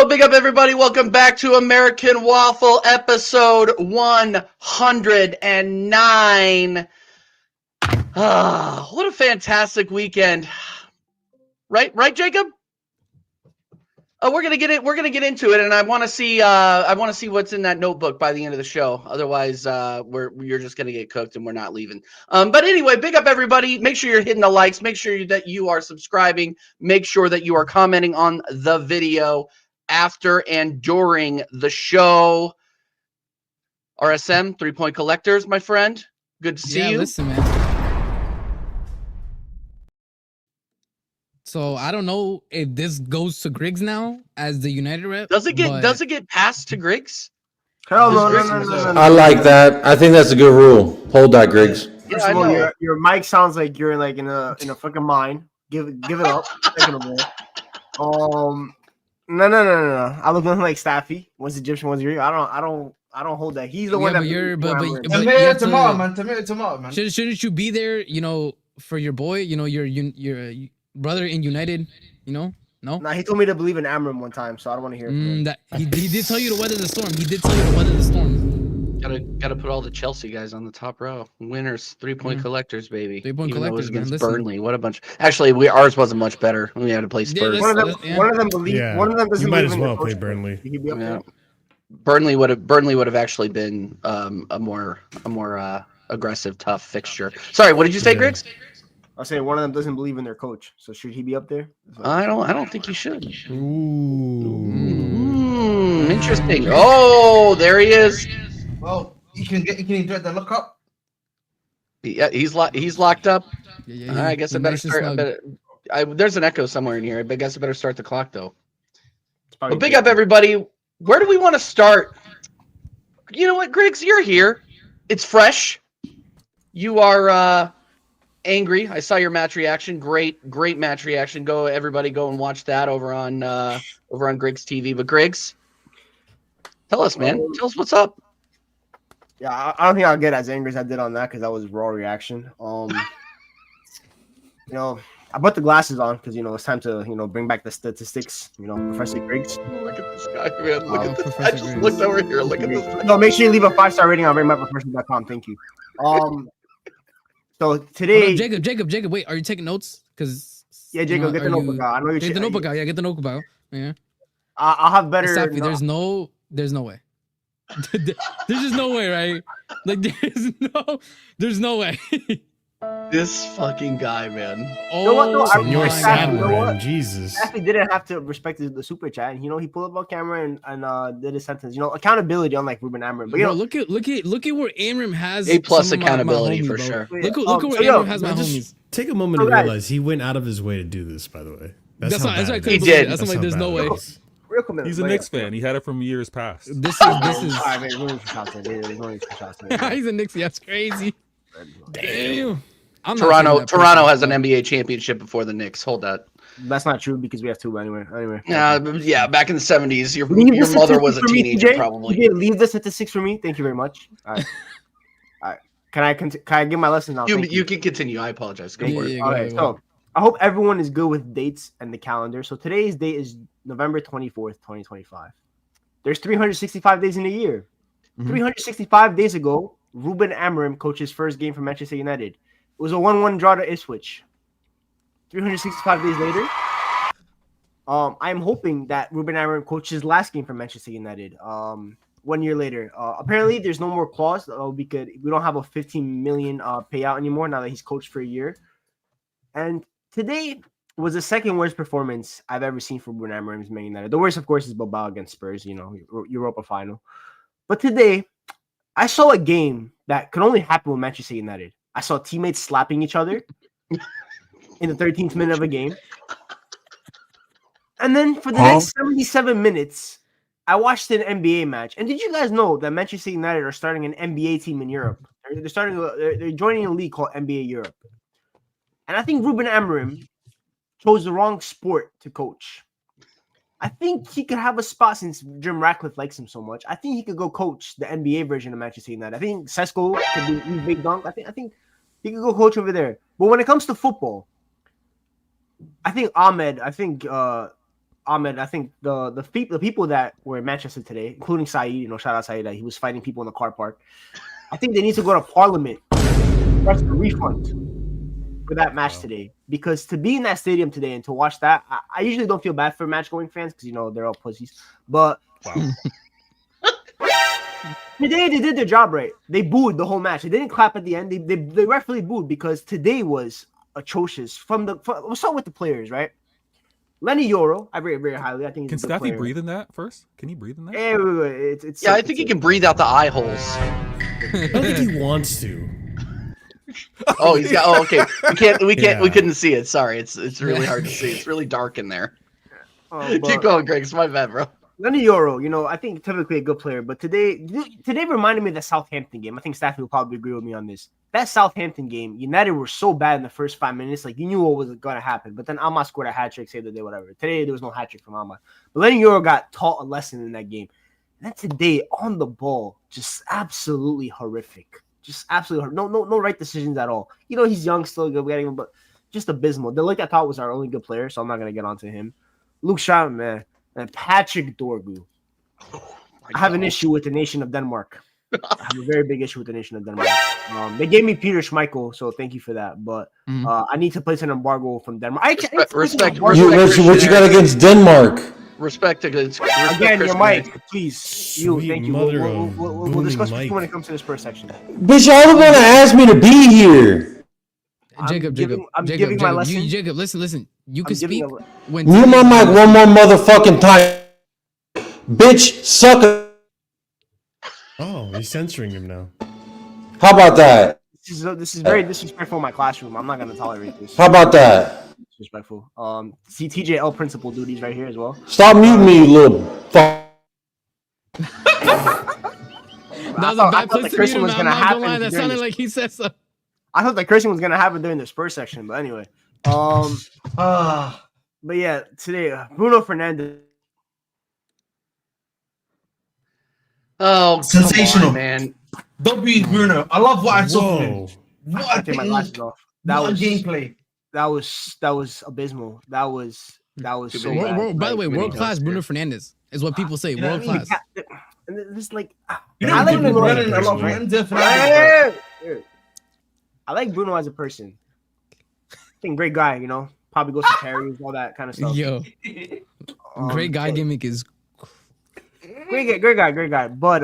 Big up, everybody. Welcome back to American Waffle, episode 109. What a fantastic weekend. Right, Jacob? We're gonna get into it, and I want to see what's in that notebook by the end of the show. Otherwise, you're just gonna get cooked, and we're not leaving. But anyway, big up, everybody. Make sure you're hitting the likes. Make sure that you are subscribing. Make sure that you are commenting on the video after and during the show. RSM, 3-point collectors, my friend. Good to see you. Listen, man. So I don't know if this goes to Grigs now as the United rep. Does it get passed to Griggs? Hell no. I like that. I think that's a good rule. Hold that, Griggs. First of all, your mic sounds like you're like in a fucking mine. Give it up. Second of all. No. I look nothing like Staffy. One's Egyptian, one's Greek. I don't hold that. He's the one that. Tomorrow, man. Shouldn't you be there? For your boy. Your brother in United. No. Nah, he told me to believe in Amram one time, so I don't want to hear it. He did tell you to weather the storm. Gotta put all the Chelsea guys on the top row. Winners, 3-point collectors, baby. 3-point collectors against Burnley. What a bunch! Actually, ours wasn't much better. We had to play Spurs. One of them believe. Yeah. One of them doesn't. You might as well play Burnley. Yeah. Burnley would have actually been a more aggressive, tough fixture. Sorry, what did you say, Griggs? I say one of them doesn't believe in their coach. So should he be up there? I don't think he should. Interesting. Oh, there he is. Well, you can enjoy the look up. Yeah, he's locked up. Yeah. I guess I better start. There's an echo somewhere in here. I guess I better start the clock though. Well, big up, everybody. Where do we want to start? You know what, Griggs? You're here. It's fresh. You are angry. I saw your match reaction. Great match reaction. Everybody go and watch that over on Griggs TV. But Griggs, tell us, man. Tell us what's up. Yeah, I don't think I'll get as angry as I did on that because that was raw reaction. I put the glasses on because it's time to bring back the statistics. Professor Griggs. Look at this guy, man. Look at this. I just looked over here. Look at this. No, make sure you leave a 5-star rating on RateMyProfessional.com. Thank you. So today, Jacob, wait, are you taking notes? Because Jacob, get the notebook out. I know you're get the notebook out. Yeah, get the notebook out. Yeah. I'll have better. Staffy, there's no way. There's just no way, right? Like there's no way. This fucking guy, man. Oh, know what, though? I- Senor Staffy, you know what? Sandman, Jesus. Staffy didn't have to respect the super chat. You know, he pulled up on camera and did his sentence. You know, accountability, unlike Ruben Amorim. But you bro, know, look at where Amram has A plus some of my accountability homies, for bro. sure. Look at so where yo, Amram has my just homies. take a moment to Alright. realize he went out of his way to do this. By the way, That's how not. That's bad why I it couldn't He is. believe did. it. That's That's like how there's no bad it way. is. real quick. He's a Knicks fan. He had it from years past. This is All right, man, there's no need for shots, man. There's no need for shots, man. he's a Knicks. That's crazy. Damn. I'm not Toronto saying that Toronto person. has an NBA championship before the Knicks. Hold that. That's not true because we have two anyway. Yeah, back in the 70s, your Leave your the mother was a statistics for me, teenager, TJ. probably. TJ, leave the statistics for me. Thank you very much. All right. All right. Can I give my lesson now? Thank You can continue. I apologize. Go Yeah, for it. yeah, go All ahead, right. go So ahead. I hope everyone is good with dates and the calendar. So today's date is November 24th, 2025. There's 365 days in a year. Mhm. 365 days ago, Ruben Amorim coached his first game for Manchester United. It was a 1-1 draw to Ipswich. 365 days later, I'm hoping that Ruben Amorim coached his last game for Manchester United. 1 year later, apparently there's no more clause. We don't have a 15 million payout anymore now that he's coached for a year. And today was the second worst performance I've ever seen for Ruben Amorim's Man United. The worst, of course, is Bilbao against Spurs. You know, Europa final. But today, I saw a game that could only happen with Manchester United. I saw teammates slapping each other in the 13th minute of a game. And then for the next 77 minutes, I watched an NBA match. And did you guys know that Manchester United are starting an NBA team in Europe? They're joining a league called NBA Europe. And I think Ruben Amorim chose the wrong sport to coach. I think he could have a spot since Jim Ratcliffe likes him so much. I think he could go coach the NBA version of Manchester United. I think Sesko could do big dunk. I think he could go coach over there. But when it comes to football, I think Ahmed. I think the people that were in Manchester today, including Saeed, you know, shout out Saeed, that he was fighting people in the car park. I think they need to go to Parliament for us to refund for that match today, because to be in that stadium today and to watch that, I usually don't feel bad for match going fans because you know they're all pussies, but today they did their job right. They booed the whole match. They didn't clap at the end. They rightfully booed because today was atrocious. We'll start with the players, right? Lenny Yoro, I rate very highly. I think Can he's a good Staffy player. breathe in that first? Can he breathe in that? Yeah, it's Yeah, I sick, think he it's can breathe out the eye holes. I don't think he wants to. Oh, he's got. Oh, okay. We Yeah. couldn't see it. Sorry, it's really hard to see. It's really dark in there. sick. Keep going, Greg. It's my bad, bro. Lenny Yoro, you know, I think typically a good player, but today reminded me of the Southampton game. I think Staffy will probably agree with me on this. That Southampton game, United were so bad in the first 5 minutes, like you knew what was going to happen. But then Ahmed scored a hat trick, saved the day, whatever. Today there was no hat trick from Ahmed, but Lenny Yoro got taught a lesson in that game. And then today on the ball, just absolutely horrific. Just absolutely no right decisions at all. You know, he's young still, good, but just abysmal. The look I thought was our only good player, so I'm not gonna get onto him. Luke Shaw, man. And Patrick Dorgu. I have an issue with the nation of Denmark. I have a very big issue with the nation of Denmark. They gave me Peter Schmeichel, so thank you for that. But I need to place an embargo from Denmark. Respect. What you got against Denmark? Respect Again, Chris your Knight. mic, please. Sweet Thank you. mother We'll of discuss booming this when mic. it comes to the Spurs section. Bitch, y'all were gonna ask me to be here. Jacob, I'm giving my lesson. Jacob, listen. You can I'm giving speak when Mute my mic one more motherfucking time. Bitch, sucker. Oh, he's censoring him now. How about that? This is very disrespectful in my classroom. I'm not gonna tolerate this. How about that? Disrespectful. See TJL principal duties right here as well. Stop muting me, you little fuck. That was I a bad thought the place to cursing meet him. was I'm gonna not gonna happen lie. That during sounded this. like he said so. I thought the cursing was gonna happen during the Spurs section, but anyway. But yeah, today Bruno Fernandes. Oh, Sensational. come on, man. W Bruno. I love what I saw from him. Whoa. What a Take my technique. glasses off. That What a was gameplay. that was abysmal. That was so many bad. By the way, Too many world class jokes Bruno Fernandes is what people say. You know World what I mean? class. And this like You I know, like people Bruno as a running a lot person, from right? Fernandes. I like Bruno as a person. I think great guy, you know. Probably goes to carries, all that kind of stuff. Yo, great guy but- gimmick is. great guy. But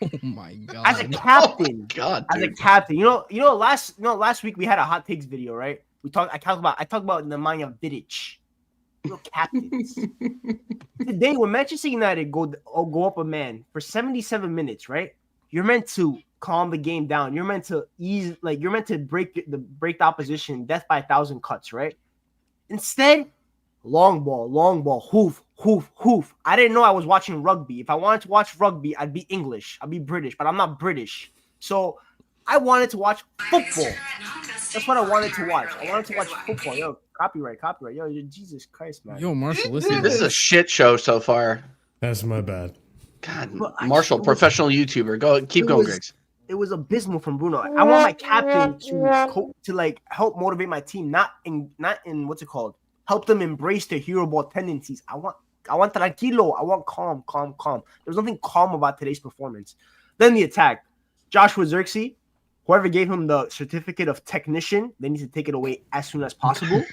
Oh my god. as a captain, God, as a dude. captain, last week we had a hot takes video, right? I talked about Nemanja Vidic. Real captains. Today, when Manchester United go up a man for 77 minutes, right? You're meant to calm the game down. You're meant to you're meant to break the opposition, death by 1,000 cuts, right? Instead, long ball, hoof. I didn't know I was watching rugby. If I wanted to watch rugby, I'd be English. I'd be British, but I'm not British. So I wanted to watch football. That's what I wanted to watch. I wanted to watch football. Yo, copyright. Yo, Jesus Christ, man. Yo, Marshall, listen. This is a shit show so far. That's my bad. God, But Marshall, professional YouTuber. Keep going, Grigs. It was abysmal from Bruno. I want my captain to like help motivate my team, not in what's it called? Help them embrace their hero ball tendencies. I want tranquilo. I want calm. There's nothing calm about today's performance. Then the attack. Joshua Zirkzee, whoever gave him the certificate of technician, they need to take it away as soon as possible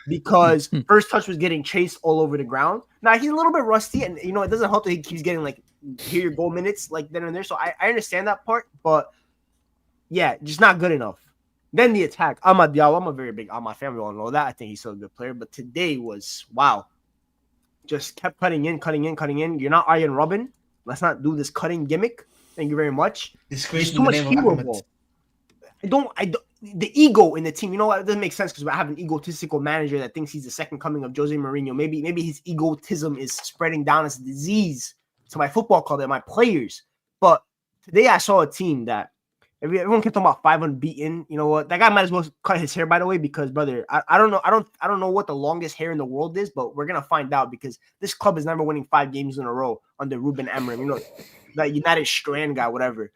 because first touch was getting chased all over the ground. Now he's a little bit rusty, and it doesn't help that he keeps getting like your goal minutes like then and there. So I understand that part, but yeah, just not good enough. Then the attack. Ahmed Diallo. I'm a very big Ahmed fan. We all know that. I think he's still a good player, but today was wow. Just kept cutting in. You're not Arjen Robben. Let's not do this cutting gimmick. Thank you very much. There's too much hero ball. I don't. The ego in the team. You know what? It doesn't make sense because I have an egotistical manager that thinks he's the second coming of Jose Mourinho. Maybe his egotism is spreading down as a disease to my football club and my players. But today I saw a team that everyone kept talking about 5 unbeaten. You know what? That guy might as well cut his hair, by the way, because brother, I don't know. I don't know what the longest hair in the world is, but we're gonna find out because this club is never winning 5 games in a row under Ruben Amorim. You know, that United Strand guy, whatever.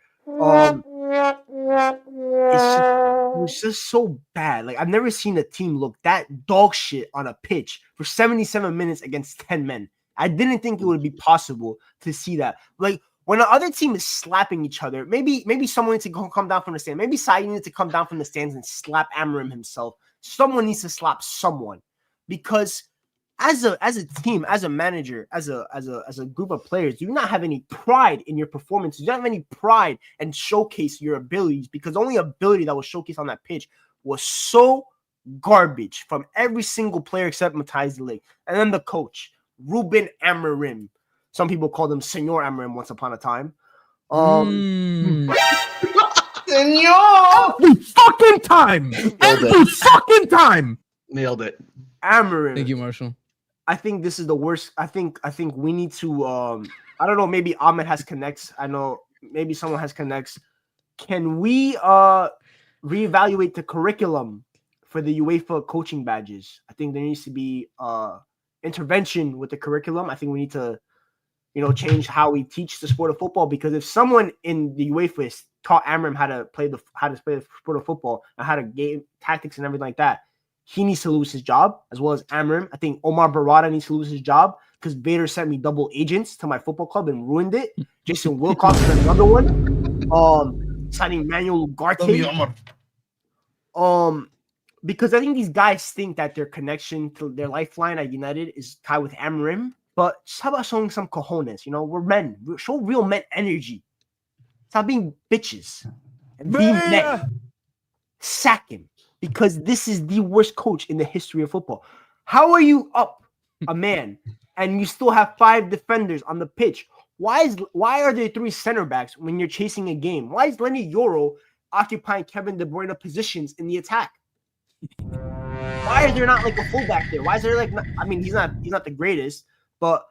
It's just so bad. Like I've never seen a team look that dog shit on a pitch for 77 minutes against 10 men. I didn't think it would be possible to see that. Like when the other team is slapping each other, maybe someone needs to come down from the stand. Maybe Saeed needs to come down from the stands and slap Amorim himself. Someone needs to slap someone because as a team, as a manager, as a group of players, do you not have any pride in your performance? Do you not have any pride and showcase your abilities? Because the only ability that was showcased on that pitch was so garbage from every single player except Matthijs de Ligt. And then the coach, Ruben Amorim. Some people called him Senor Amorim once upon a time. Senor! Every fucking time! Every fucking time! Nailed it. Amorim. Thank you, Marshall. I think this is the worst. I think we need to I don't know, maybe Ahmed has connects. I know maybe someone has connects. Can we reevaluate the curriculum for the UEFA coaching badges? I think there needs to be intervention with the curriculum. I think we need to change how we teach the sport of football, because if someone in the UEFA has taught Amorim how to play the sport of football and how to game tactics and everything like that, he needs to lose his job, as well as Amorim. I think Omar Barada needs to lose his job because Vator sent me double agents to my football club and ruined it. Jason Wilcox is another one. Signing Manuel Ugarte. Because I think these guys think that their connection to their lifeline at United is tied with Amorim. But just how about showing some cojones? We're men. Show real men energy. Stop being bitches and be men. Sack him. Because this is the worst coach in the history of football. How are you up a man and you still have 5 defenders on the pitch? Why are there 3 center backs when you're chasing a game? Why is Lenny Yoro occupying Kevin De Bruyne positions in the attack? Why is there not like a fullback there? Why is there like he's not the greatest, but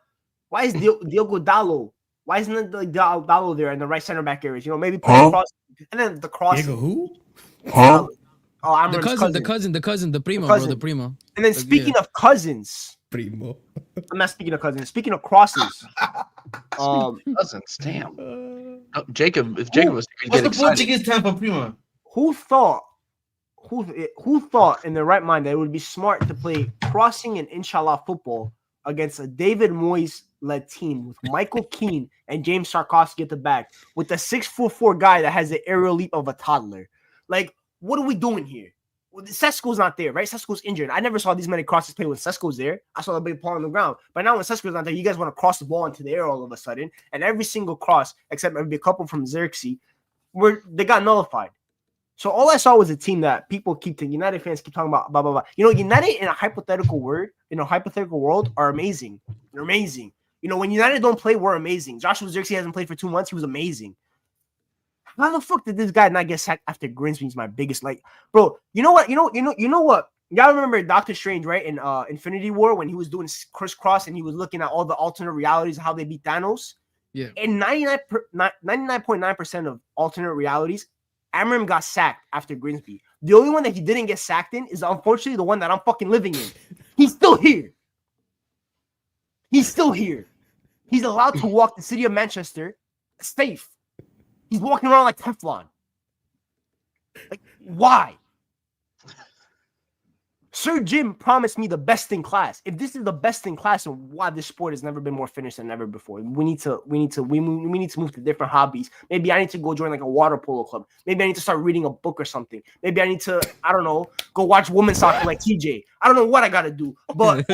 why is Diogo Dalot? Why isn't like Dalot there in the right center back areas? Maybe play across and then the cross. Diego who? Huh? The cousin, the primo, cousin. bro, the primo. And then speaking of cousins, Primo. I'm not speaking of cousins. Speaking of crosses, Cousins, damn. Jacob, if Jacob was What's the excited. Portuguese time for Prima? who thought in their right mind that it would be smart to play crossing and inshallah football against a David Moyes-led team with Michael Keane and James Sarkowski at the back with a 6'4" guy that has the aerial leap of a toddler? Like, what are we doing here? Sesko's not there, right? Sesko's injured. I never saw these many crosses played when Sesko's there. I saw the big ball on the ground. But now when Sesko's not there, you guys want to cross the ball into the air all of a sudden. And every single cross, except maybe a couple from Xerxes, they got nullified. So all I saw was a team that people United fans keep talking about, blah, blah, blah. United in a hypothetical world are amazing. They're amazing. When United don't play, we're amazing. Joshua Xerxes hasn't played for 2 months. He was amazing. How the fuck did this guy not get sacked after Grimsby's my biggest bro? You know what? You know what? Y'all remember Doctor Strange, right? In Infinity War when he was doing crisscross and he was looking at all the alternate realities of how they beat Thanos. Yeah. In 99.9% of alternate realities, Amram got sacked after Grimsby. The only one that he didn't get sacked in is unfortunately the one that I'm fucking living in. He's still here. He's still here. He's allowed to walk the city of Manchester safe. He's walking around like Teflon. Like, why? Sir Jim promised me the best in class. If this is the best in class, and why this sport has never been more finished than ever before, we need to move to different hobbies. Maybe I need to go join like a water polo club. Maybe I need to start reading a book or something. Maybe I need to, I don't know, go watch women's soccer like TJ. I don't know what I gotta do, but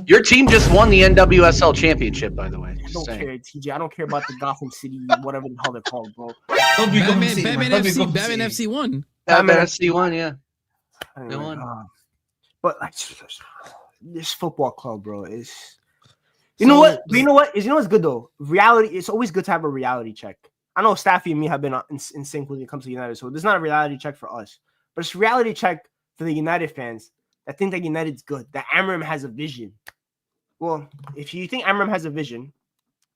Your team just won the NWSL championship, by the way. I don't care, TJ. I don't care about the Gotham City, whatever the hell they're called, bro. Batman FC won. Batman FC won, yeah. Anyway, They won. But like, this football club, bro, is you know what's good though? Reality. It's always good to have a reality check. I know Staffy and me have been in sync when it comes to United, so there's not a reality check for us, but it's a reality check for the United fans that think that United's good, that Amram has a vision. Well, if you think Amram has a vision,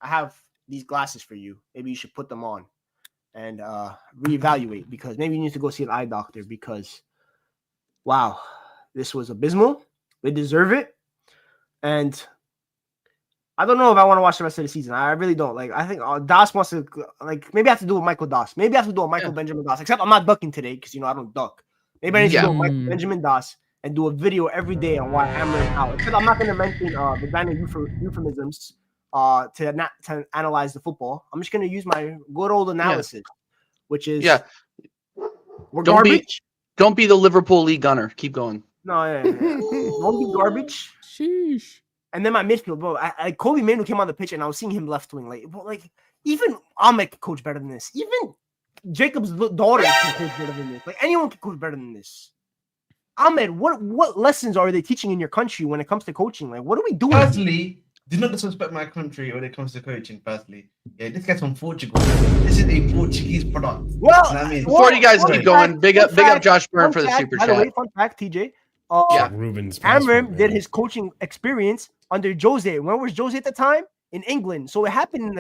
I have these glasses for you. Maybe you should put them on and reevaluate, because maybe you need to go see an eye doctor, because wow, this was abysmal. They deserve it. And I don't know if I want to watch the rest of the season. I really don't. Like, I think Daas wants to, like, maybe I have to do a Michael Daas. Maybe I have to do a Michael Benjamin Daas. Except I'm not ducking today because, I don't duck. Maybe I need to do a Michael Benjamin Daas and do a video every day on why Amram out. Except I'm not going to mention the kind of euphemisms to analyze the football. I'm just going to use my good old analysis, which is we're garbage. Don't be the Liverpool league gunner. Keep going. No, don't be garbage. Sheesh. And then my midfield, bro. Kobe Manu came on the pitch, and I was seeing him left wing. Like even Ahmed can coach better than this. Even Jacob's daughter can coach better than this. Like, anyone can coach better than this. Ahmed, what lessons are they teaching in your country when it comes to coaching? Like, what are we doing? Personally, do not disrespect my country when it comes to coaching. Personally, this guy's from Portugal. This is a Portuguese product. Well, you know what I mean? Before you guys keep going, big up Josh Byrne for the super by the way, chat. fun fact, TJ. Ruben's Amram did his coaching experience under Jose. When was Jose at the time? In England. So it happened in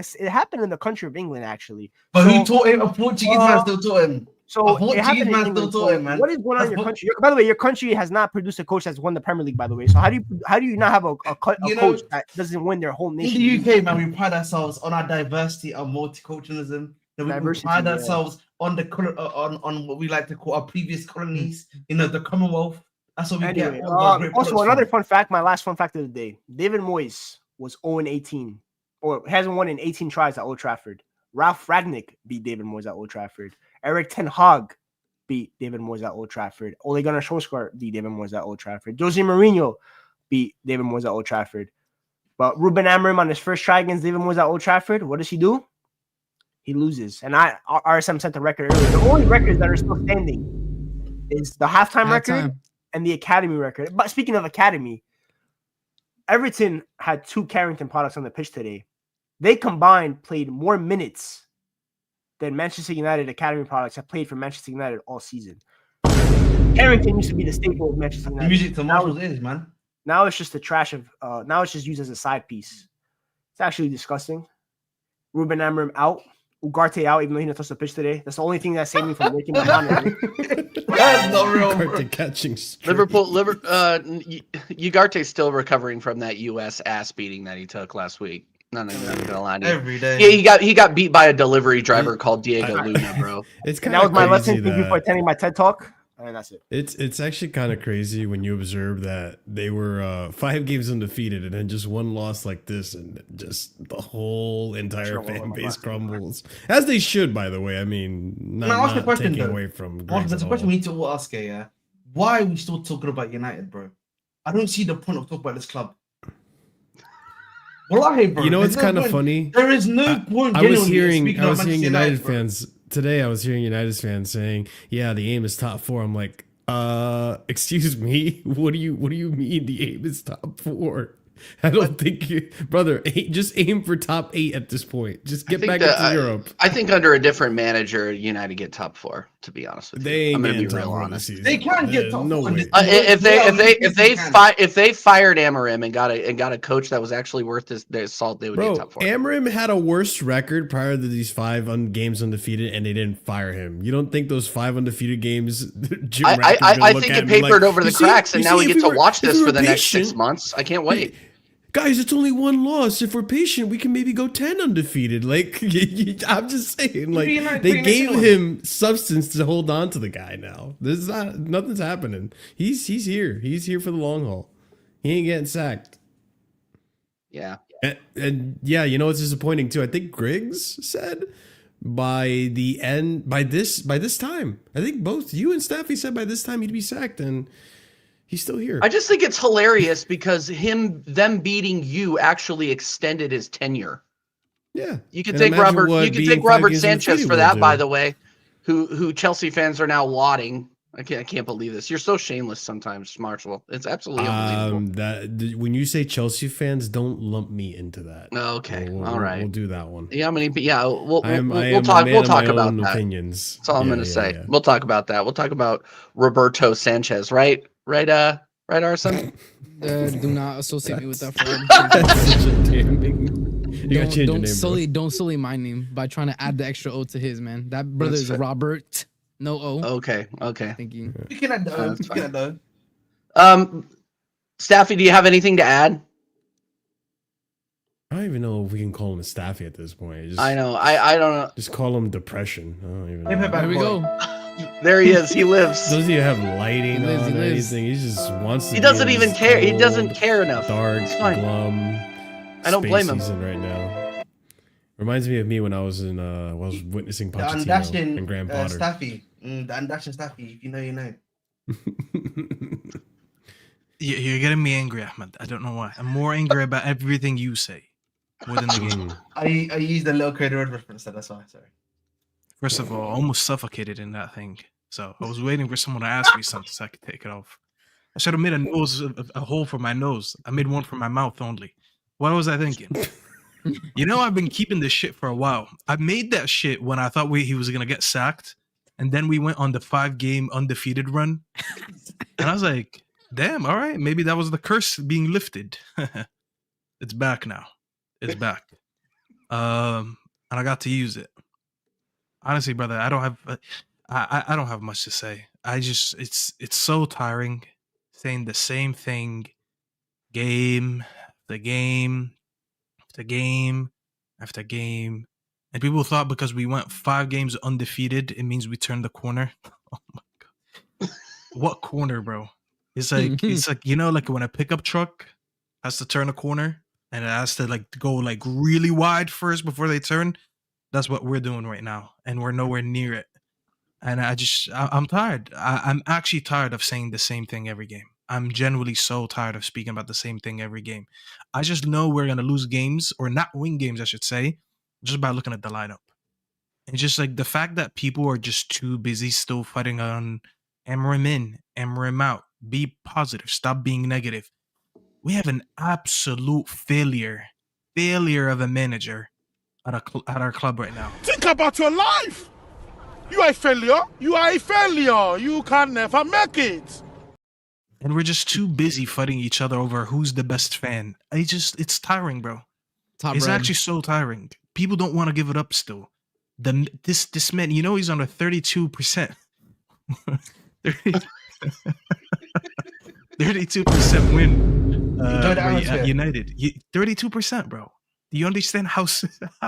the country of England, actually. But who taught him? A Portuguese man still taught him. So A Portuguese man still taught him, man. What is going on in your country? By the way, your country has not produced a coach that's won the Premier League, by the way. So how do you not have a coach that doesn't win their whole nation? In the UK, man, we pride ourselves on our diversity and multiculturalism. We pride ourselves on on what we like to call our previous colonies. The Commonwealth. That's what we get. Also, another fun fact, my last fun fact of the day. David Moyes was 0-18, or hasn't won in 18 tries at Old Trafford. Ralph Ragnick beat David Moyes at Old Trafford. Eric Ten Hag beat David Moyes at Old Trafford. Ole Gunnar Solskjaer beat David Moyes at Old Trafford. Jose Mourinho beat David Moyes at Old Trafford. But Ruben Amorim on his first try against David Moyes at Old Trafford, what does he do? He loses. And RSM sent the record earlier. The only records that are still standing is the halftime record and the academy record. But speaking of academy, Everton had 2 Carrington products on the pitch today. They combined played more minutes than Manchester United academy products have played for Manchester United all season. Carrington used to be the staple of Manchester United. The music to Marshall's ears, man. Now it's just the trash of. Now it's just used as a side piece. It's actually disgusting. Ruben Amorim out. Ugarte out, even though he didn't touch the pitch today. That's the only thing that saved me from breaking my monitor. That's not real, bro. Ugarte catching straight. Ugarte's still recovering from that U.S. ass beating that he took last week. Not gonna lie to you. Every day. Yeah, he got beat by a delivery driver called Diego Luna, bro. It's That was my lesson. Thank you for attending my TED Talk. And that's it. It's actually kind of crazy when you observe that they were 5 games undefeated and then just one loss like this, and just the whole entire fan base crumbles, as they should. By the way, I mean, not ask a question, taking though. away from Grigs There's at a question all. we need to all ask here. Yeah? why are we still talking about United, bro? I don't see the point of talking about this club. Wallahi, bro. You know what's there's no kind of point. funny? There is no point. I was genuinely hearing speaking about Manchester United bro. fans today. I was hearing United fans saying, "Yeah, the aim is top 4." I'm like, excuse me. What do you mean the aim is top 4? I don't think you, brother. Just aim for top 8 at this point. Just get back into Europe. I think under a different manager, United get top 4. To be honest with you, They I'm ain't gonna be getting real top 4 honest. this season. They can get top no 4. way. If they fired Amarim and got a coach that was actually worth their salt, they would get top 4. Amarim had a worse record prior to these 5 games undefeated, and they didn't fire him. You don't think those 5 undefeated games? I think it papered over the cracks, and now we get to watch this for the next 6 months. I can't wait. Guys, it's only 1 loss. If we're patient, we can maybe go 10 undefeated. Like, I'm just saying, like, they gave him substance to hold on to the guy now. Nothing's happening. He's here. He's here for the long haul. He ain't getting sacked. Yeah. And yeah, you know what's disappointing too? I think Grigs said by this time. I think both you and Staffy said by this time he'd be sacked, and he's still here. I just think it's hilarious because them beating you actually extended his tenure. Yeah. You can take Robert Sanchez for that, by the way, who Chelsea fans are now lauding. I can't believe this. You're so shameless sometimes, Marshall. It's absolutely unbelievable. When you say Chelsea fans, don't lump me into that. Okay. All right. We'll do that one. Yeah, we'll talk about that. Opinions. That's all I'm going to say. Yeah. We'll talk about that. We'll talk about Roberto Sanchez, right? Right, Arson? Do not associate me with that fraud. Don't sully my name by trying to add the extra O to his, man. That brother is Robert. No O. Okay. Thank you. We can add the O. Staffy, do you have anything to add? I don't even know if we can call him Staffy at this point. I know. I don't know. Just call him depression. I don't even know. There we go. There he is. He lives. Doesn't even have lighting on or anything. He just wants to. He doesn't even care. He doesn't care enough. Dark, glum. I don't blame him. Right now. Reminds me of me when I was witnessing Pochettino and Graham Potter. Staffy. The Undashin Staffy. If you know, you know. You're getting me angry, Ahmed. I don't know why. I'm more angry about everything you say more than the game. I used a little creative word reference, so that's why. Sorry. First of all, I almost suffocated in that thing. So I was waiting for someone to ask me something so I could take it off. I should have made a hole for my nose. I made one for my mouth only. What was I thinking? You know, I've been keeping this shit for a while. I made that shit when I thought he was going to get sacked. And then we went on the 5-game undefeated run. And I was like, damn, all right. Maybe that was the curse being lifted. It's back now. It's back. And I got to use it. Honestly, brother, I don't have much to say. It's so tiring saying the same thing game after game after game after game. And people thought because we went 5 games undefeated, it means we turned the corner. Oh my god. What corner, bro? It's like you know, like when a pickup truck has to turn a corner and it has to like go like really wide first before they turn. That's what we're doing right now, and we're nowhere near it. And I'm tired. I'm actually tired of saying the same thing every game. I'm genuinely so tired of speaking about the same thing every game. I just know we're going to lose games, or not win games, I should say, just by looking at the lineup. And just like the fact that people are just too busy still fighting on Amarim in, Amarim out. Be positive. Stop being negative. We have an absolute failure of a manager at our club right now. Think about your life. You are a failure. You are a failure. You can never make it. And we're just too busy fighting each other over who's the best fan. It's tiring, bro. It's actually so tiring. People don't want to give it up still. This man, you know, he's on a 32%. 32% win at United. 32%, bro. Do you understand how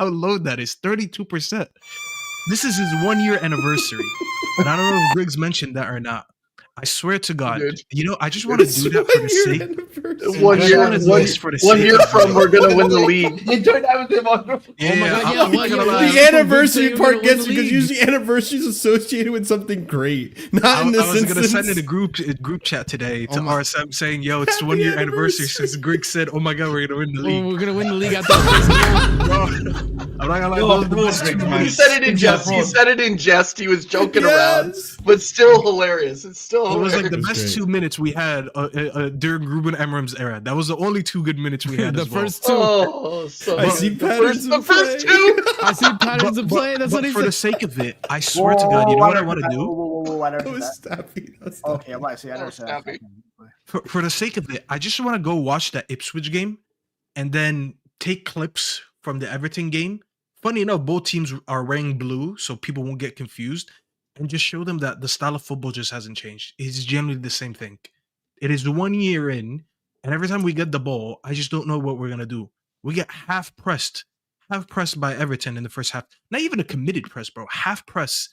low that is? 32%. This is his 1-year anniversary. And I don't know if Grigs mentioned that or not. I swear to God, Dude. you know, I just want to do that for the sake. One I year, wanna do this for the one sake year of- from, we're gonna win the league. Enjoy that with him, Andrew. Yeah, Oh my God, I'm yeah, not well, gonna yeah, lie. The Well, anniversary good part thing gets we're you gonna because win the usually anniversary is associated with something great. Not in this I was gonna instance. send in a group chat today to Oh my- RSM saying, "Yo, it's Happy 1 year anniversary anniversary. since Greg said, oh my God, we're gonna win the Oh, league.' we're gonna win the league after the Bro, I'm not gonna lie, Yo, those are the bro, best Greg, two man. He minutes. said it in It's jest. He abroad. said it in jest. He was joking Yes. around, but still hilarious. It's still It was hilarious. like the That's best great. 2 minutes we had during Ruben Amorim's era. That was the only 2 good minutes we had. the as well. first two. Oh, so I see the patterns first, of the first play. two. I see patterns of play. That's what he for the said. sake of it, I swear to God, you know what I want to do? Whoa, I never That did was that. Staffy. That was Okay, I might say I never said that. Staffy. For the sake of it, I just want to go watch that Ipswich game and then take clips from the Everton game. Funny enough, both teams are wearing blue, so people won't get confused, and just show them that the style of football just hasn't changed. It's generally the same thing. It is 1 year in, and every time we get the ball, I just don't know what we're gonna do. We get half pressed by Everton in the first half. Not even a committed press, bro. Half press,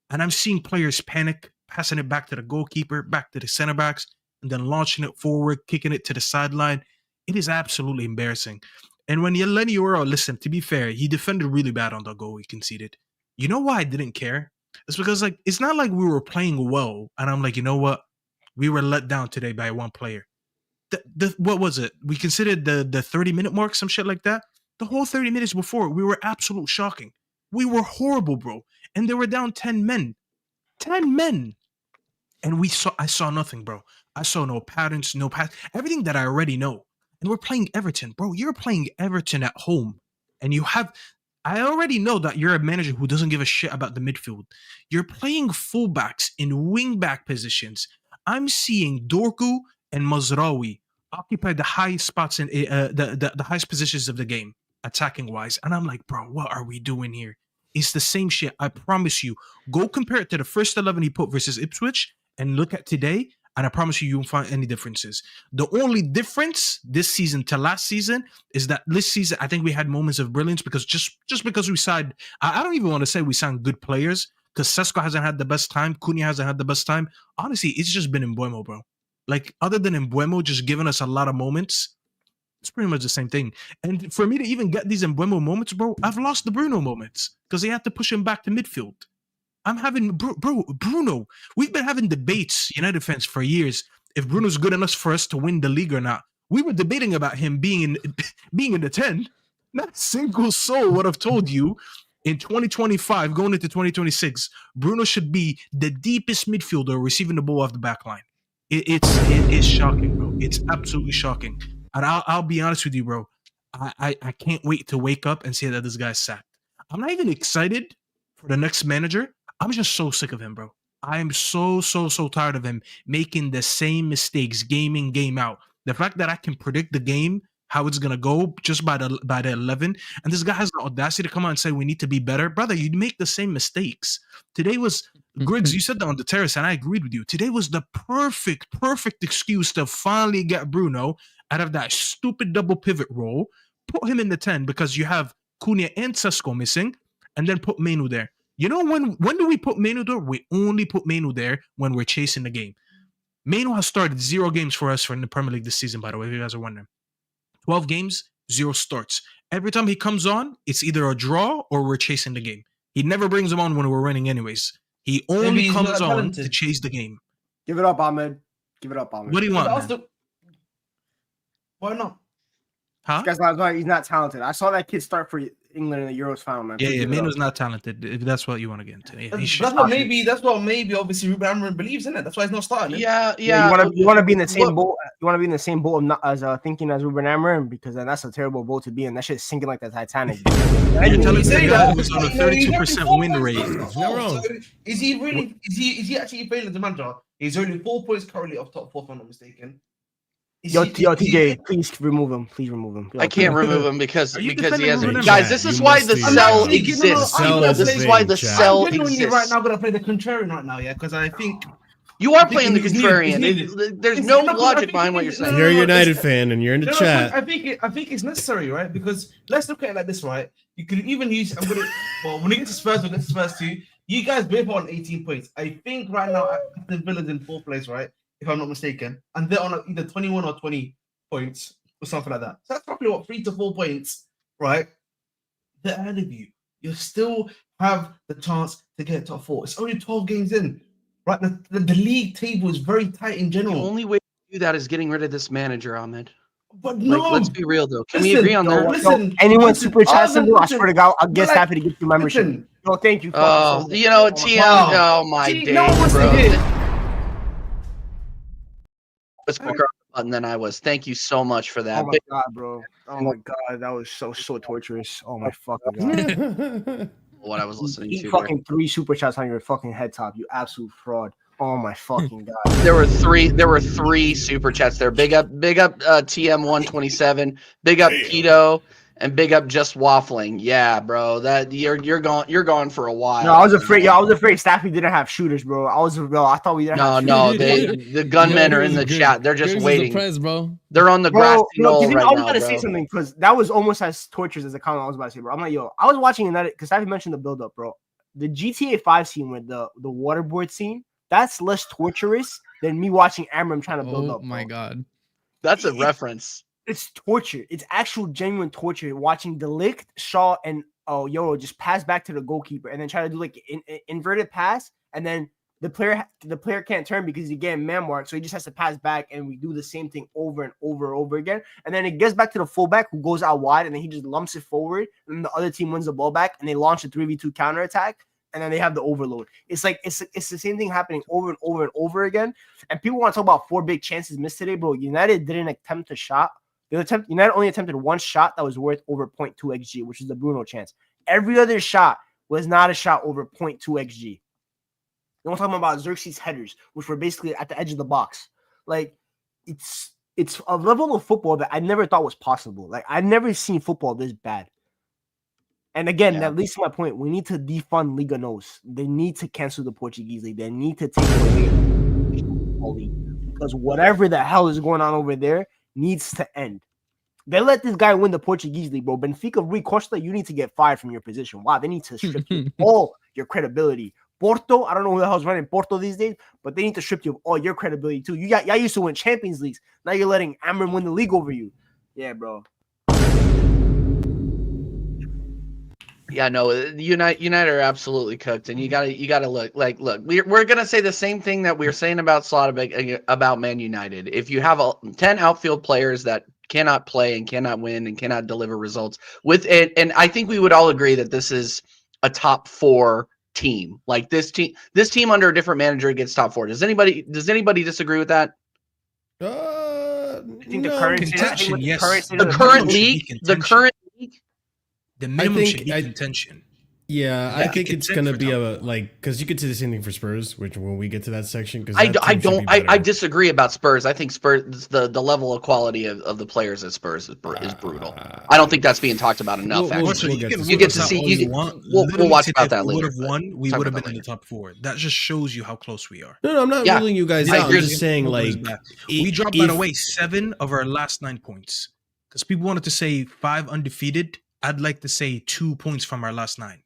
and I'm seeing players panic, passing it back to the goalkeeper, back to the center backs, and then launching it forward, kicking it to the sideline. It is absolutely embarrassing. And when Yeleni Oro, listen, to be fair, he defended really bad on the goal he conceded. You know why I didn't care? It's because like it's not like we were playing well, and I'm like, you know what? We were let down today by one player. What was it? We considered the 30-minute mark, some shit like that. The whole 30 minutes before, we were absolute shocking. We were horrible, bro. And they were down 10 men. 10 men. And I saw nothing, bro. I saw no patterns, no pass, everything that I already know. And we're playing Everton, bro. You're playing Everton at home. And I already know that you're a manager who doesn't give a shit about the midfield. You're playing fullbacks in wing-back positions. I'm seeing Dorgu and Mazraoui occupy the highest spots in the highest positions of the game, attacking-wise. And I'm like, bro, what are we doing here? It's the same shit. I promise you. Go compare it to the first 11 he put versus Ipswich and look at today, and I promise you won't find any differences. The only difference this season to last season is that this season, I think we had moments of brilliance because just because we signed, I don't even want to say we signed good players because Sesko hasn't had the best time, Cunha hasn't had the best time. Honestly, it's just been Mbeumo, bro. Like, other than Mbeumo just giving us a lot of moments, it's pretty much the same thing. And for me to even get these Mbeumo moments, bro, I've lost the Bruno moments because they had to push him back to midfield. I'm having, Bruno. We've been having debates, United fans, for years, if Bruno's good enough for us to win the league or not. We were debating about him being in the 10. Not a single soul would have told you in 2025, going into 2026, Bruno should be the deepest midfielder receiving the ball off the back line. It's shocking, bro. It's absolutely shocking. And I'll be honest with you, bro. I can't wait to wake up and see that this guy's sacked. I'm not even excited for the next manager. I'm just so sick of him, bro. I am so tired of him making the same mistakes game in, game out. The fact that I can predict the game, how it's gonna go just by the 11, and this guy has the audacity to come out and say we need to be better. Brother, you make the same mistakes. Today was Grigs, you said that on the terrace, and I agreed with you. Today was the perfect excuse to finally get Bruno out of that stupid double pivot role, put him in the 10 because you have Cunha and Sesko missing, and then put Menu there. You know, when do we put Menu there? We only put Menu there when we're chasing the game. Menu has started 0 games for us in the Premier League this season, by the way, if you guys are wondering. 12 games, 0 starts. Every time he comes on, it's either a draw or we're chasing the game. He never brings them on when we're winning anyways. He only comes on to chase the game. Give it up, Ahmed. Give it up, Ahmed. What do you want, man? Why not? Huh? This guy's not, he's not talented. I saw that kid start for England in the Euros final, man. Yeah, Menu's not talented, if that's what you want to get into. Yeah, that's what maybe obviously Ruben Amorim believes in it. That's why he's not starting. Yeah. You want to be in the same boat. You want to be in the same boat as thinking as Ruben Amorim, because then that's a terrible boat to be in. That shit's sinking like the Titanic. You're telling me the guy who's on a 32% win rate. No. Is he really? Is he actually failing as a manager? He's only 4 points currently off top 4, if I'm not mistaken. Yo, TJ, please remove him. Please remove him. I can't remove him because he has. Ruben Guys, this is why the cell exists. This is why the cell I'm genuinely exists. right now going to play the contrarian right now, yeah, because I think You are playing the he's needed. contrarian. There's no logic behind what you're saying. You're a United fan and you're in the chat. I think it's necessary, right? Because let's look at it like this, right? You could even use. When we get to Spurs, we'll get to Spurs too. You guys both on 18 points. I think right now Aston Villa's in 4th place, right? If I'm not mistaken, and they're on either 21 or 20 points or something like that. So that's probably what 3 to 4 points, right? They're ahead of you. You still have the chance to get top 4. It's only 12 games in, right? The league table is very tight in general. The only way to do that is getting rid of this manager, Ahmed. But no, like, let's be real though. Can we agree on that? Listen, anyone super chat symbol, I swear to God, I'll get Staffy to get you membership. No, thank you. Oh, you know, TM. Oh my days, bro. Was quicker on the button than I was. Thank you so much for that. Oh my God, bro. Oh my God, that was so torturous. Oh my fucking God. What I was listening to. Fucking 3 super chats on your fucking head top. You absolute fraud. Oh my fucking God. There were three super chats there. Big up TM127. Big up Keto. And big up Just Waffling. Yeah, bro. That you're gone for a while. No, I was afraid. I was afraid Staffy didn't have shooters, bro. I thought we didn't have shooters. The gunmen are in the chat. They're just waiting. Bro. They're on the grass knoll right now, I was about to say something because that was almost as torturous as the comment I was about to say, bro. I'm like, yo, I was watching United because Staffy mentioned the build up, bro. The GTA 5 scene with the waterboard scene, that's less torturous than me watching Amram trying to build up. Oh my God. That's a reference. It's torture. It's actual genuine torture watching Delict, Shaw, and Yoro just pass back to the goalkeeper and then try to do like an inverted pass, and then the player can't turn because he's getting man marked, so he just has to pass back, and we do the same thing over and over and over again, and then it gets back to the fullback who goes out wide, and then he just lumps it forward, and the other team wins the ball back, and they launch a 3v2 counterattack, and then they have the overload. It's like it's the same thing happening over and over and over again, and people want to talk about 4 big chances missed today, bro. United didn't attempt a shot. United only attempted 1 shot that was worth over 0.2 xg, which is the Bruno chance. Every other shot was not a shot over 0.2 xg. Then we're talking about Xerxes headers, which were basically at the edge of the box. Like it's a level of football that I never thought was possible. Like I've never seen football this bad. And again, that leads to my point. We need to defund Liga NOS. They need to cancel the Portuguese league. They need to take it away because whatever the hell is going on over there needs to end. They let this guy win the Portuguese league, bro. Benfica, Rui Costa, you need to get fired from your position. Wow, they need to strip you of all your credibility. Porto, I don't know who the hell's running Porto these days, but they need to strip you of all your credibility too. Y'all used to win Champions Leagues. Now you're letting Amram win the league over you. Yeah, bro. Yeah, no, United are absolutely cooked, and you gotta look. We're gonna say the same thing that we were saying about Slotterbeck about Man United. If you have 10 outfield players that cannot play and cannot win and cannot deliver results with it, and I think we would all agree that this is a top 4 team. Like this team under a different manager gets top 4. Does anybody disagree with that? I think no. the current Contention, yes. The current league. The minimum should be contention. Yeah, I think it's gonna be because you could say the same thing for Spurs, which when we get to that section, because I disagree about Spurs. I think Spurs the level of quality of the players at Spurs is brutal. I don't think that's being talked about enough. You get to see. We'll watch about that later. Would have won. We would have been in the top 4. That just shows you how close we are. No, I'm not ruling you guys out. I'm just saying we dropped by the way 7 of our last 9 points because people wanted to say 5 undefeated. I'd like to say 2 points from our last 9.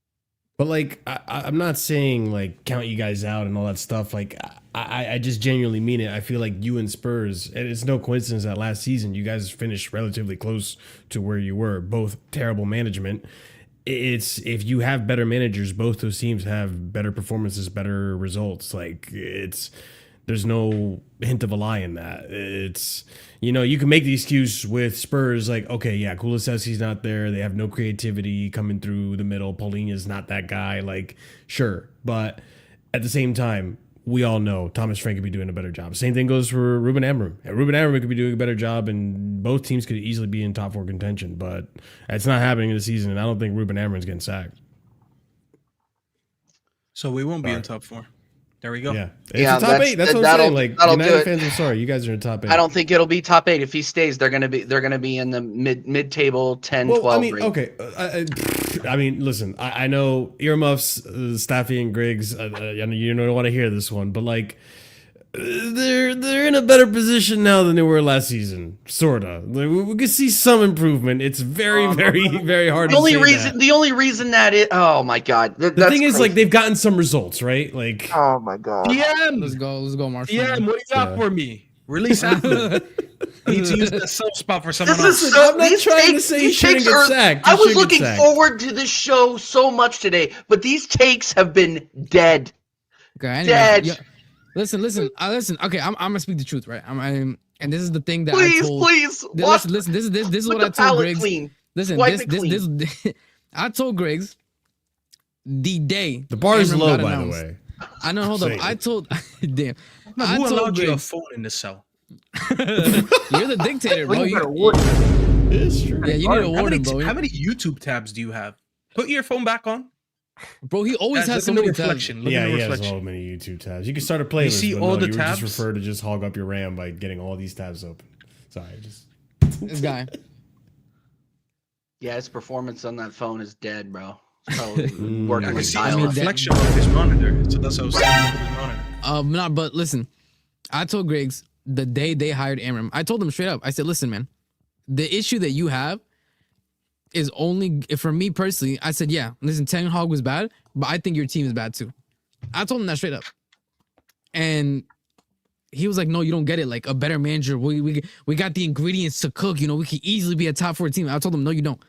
But I'm not saying count you guys out and all that stuff. I just genuinely mean it. I feel like you and Spurs, and it's no coincidence that last season you guys finished relatively close to where you were. Both terrible management. It's if you have better managers, both those teams have better performances, better results. There's no hint of a lie in that. It's, you can make the excuse with Spurs, okay, yeah, Kulusevski's not there. They have no creativity coming through the middle. Paulinho's not that guy. Sure. But at the same time, we all know Thomas Frank could be doing a better job. Same thing goes for Ruben Amorim. Ruben Amorim could be doing a better job, and both teams could easily be in top 4 contention. But it's not happening in the season, and I don't think Ruben Amorim's getting sacked. So we won't be in top 4. There we go. Yeah, it's top 8. That's what I'm saying. United fans, I'm sorry, you guys are in top 8. I don't think it'll be top 8 if he stays. They're gonna be in the mid table 10, 12. Okay. I mean, listen. I know earmuffs, Staffy and Grigs. You don't want to hear this one, but they're in a better position now than they were last season, sorta. Like, we can see some improvement. It's very hard. The only reason that it. Oh my god. The thing is, like, they've gotten some results, right? Like, oh my god. PM, Let's go, Marshall. PM, what do you got for me? Release Ahmed. I need to use that sub spot for someone else. I'm not trying to say he shouldn't get sacked. I was looking forward to this show so much today, but these takes have been dead. Okay, anyway, Dead. yeah. Listen. Okay, I'm gonna speak the truth, right? And this is the thing that Please, I told. please. Listen. This is what I told Grigs. Clean. Listen, Wipe this, it this, clean. this, I told Grigs the day the bar is Amram low, got by the announced. way. I know. Hold up. I told. Damn. Who I told allowed you a Grigs. phone in the cell? You're the dictator, bro. It's true. Yeah, you need a warden, bro. How many YouTube tabs do you have? Put your phone back on. Bro, he always has so look many in the tabs. reflection. Look Yeah, in the he has reflection. so many YouTube tabs. You can start a playlist. see but all no, the you would tabs? just prefer to just hog up your RAM by getting all these tabs open. Sorry, just This guy. Yeah, his performance on that phone is dead, bro. It's probably I working can with see the dial-up. reflection of his monitor. So that's what I was saying. His monitor. No, but listen, I told Griggs the day they hired Amram, I told him straight up. I said, listen, man, the issue that you have is only for me personally. I said, yeah, listen, Ten Hag was bad, but I think your team is bad too. I told him that straight up, and he was like, no, you don't get it. Like, a better manager, we got the ingredients to cook. You know, we could easily be a top 4 team. I told him, no, you don't,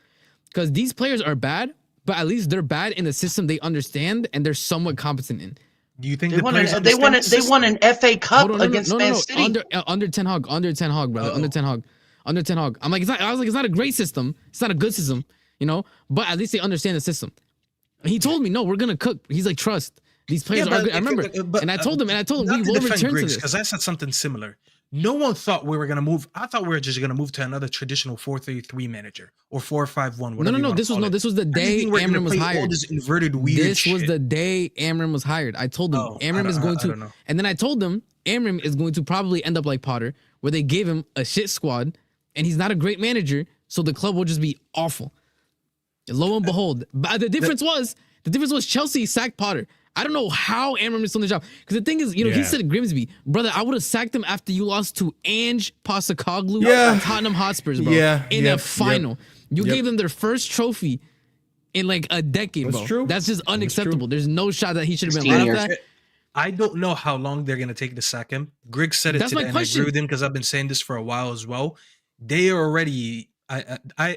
because these players are bad, but at least they're bad in the system they understand and they're somewhat competent in. Do you think They won an FA Cup against Man City. Under Ten Hag, brother. Under Ten Hag. I'm like, it's not a great system. It's not a good system, you know. But at least they understand the system. And he told me, no, we're gonna cook. He's like, trust these players are good. I remember, and I told him, we will return to this. Because I said something similar. No one thought we were gonna move. I thought we were just gonna move to another traditional 4-3-3 manager or 4-5-1. No. This was the day Amram was hired. All this inverted weird This was the day Amram was hired. I told him Amram is going to, and then I told him Amram is going to probably end up like Potter, where they gave him a shit squad, and he's not a great manager, so the club will just be awful. And lo and behold, but the difference was Chelsea sacked Potter. I don't know how Amram is still in the job. Because the thing is, you know, he said Grimsby, brother, I would have sacked him after you lost to Ange Postecoglou at Tottenham Hotspurs, bro. In a final. You gave them their first trophy in like a decade, bro. True. That's just unacceptable. There's no shot that he should have been 16 laughed at. I don't know how long they're gonna take to sack him. Griggs said it That's today, my and I question. agree with him because I've been saying this for a while as well. They are already.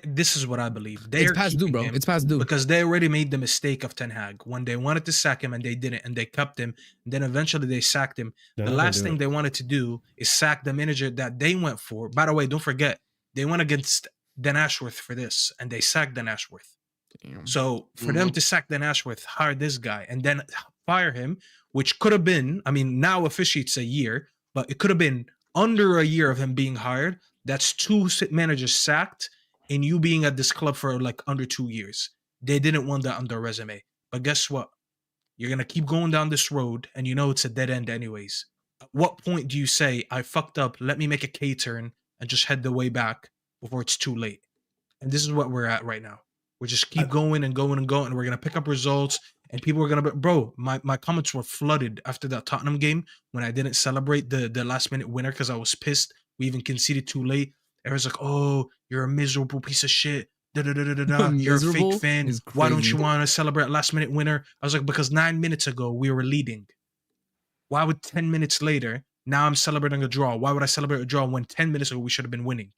This is what I believe. It's past due, bro. It's past due. Because they already made the mistake of Ten Hag when they wanted to sack him and they didn't, and they kept him. And then eventually they sacked him. The last thing they wanted to do is sack the manager that they went for. By the way, don't forget they went against Dan Ashworth for this, and they sacked Dan Ashworth. Damn. So for them to sack Dan Ashworth, hire this guy, and then fire him, which could have been, I mean, now officially it's a year, but it could have been under a year of him being hired. That's 2 managers sacked, and you being at this club for like under 2 years. They didn't want that on their resume. But guess what? You're going to keep going down this road, and you know it's a dead end anyways. At what point do you say, I fucked up, let me make a K-turn and just head the way back before it's too late? And this is what we're at right now. We just keep going and going and going, and we're going to pick up results, and people are going to be... Bro, my comments were flooded after that Tottenham game when I didn't celebrate the last-minute winner because I was pissed. We even conceded too late. Everyone's like, oh, you're a miserable piece of shit. You're a fake fan. Why don't you want to celebrate last-minute winner? I was like, because 9 minutes ago, we were leading. Why would 10 minutes later, now I'm celebrating a draw? Why would I celebrate a draw when 10 minutes ago we should have been winning?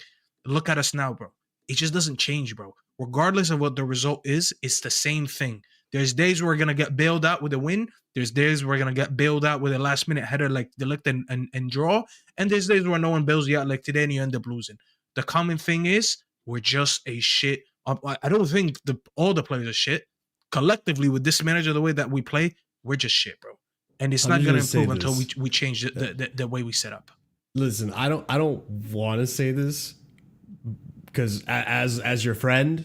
Look at us now, bro. It just doesn't change, bro. Regardless of what the result is, it's the same thing. There's days we're going to get bailed out with a win. There's days we're going to get bailed out with a last-minute header like De Ligt and draw. And there's days where no one bails you out like today and you end up losing. The common thing is we're just a shit. I don't think all the players are shit. Collectively, with this manager, the way that we play, we're just shit, bro. And it's not going to improve until we change the way we set up. Listen, I don't want to say this because as your friend,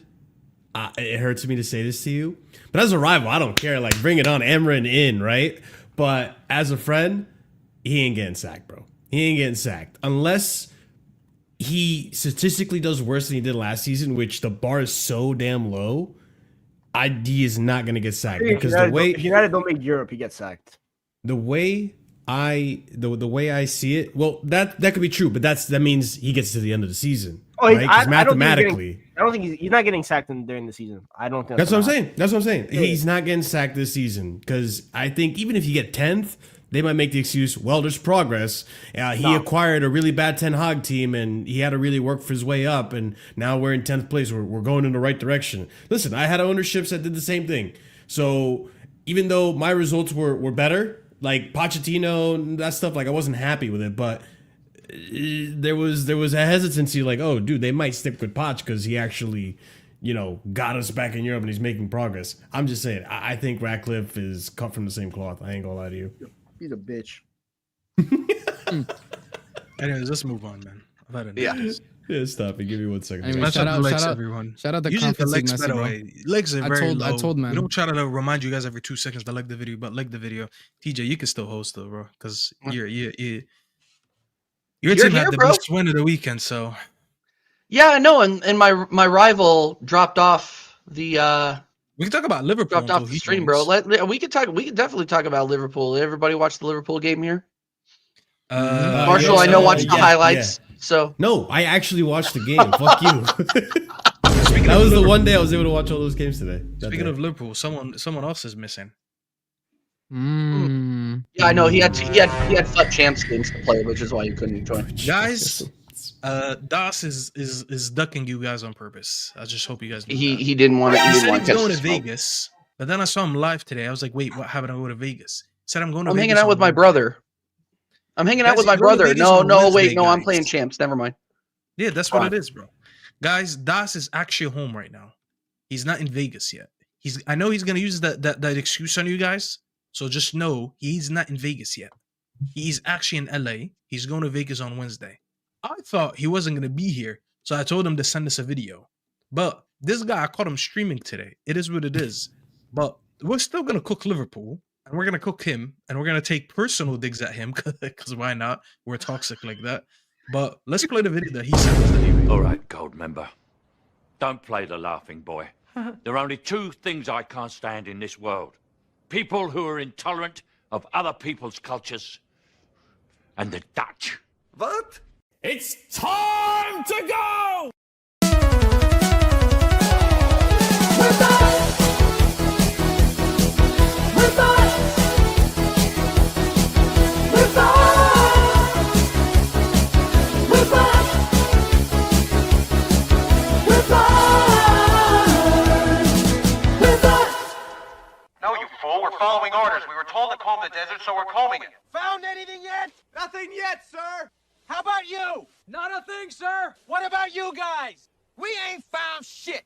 it hurts me to say this to you. But as a rival, I don't care. Like, bring it on, Amram in, right? But as a friend, he ain't getting sacked, bro. He ain't getting sacked unless he statistically does worse than he did last season, which the bar is so damn low. He is not going to get sacked because the way United don't make Europe, he gets sacked. The way the way I see it, well, that could be true, but that means he gets to the end of the season. Oh, right? Because mathematically, I don't think he's not getting sacked during the season. I don't think that's what I'm saying. That's what I'm saying. Yeah. He's not getting sacked this season because I think even if you get 10th, they might make the excuse, well, there's progress. He acquired a really bad Ten Hag team, and he had to really work for his way up, and now we're in 10th place. We're going in the right direction. Listen, I had ownerships that did the same thing. So even though my results were better, like Pochettino, that stuff, like I wasn't happy with it, but there was a hesitancy like, oh, dude, they might stick with Poch because he actually, got us back in Europe and he's making progress. I'm just saying, I think Ratcliffe is cut from the same cloth. I ain't gonna lie to you. He's a bitch. Anyways, let's move on, man. I've had enough. Yeah, stop it. Give me 1 second. Anyway, shout out, everyone. Shout out the conference league message, bro. Legs are very low. I told man. We don't try to remind you guys every 2 seconds to like the video, but like the video. TJ, you can still host though, bro, because your team had the best win of the weekend. So yeah, I know, and my rival dropped off the. We can talk about Liverpool. Dropped off the stream, bro. We could definitely talk about Liverpool. Everybody watch the Liverpool game here. Marshall, I know, watched the highlights. Yeah. So no, I actually watched the game. Fuck you. That was the one day I was able to watch all those games today. Speaking of Liverpool, someone else is missing. Yeah, I know he had FUT champs games to play, which is why you couldn't join. Guys, Daas is ducking you guys on purpose. I just hope you guys know he didn't want to. He said he's going to Vegas, but then I saw him live today. I was like, wait, what happened to go to Vegas? He said I'm going to Vegas. Hanging out with my brother. I'm hanging out with my brother. No, wait, no, I'm playing champs. Never mind. Yeah, that's what it is, bro. Guys, Daas is actually home right now. He's not in Vegas yet. I know he's gonna use that excuse on you guys. So just know he's not in Vegas yet. He's actually in LA. He's going to Vegas on Wednesday. I thought he wasn't gonna be here, so I told him to send us a video. But this guy, I caught him streaming today. It is what it is. But we're still gonna cook Liverpool. And we're going to cook him, and we're going to take personal digs at him, because why not? We're toxic like that. But let's play the video that he sent us anyway. All right, gold member. Don't play the laughing boy. There are only 2 things I can't stand in this world. People who are intolerant of other people's cultures, and the Dutch. What? It's time to go! No, you fool. We're following orders. We were told to comb the desert, so we're combing it. Found anything yet? Nothing yet, sir. How about you? Not a thing, sir. What about you guys? We ain't found shit.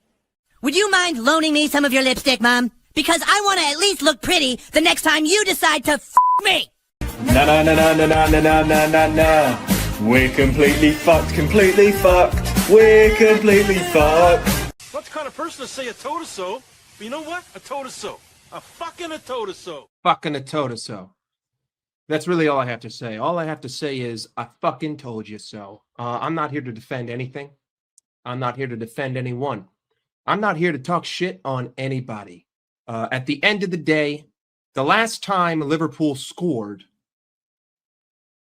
Would you mind loaning me some of your lipstick, Mom? Because I want to at least look pretty the next time you decide to f*** me. No. We're completely fucked. We're completely fucked. Not the kind of person to say a toe-to-so, but you know what? A toe-to-so. A fucking a toe-to-so. Fucking a toe-to-so. That's really all I have to say. All I have to say is, I fucking told you so. I'm not here to defend anything. I'm not here to defend anyone. I'm not here to talk shit on anybody. At the end of the day, the last time Liverpool scored,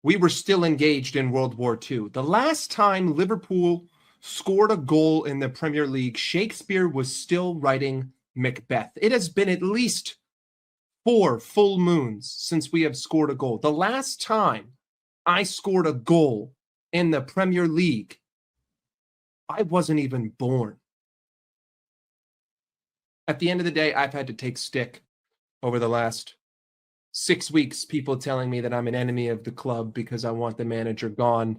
we were still engaged in World War II. The last time Liverpool scored a goal in the Premier League, Shakespeare was still writing Macbeth. It has been at least 4 full moons since we have scored a goal. The last time I scored a goal in the Premier League, I wasn't even born. At the end of the day, I've had to take stick over the last 6 weeks, people telling me that I'm an enemy of the club because I want the manager gone.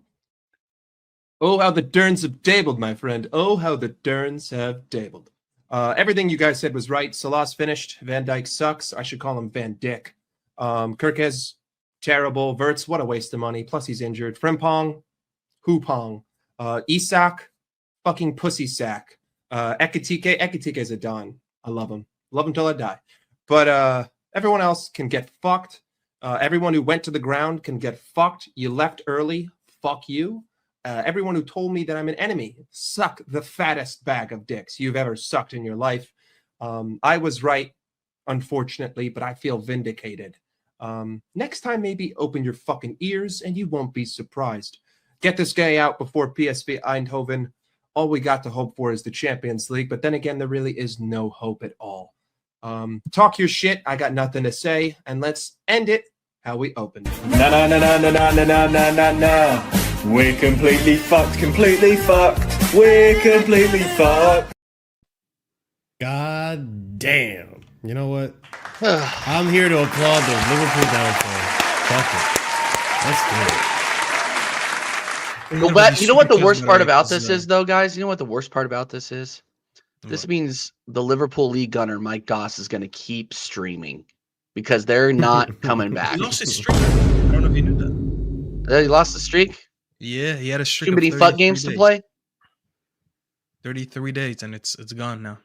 Oh, how the Derns have dabled, my friend. Oh, how the Derns have dabled. Everything you guys said was right. Salah's finished. Van Dijk sucks. I should call him Van Dick. Kirkez, terrible. Verts, what a waste of money. Plus he's injured. Frimpong, Hoopong. Isak, fucking pussy sack. Ekitike is a don. I love him. Love him till I die. But everyone else can get fucked. Everyone who went to the ground can get fucked. You left early. Fuck you. Everyone who told me that I'm an enemy, suck the fattest bag of dicks you've ever sucked in your life. I was right, unfortunately, but I feel vindicated. Next time, maybe open your fucking ears and you won't be surprised. Get this guy out before PSV Eindhoven. All we got to hope for is the Champions League, but then again, there really is no hope at all. Talk your shit. I got nothing to say, and let's end it how we opened it. Na na na na na na na na na na na. We're completely fucked, completely fucked. We're completely fucked. God damn. You know what? I'm here to applaud the Liverpool downfall. Fuck it. Let's do it. You know what the worst part about this is, though, guys? You know what the worst part about this is? This means the Liverpool league gunner, Mike Daas, is going to keep streaming because they're not coming back. He lost his streak. I don't know if you knew that. He lost the streak? Yeah, he had a streak. Too many fuck games to play? 33 days, and it's gone now.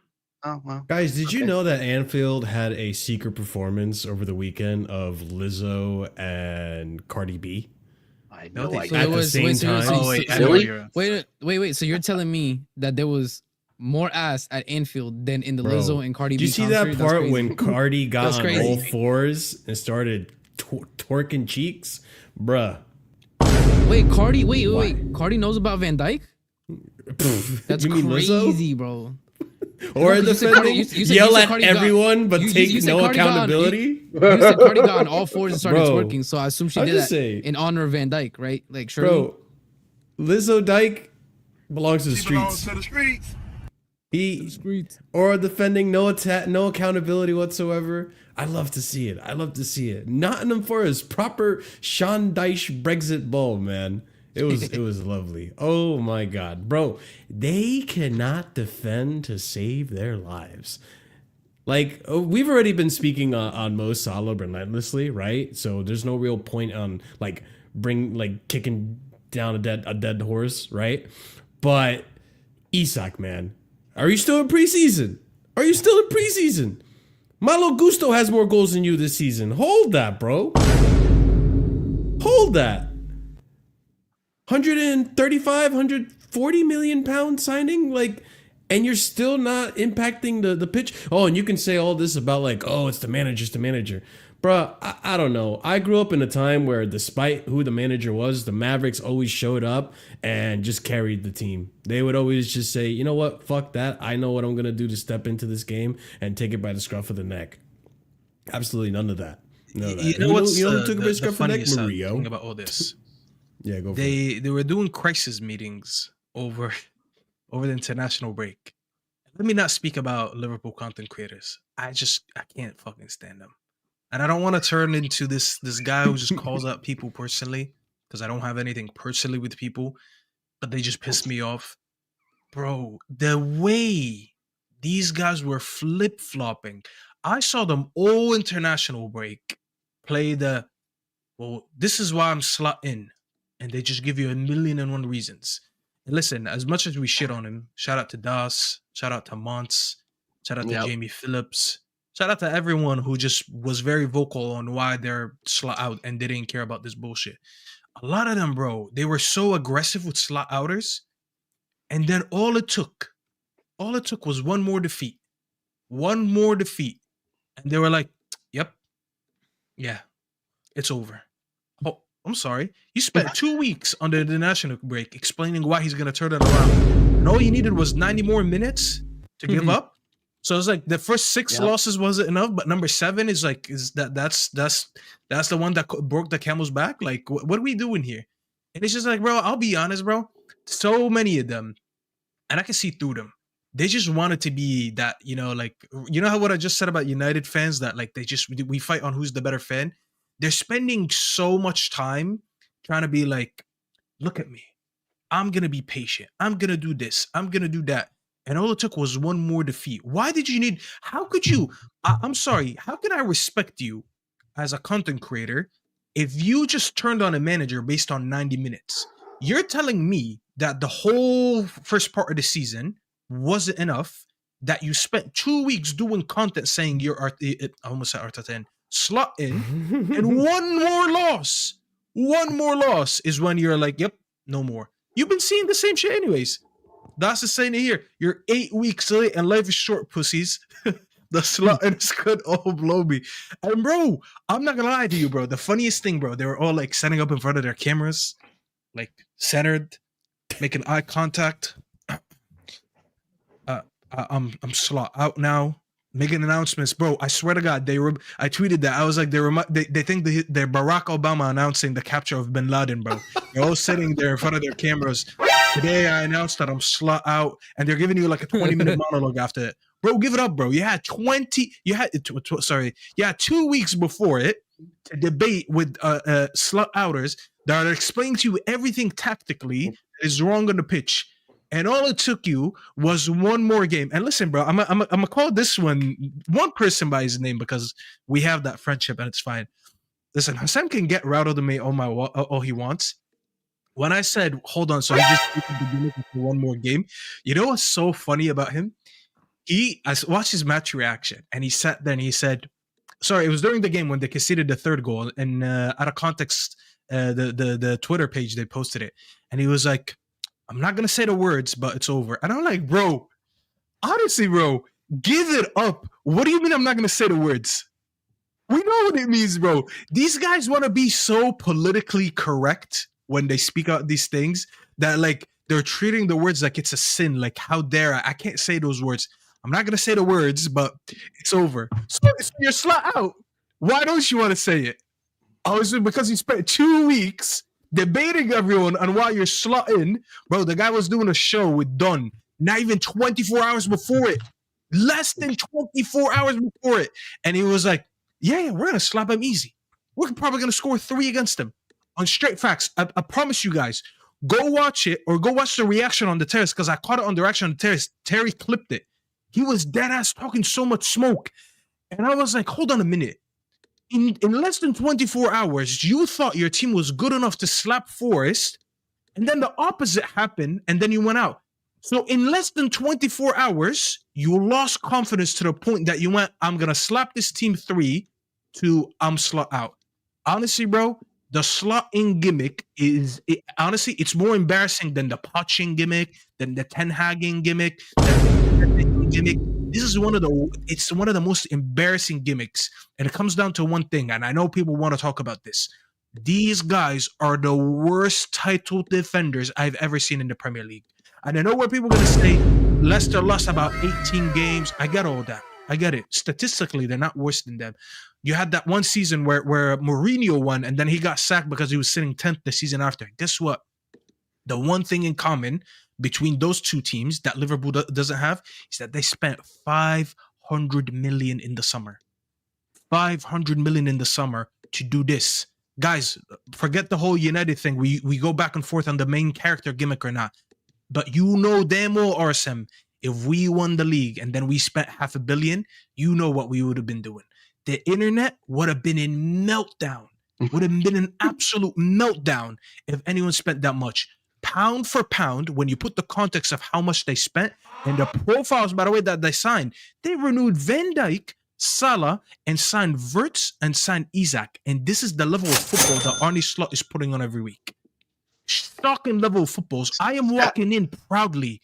Oh, well. Guys, did you know that Anfield had a secret performance over the weekend of Lizzo and Cardi B? I know. So at the same time. Wait. So you're telling me that there was more ass at Anfield than in the Bro, Lizzo and Cardi B do you see concert? that That's part crazy. when Cardi got That's on crazy. all fours and started twerking cheeks? Bruh. Wait, Cardi. Wait. Cardi knows about Van Dyke? That's You mean Lizzo? crazy, bro. Or No, the you said Cardi- you said- yell you said at Cardi got- everyone but you take said no Cardi got on- accountability? You said Cardi got on all fours and started Bro, twerking, so I assume she I'll did just that say- in honor of Van Dyke, right? Like, surely. Bro, Lizzo Dyke belongs to the streets. He or defending no accountability whatsoever. I love to see it. Nottingham Forest, proper Sean Dyche Brexit ball, man. It was lovely. Oh my god, bro, they cannot defend to save their lives. Like we've already been speaking on Mo Salah relentlessly, right? So there's no real point on kicking down a dead horse, right? But Isak, man, are you still in preseason? Malo Gusto has more goals than you this season. Hold that, bro. Hold that. 135, 140 million pound signing, and you're still not impacting the pitch. Oh, and you can say all this about it's the manager. Bruh, I don't know. I grew up in a time where despite who the manager was, the Mavericks always showed up and just carried the team. They would always just say, you know what, fuck that. I know what I'm going to do to step into this game and take it by the scruff of the neck. Absolutely none of that. You know what's who took it by the scruff of the neck? funniest Mario. thing about all this? Yeah, go for it. They were doing crisis meetings over the international break. Let me not speak about Liverpool content creators. I can't fucking stand them. And I don't want to turn into this guy who just calls out people personally, because I don't have anything personally with people, but they just piss me off. Bro, the way these guys were flip-flopping. I saw them all international break play this is why I'm slot in. And they just give you 1,000,001 reasons. And listen, as much as we shit on him, shout out to Daas, shout out to Mons, shout out to Jamie Phillips, shout out to everyone who just was very vocal on why they're slot out and they didn't care about this bullshit. A lot of them, bro, they were so aggressive with slot outers. And then all it took was one more defeat. And they were like, yep, yeah, it's over. Oh, I'm sorry. You spent 2 weeks under the national break explaining why he's going to turn it around. And all you needed was 90 more minutes to give up. So it's like the first 6 losses wasn't enough, but number 7 is that's the one that broke the camel's back. Like, what are we doing here? And it's just like, bro, I'll be honest, bro. So many of them, and I can see through them. They just wanted to be that, how what I just said about United fans, that we fight on who's the better fan. They're spending so much time trying to be like, look at me. I'm going to be patient. I'm going to do this. I'm going to do that. And all it took was one more defeat. Why did you need... How could you... I'm sorry. How can I respect you as a content creator if you just turned on a manager based on 90 minutes? You're telling me that the whole first part of the season wasn't enough, that you spent 2 weeks doing content saying you're... I almost said Arteta slot in, and one more loss is when you're like, yep, no more. You've been seeing the same shit anyways. That's the saying here. You're 8 weeks late and life is short, pussies. The slot-ins could all blow me. And bro, I'm not gonna lie to you, bro. The funniest thing, bro, they were all like standing up in front of their cameras, like centered, making eye contact. I'm slot out now, making announcements, bro. I swear to God, I tweeted that. I was like, they think they're Barack Obama announcing the capture of Bin Laden, bro. They're all sitting there in front of their cameras. Today I announced that I'm slot out, and they're giving you like a 20-minute monologue after it. Bro, give it up, bro. You had 2 weeks before it to debate with slot outers that are explaining to you everything tactically that is wrong on the pitch. And all it took you was one more game. And listen, bro, I'm gonna call this one person by his name because we have that friendship and it's fine. Listen, Hassan can get routed to me all he wants. When I said, hold on, so he just looking for one more game. You know what's so funny about him? I watched his match reaction, and he sat there and he said, sorry, it was during the game when they conceded the third goal, and out of context, the Twitter page, they posted it. And he was like, I'm not going to say the words, but it's over. And I'm like, bro, honestly, bro, give it up. What do you mean I'm not going to say the words? We know what it means, bro. These guys want to be so politically correct when they speak out these things that, like, they're treating the words like it's a sin. Like, how dare I can't say those words. I'm not going to say the words, but it's over. So you're slot out. Why don't you want to say it? Oh, it's because you spent 2 weeks debating everyone on why you're slot in. Bro, the guy was doing a show with Dunn, not even 24 hours before it. Less than 24 hours before it. And he was like, yeah, we're going to slap him easy. We're probably going to score 3 against him. On straight facts. I promise you guys. Go watch it or go watch the reaction on the terrace because I caught it on the reaction on the terrace. Terry clipped it. He was dead ass talking so much smoke. And I was like, hold on a minute. In less than 24 hours, you thought your team was good enough to slap Forest, and then the opposite happened, and then you went out. So in less than 24 hours, you lost confidence to the point that you went, I'm going to slap this team 3 to I'm slot out. Honestly, bro, the slot-in gimmick honestly, it's more embarrassing than the Poching gimmick, than the Ten Haging gimmick, than the gimmick. This is one of the most embarrassing gimmicks, and it comes down to one thing, and I know people want to talk about this. These guys are the worst title defenders I've ever seen in the Premier League. And I know what people are going to say, Leicester lost about 18 games. I get all that. I get it. Statistically, they're not worse than them. You had that one season where Mourinho won, and then he got sacked because he was sitting 10th the season after. Guess what? The one thing in common between those two teams that Liverpool doesn't have is that they spent 500 million in the summer. 500 million in the summer to do this. Guys, forget the whole United thing. We go back and forth on the main character gimmick or not. But you know damn well, Arsene, if we won the league and then we spent 500 million, you know what we would have been doing. The internet would have been in meltdown. Would have been an absolute meltdown if anyone spent that much. Pound for pound, when you put the context of how much they spent and the profiles, by the way, that they signed, they renewed Van Dijk, Salah, and signed Wirtz and signed Isaac. And this is the level of football that Arne Slot is putting on every week. Shocking level of footballs. I am walking in proudly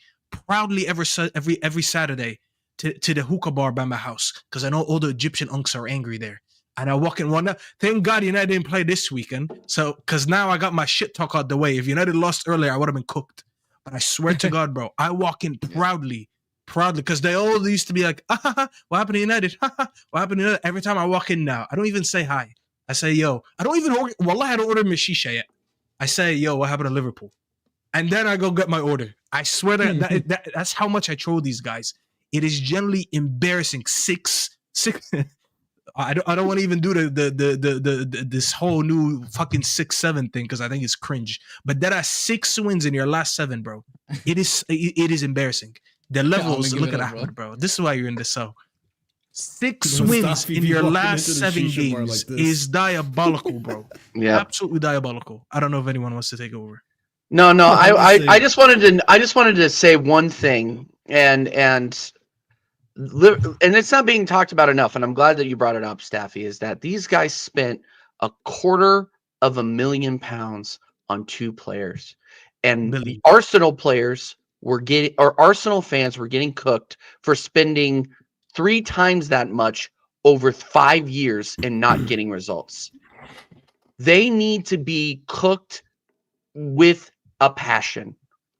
every Saturday to the hookah bar by my house because I know all the Egyptian unks are angry there. And I walk in one now. Thank God United didn't play this weekend. So, because now I got my shit talk out the way. If United lost earlier, I would have been cooked. But I swear to God, bro, I walk in proudly, because they all used to be like, what happened to United? What happened to United? Every time I walk in now, I don't even say hi. I say, yo. I don't even order. Wallah, I don't order Mishisha yet. I say, yo, what happened to Liverpool? And then I go get my order. I swear that's how much I troll these guys. It is generally embarrassing. Six. I don't want to even do this whole new fucking 6-7 thing because I think it's cringe. But there are 6 wins in your last 7, bro. It is embarrassing. The levels. Look at Ahmed, bro. This is why you're in the cell. 6 wins in your last 7 games is diabolical, bro. Yeah, absolutely diabolical. I don't know if anyone wants to take over. No. I just wanted to say one thing, and it's not being talked about enough, and I'm glad that you brought it up, Staffy, is that these guys spent £250,000 on 2 players, and the Arsenal players Arsenal fans were getting cooked for spending 3 times that much over 5 years and not getting results. They need to be cooked with a passion.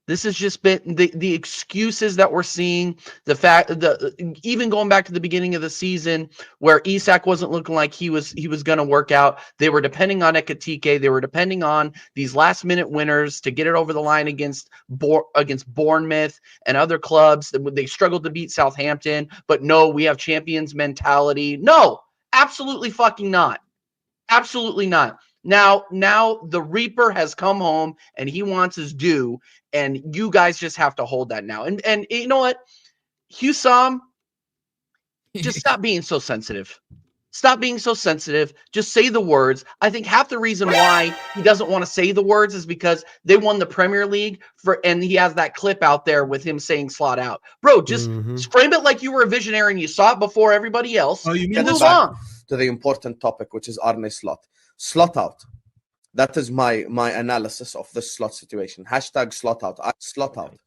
This has just been the excuses that we're seeing. The fact that even going back to the beginning of the season where Isak wasn't looking like he was going to work out. They were depending on Ekatike. They were depending on these last minute winners to get it over the line against Bournemouth and other clubs. They struggled to beat Southampton, but no, we have champions mentality. No, absolutely fucking not. Absolutely not. Now the Reaper has come home and he wants his due, and you guys just have to hold that now. And you know what, Husam, just stop being so sensitive. Stop being so sensitive. Just say the words. I think half the reason why he doesn't want to say the words is because they won the Premier League and he has that clip out there with him saying slot out. Bro, just frame it like you were a visionary and you saw it before everybody else. Oh, you mean and move on to the important topic, which is Arne Slot. Slot out. That is my analysis of this slot situation. Hashtag slot out. Slot out.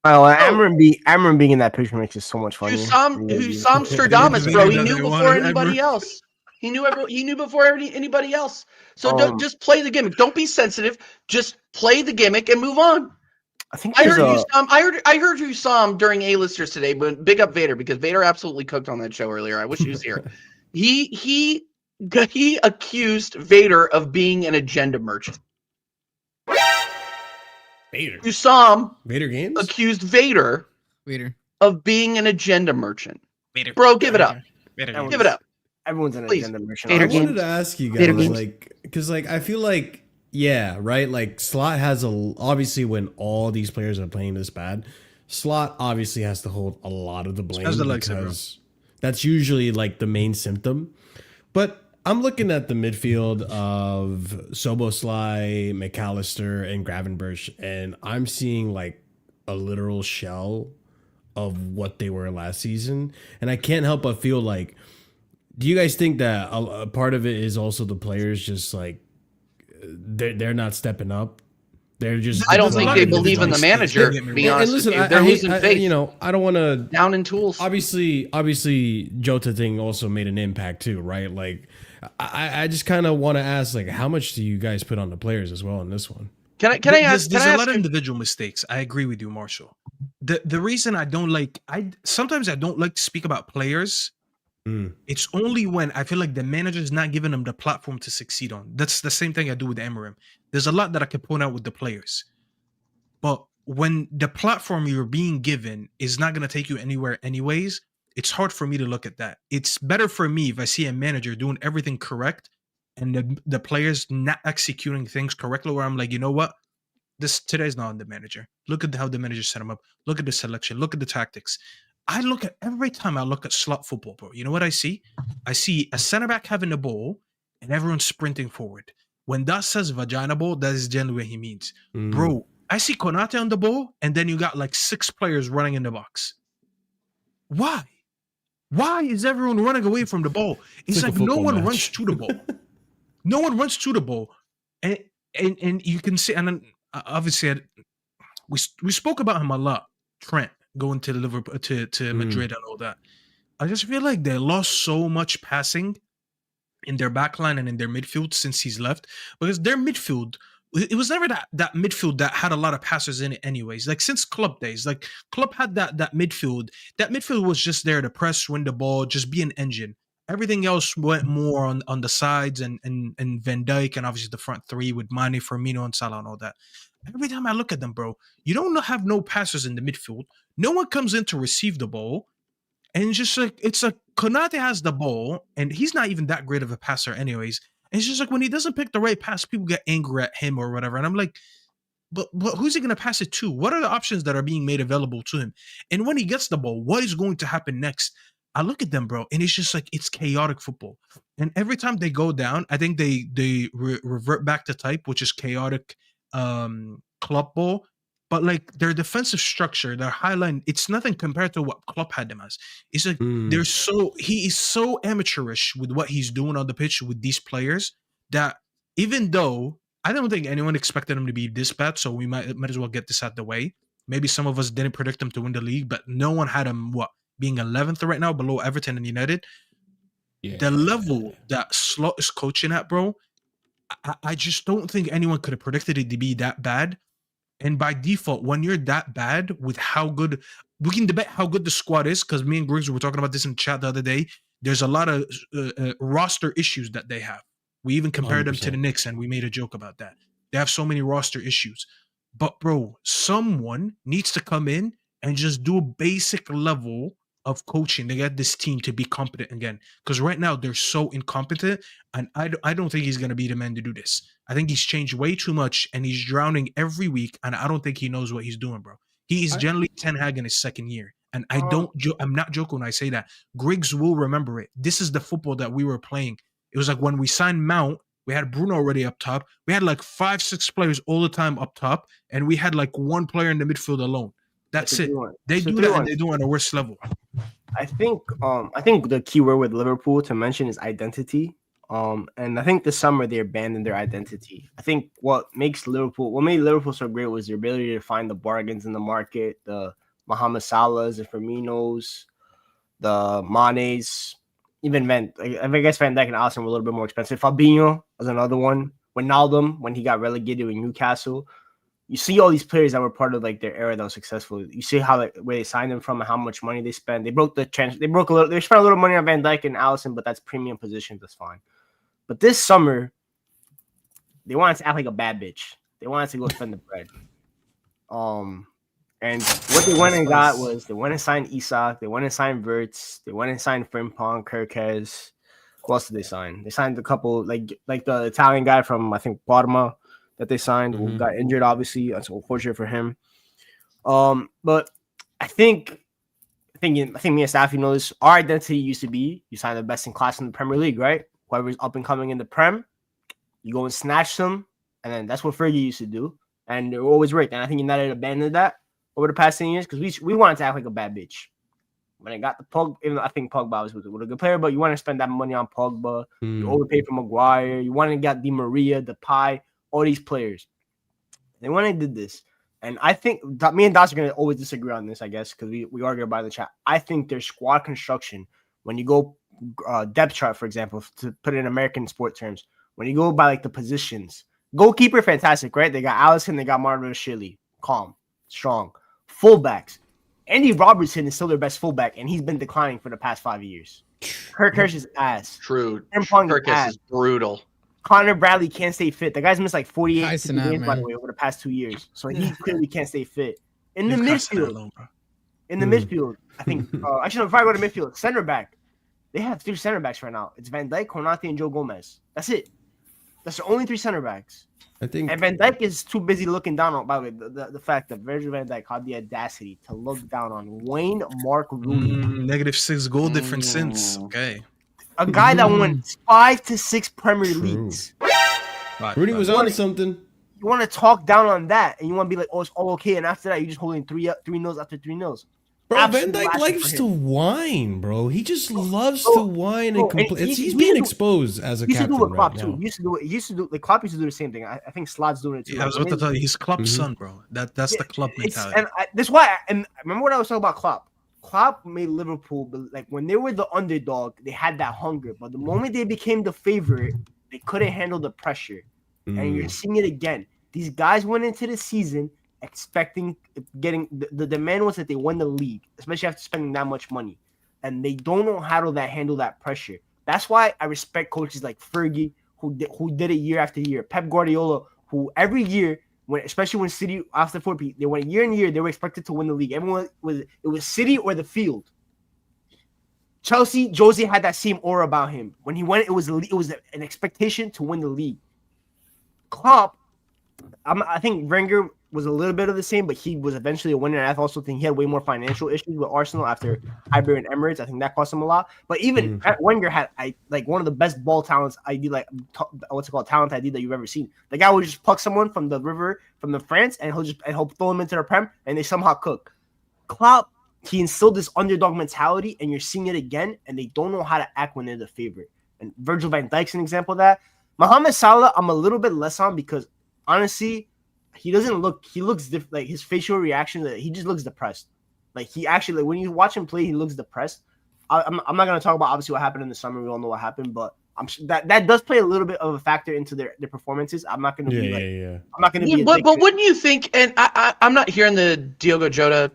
Well, Amram being in that picture makes it so much fun. Husam Stradamus, bro. He knew before anybody else. He knew before anybody else. So don't just play the gimmick. Don't be sensitive. Just play the gimmick and move on. I heard Husam during A-listers today, but big up Vator because Vator absolutely cooked on that show earlier. I wish he was here. He accused Vator of being an agenda merchant. Vator. Husam Vator Games accused Vator of being an agenda merchant. Vator. Bro, give it up. Give it up. Everyone's an agenda merchant. I wanted to ask you guys, because I feel like, yeah, right. Like Slot has obviously when all these players are playing this bad, Slot obviously has to hold a lot of the blame because that's usually like the main symptom. But I'm looking at the midfield of Soboslai, McAllister, and Gravenberch, and I'm seeing like a literal shell of what they were last season. And I can't help but feel like, do you guys think that a part of it is also the players just like they're not stepping up? They're just. I don't think they believe in the manager. To be honest, listen, with you. They're losing faith. You know, I don't want to down in tools. Obviously, Jota thing also made an impact too, right? Like, I just kind of want to ask, like, how much do you guys put on the players as well in this one? Can I ask? There's a lot of individual mistakes. I agree with you, Marshall. The reason I don't like sometimes I don't like to speak about players. It's only when I feel like the manager is not giving them the platform to succeed on. That's the same thing I do with Emery. There's a lot that I can point out with the players. But when the platform you're being given is not going to take you anywhere anyways, it's hard for me to look at that. It's better for me if I see a manager doing everything correct and the players not executing things correctly, where I'm like, you know what? Today's not on the manager. Look at how the manager set him up. Look at the selection. Look at the tactics. Every time I look at slot football, bro, you know what I see? I see a center back having the ball and everyone's sprinting forward. When Daas says vagina ball, that is generally what he means. Bro, I see Konate on the ball and then you got like 6 players running in the box. Why? Why is everyone running away from the ball? It's like no one runs to the ball. No one runs to the ball. And you can see, and then obviously we spoke about him a lot, Trent. Going to Liverpool to Madrid and all that. I just feel like they lost so much passing in their backline and in their midfield since he's left. Because their midfield, it was never that midfield that had a lot of passers in it anyways. Like since Klopp days, like Klopp had that midfield. That midfield was just there to press, win the ball, just be an engine. Everything else went more on the sides and Van Dijk and obviously the front three with Mane, Firmino, and Salah and all that. Every time I look at them, bro, you don't have no passers in the midfield. No one comes in to receive the ball. And it's like Konate has the ball, and he's not even that great of a passer anyways. And it's just like when he doesn't pick the right pass, people get angry at him or whatever. And I'm like, but who's he going to pass it to? What are the options that are being made available to him? And when he gets the ball, what is going to happen next? I look at them, bro, and it's just like it's chaotic football. And every time they go down, I think they revert back to type, which is chaotic club ball. But like their defensive structure, their high line, it's nothing compared to what Klopp had them as. It's like he is so amateurish with what he's doing on the pitch with these players that even though I don't think anyone expected him to be this bad, so we might as well get this out the way. Maybe some of us didn't predict him to win the league, but no one had him being 11th right now, below Everton and United. Yeah. The level that Slot is coaching at, bro, I just don't think anyone could have predicted it to be that bad. And by default, when you're that bad with how good, we can debate how good the squad is, because me and Grigs were talking about this in chat the other day. There's a lot of roster issues that they have. We even compared 100%. them to the Knicks, and we made a joke about that. They have so many roster issues. But, bro, someone needs to come in and just do a basic level of coaching to get this team to be competent again. Because right now, they're so incompetent, and I don't think he's going to be the man to do this. I think he's changed way too much, and he's drowning every week, and I don't think he knows what he's doing, bro. He is generally Ten Hag in his second year. And I'm not joking when I say that. Griggs will remember it. This is the football that we were playing. It was like when we signed Mount, we had Bruno already up top. We had like 5-6 players all the time up top, and we had like one player in the midfield alone. That's it. They do that, and they do it on a worse level. I think the key word with Liverpool to mention is identity. And I think this summer they abandoned their identity. I think what made Liverpool so great was their ability to find the bargains in the market, the Mohamed Salahs, the Firminos, the Manes, even I guess Van Dijk and Alisson were a little bit more expensive. Fabinho was another one. Wijnaldum, when he got relegated with Newcastle. You see all these players that were part of like their era that was successful. You see how where they signed them from and how much money they spent. They spent a little money on Van Dijk and Alisson, but that's premium positions. That's fine. But this summer, they wanted to act like a bad bitch. They wanted to go spend the bread. And what they went and got was they went and signed Isak, they went and signed Wirtz, they went and signed Frimpong, Kirkes. Who else did they sign? They signed a couple like the Italian guy from I think Parma that they signed who got injured. Obviously, that's unfortunate for him. But I think me and Staffy know this. Our identity used to be you sign the best in class in the Premier League, right? Whoever's up and coming in the Prem, you go and snatch them, and then that's what Fergie used to do, and they're always right. And I think United abandoned that over the past 10 years because we wanted to act like a bad bitch. When I got the Pogba, even though I think Pogba was a good player, but you want to spend that money on Pogba. You overpay for Maguire. You want to get Di Maria, Depay, all these players. They went and did this. And I think me and Daas are going to always disagree on this, I guess, because we argue about it in the chat. I think their squad construction, when you go depth chart, for example, to put it in American sport terms, when you go by like the positions, goalkeeper, fantastic, right? They got Alisson, they got Marvin Shilly, calm, strong. Fullbacks, Andy Robertson is still their best fullback, and he's been declining for the past 5 years. Kirkes is ass. True. Kirkes is brutal. Connor Bradley can't stay fit. The guy's missed like 48 games, by the way, over the past 2 years. So he clearly can't stay fit. In the midfield, I think, actually, if I go to midfield, center back, they have 3 center backs right now. It's Van Dijk, Konate, and Joe Gomez. That's it. That's the only 3 center backs. And Van Dijk is too busy looking down on, by the way, the fact that Virgil Van Dijk had the audacity to look down on Wayne Mark Rooney. -6 goal difference since. Okay. A guy that won 5 to 6 Premier Leagues. Rooney was on something. You want to talk down on that, and you want to be like, oh, it's all okay. And after that, you're just holding 3-0 after 3-0. Bro, Van Dijk likes to whine, bro. He just loves to whine and complain. He's being exposed as a captain right now. He used to do like Klopp used to do the same thing. I think Slot's doing it too. Yeah, I was about to tell you, he's Klopp's son, bro. That's the Klopp mentality. That's why. And remember what I was talking about Klopp. Klopp made Liverpool, but like when they were the underdog, they had that hunger. But the moment they became the favorite, they couldn't handle the pressure. And you're seeing it again. These guys went into the season expecting the demand was that they win the league, especially after spending that much money, and they don't know how to handle that pressure. That's why I respect coaches like Fergie, who did it year after year. Pep Guardiola, who every year, especially when City after 4 they went year in year, they were expected to win the league. Everyone was City or the field. Chelsea, Jose had that same aura about him. When he went, it was an expectation to win the league. Klopp, I think Wenger was a little bit of the same, but he was eventually a winner. And I also think he had way more financial issues with Arsenal after Highbury and Emirates. I think that cost him a lot. But even Wenger had one of the best ball talents talent ID that you've ever seen. The guy would just pluck someone from the river, from the France, and he'll throw them into the Prem, and they somehow cook. Klopp, he instilled this underdog mentality, and you're seeing it again, and they don't know how to act when they're the favorite. And Virgil van Dijk's an example of that. Mohamed Salah, I'm a little bit less on because honestly, he looks different. Like his facial reaction, he just looks depressed. Like he actually, like when you watch him play, he looks depressed. I'm not gonna talk about obviously what happened in the summer. We all know what happened, but I'm sure that does play a little bit of a factor into their performances. I'm not gonna be like, I'm not gonna be. But wouldn't you think? And I'm not hearing the Diogo Jota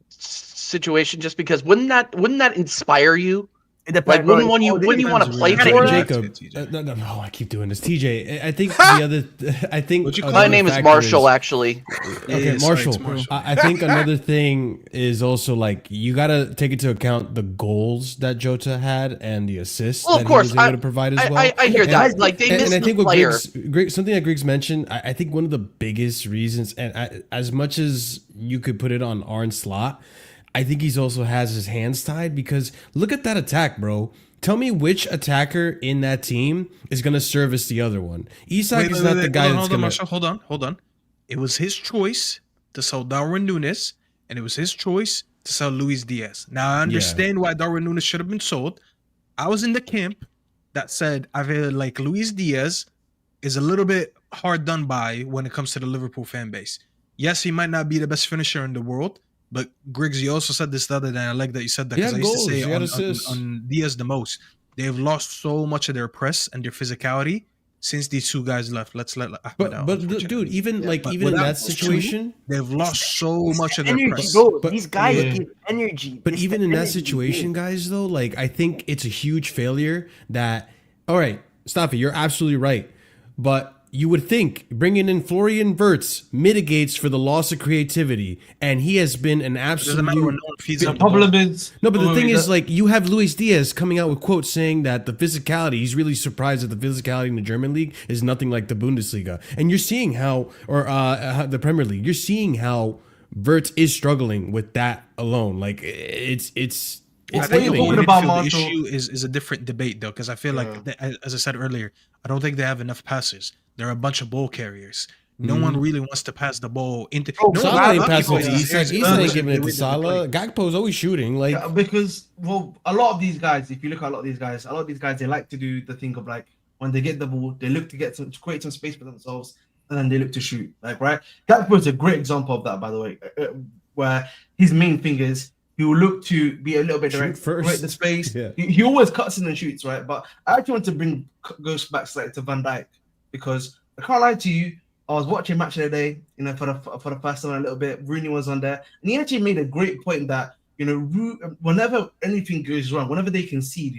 situation just because wouldn't that inspire you? Like wouldn't you want to play for Jacob? No, I keep doing this. TJ, I think I think my name is Marshall. Actually, okay, Marshall. I think another thing is also like you got to take into account the goals that Jota had and the assists that he was able to provide as well. I hear that. Like they missed the player. Something that Grigs mentioned. I think one of the biggest reasons, and as much as you could put it on Arne Slot, I think he's also has his hands tied because look at that attack, bro. Tell me which attacker in that team is going to service the other one. Isak is not the guy that's going to... Hold on. It was his choice to sell Darwin Núñez, and it was his choice to sell Luis Diaz. Now, I understand why Darwin Núñez should have been sold. I was in the camp that said I feel like Luis Diaz is a little bit hard done by when it comes to the Liverpool fan base. Yes, he might not be the best finisher in the world, but Griggs, you also said this the other day. I like that you said that because I used to say on Diaz the most. They have lost so much of their press and their physicality since these two guys left. Let's let Ahmed out. But dude, even in that situation, they've lost so much of their press. Bro, these guys give energy. But even in that situation, guys, though, like I think it's a huge failure that. All right, Staffy, you're absolutely right, but. You would think bringing in Florian Wirtz mitigates for the loss of creativity, and he has been an absolute. The problem is no, but the thing is, like you have Luis Diaz coming out with quotes saying that the physicality. He's really surprised that the physicality in the German league is nothing like the Bundesliga, and you're seeing how, or the Premier League. You're seeing how Wirtz is struggling with that alone. Like it's. I think the issue is a different debate though, because I feel like, as I said earlier, I don't think they have enough passes. They're a bunch of ball carriers. No one really wants to pass the ball into. Salah ain't passing to Isak. Isak ain't giving it to Salah. Gakpo's always shooting. Like because a lot of these guys, if you look at a lot of these guys, they like to do the thing of like when they get the ball, they look to create some space for themselves, and then they look to shoot. Like right, Gakpo is a great example of that, by the way, where his main thing is. He will look to be a little bit direct, create the space. Yeah. He always cuts in and shoots, right? But I actually want to go back slightly to Van Dijk because I can't lie to you. I was watching Match of the Day, for the first time a little bit. Rooney was on there, and he actually made a great point that whenever anything goes wrong, whenever they concede,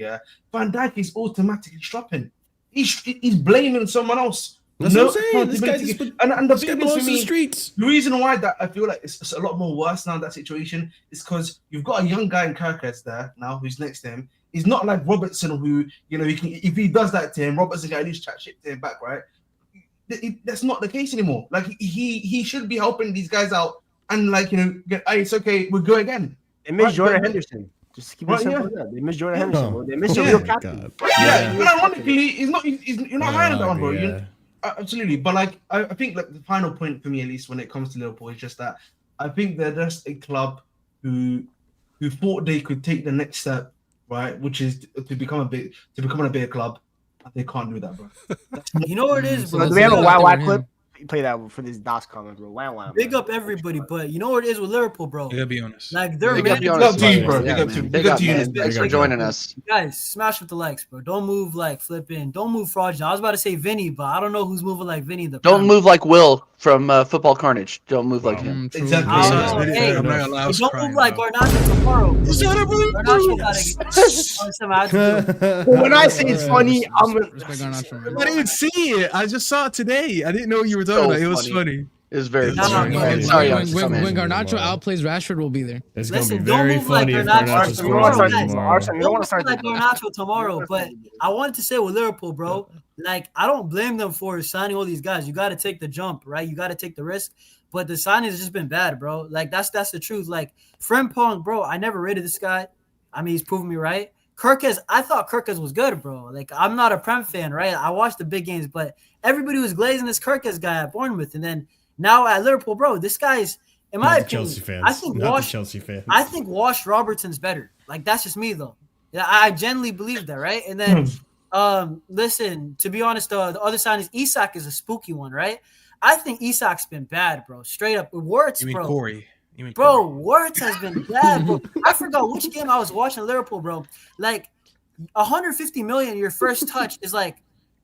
Van Dijk is automatically dropping. He's blaming someone else. That's what I'm saying. This guy just and the thing is for me, me, streets. the reason why that I feel like it's a lot more worse now, that situation, is because you've got a young guy in Kirkes there now who's next to him. He's not like Robertson who, he can, if he does that to him, Robertson can at least chat shit to him back, right? That's not the case anymore. Like he should be helping these guys out and it's okay, we'll go again. They miss Jordan Henderson. Just keep it simple like that. They miss Jordan Henderson. They miss a real captain. But ironically, you're not high on that one, bro. Absolutely, but I think the final point for me, at least when it comes to Liverpool, is just that I think they're just a club who thought they could take the next step, right, which is to become a bigger club, and they can't do that, bro. You know what it is, bro? Do we have a wow clip? Play that for this Daas comment, bro. Wow. Big up everybody, but you know what it is with Liverpool, bro? You gotta be honest. Like they're big up to you, bro. Big up to you. Thanks for joining us, guys. Smash with the likes, bro. Don't move like flipping. Don't move fraudulent. I was about to say Vinny, but I don't know who's moving like Vinny. Don't move like Will from Football Carnage. Don't move like him. Exactly. Don't move like Garnacho tomorrow. When I say it's funny, I didn't even see it. I just saw it today. I didn't know you were talking about it. It was funny. It's very funny. Sorry, when Garnacho outplays Rashford, will be there. It's going to be very funny if Garnacho you don't want to start like Garnacho tomorrow, but I wanted to say with Liverpool, bro, like I don't blame them for signing all these guys. You got to take the jump, right? You got to take the risk. But the signing has just been bad, bro. Like that's the truth. Like Frimpong, bro, I never rated this guy. I mean, he's proven me right. Kirkes, I thought Kirkes was good, bro. Like I'm not a Prem fan, right? I watched the big games, but everybody was glazing this Kirkes guy at Bournemouth, and then now at Liverpool, bro, this guy's, in my opinion, I think Wash Robertson's better. Like that's just me though. Yeah, I genuinely believe that, right? And then, listen, to be honest, the other side is Isak is a spooky one, right? I think Isak's been bad, bro. Straight up, Wirtz, bro. Cory. Bro, Wirtz has been bad, bro. I forgot which game I was watching Liverpool, bro. Like 150 million, your first touch is like,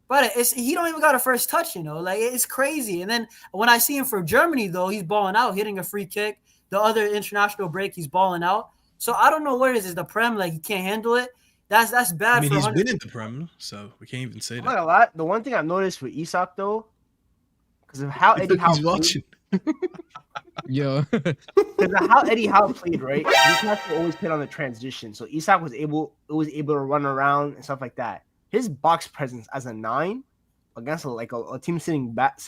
but he don't even got a first touch, you know, like it's crazy. And then when I see him for Germany, though, he's balling out, hitting a free kick. The other international break, he's balling out. So I don't know what it is. Is the Prem like he can't handle it? That's bad. I mean, for he's been in the Prem, so we can't even say that. Not a lot. The one thing I've noticed with Isak though, because of how Eddie Howe he's watching. Yo, because of how Eddie Howe played, right? Newcastle always played on the transition, so Isak was able to run around and stuff like that. His box presence as a 9 against a team sitting back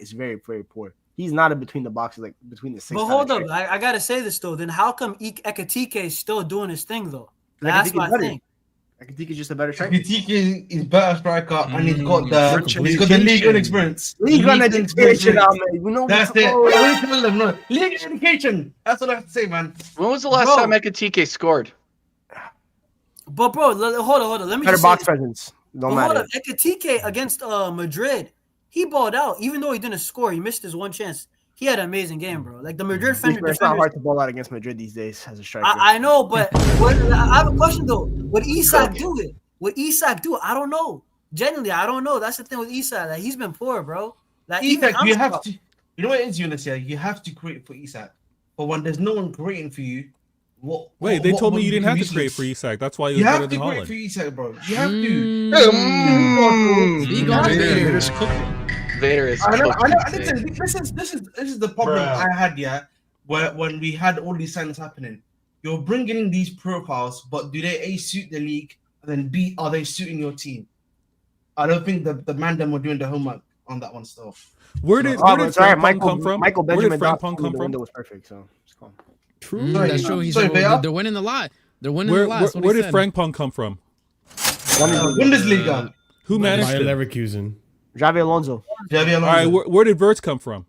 is very, very poor. He's not in between the boxes, like between the 6. But hold up, I gotta say this though. Then how come Ekatike is still doing his thing though? That's my thing. Ekatike is just a better striker. Ekatike is better striker, and he's got the league experience. League education, Ahmed. We know that's it. I tell them, no, league education. That's what I have to say, man. When was the last time Ekatike scored? But bro, hold on. Let me better just box say presence. Don't matter. Hold up, Ekatike against Madrid, he balled out. Even though he didn't score, he missed his one chance. He had an amazing game, bro. Like the Madrid defender. It's not hard to ball out against Madrid these days as a striker. I know, but I have a question though. Would Isak do it? Would Isak do it? I don't know. Genuinely, I don't know. That's the thing with Isak. Like he's been poor, bro. Like Isak, you have to. You know what it is, Eunice? You have to create for Isak. But when there's no one creating for you, Wait, they told me you didn't have to create for Isak. That's why you was better than Holland. You have to create for Isak, bro. You have to. Vator is. I know. This is the problem I had, yeah. When we had all these signs happening, you're bringing in these profiles, but do they A, suit the league, and then B, are they suiting your team? I don't think the man them were doing the homework on that one still. Where did Frank come from? Michael Benjamin Frank come from? The window was perfect, so it's calm. True. That's true. He said they're winning a lot. They're winning a lot. Where did Frank Pong come from? Bundesliga. Who managed Bayer it? Leverkusen. Javi Alonso. All right, where did Wirtz come from?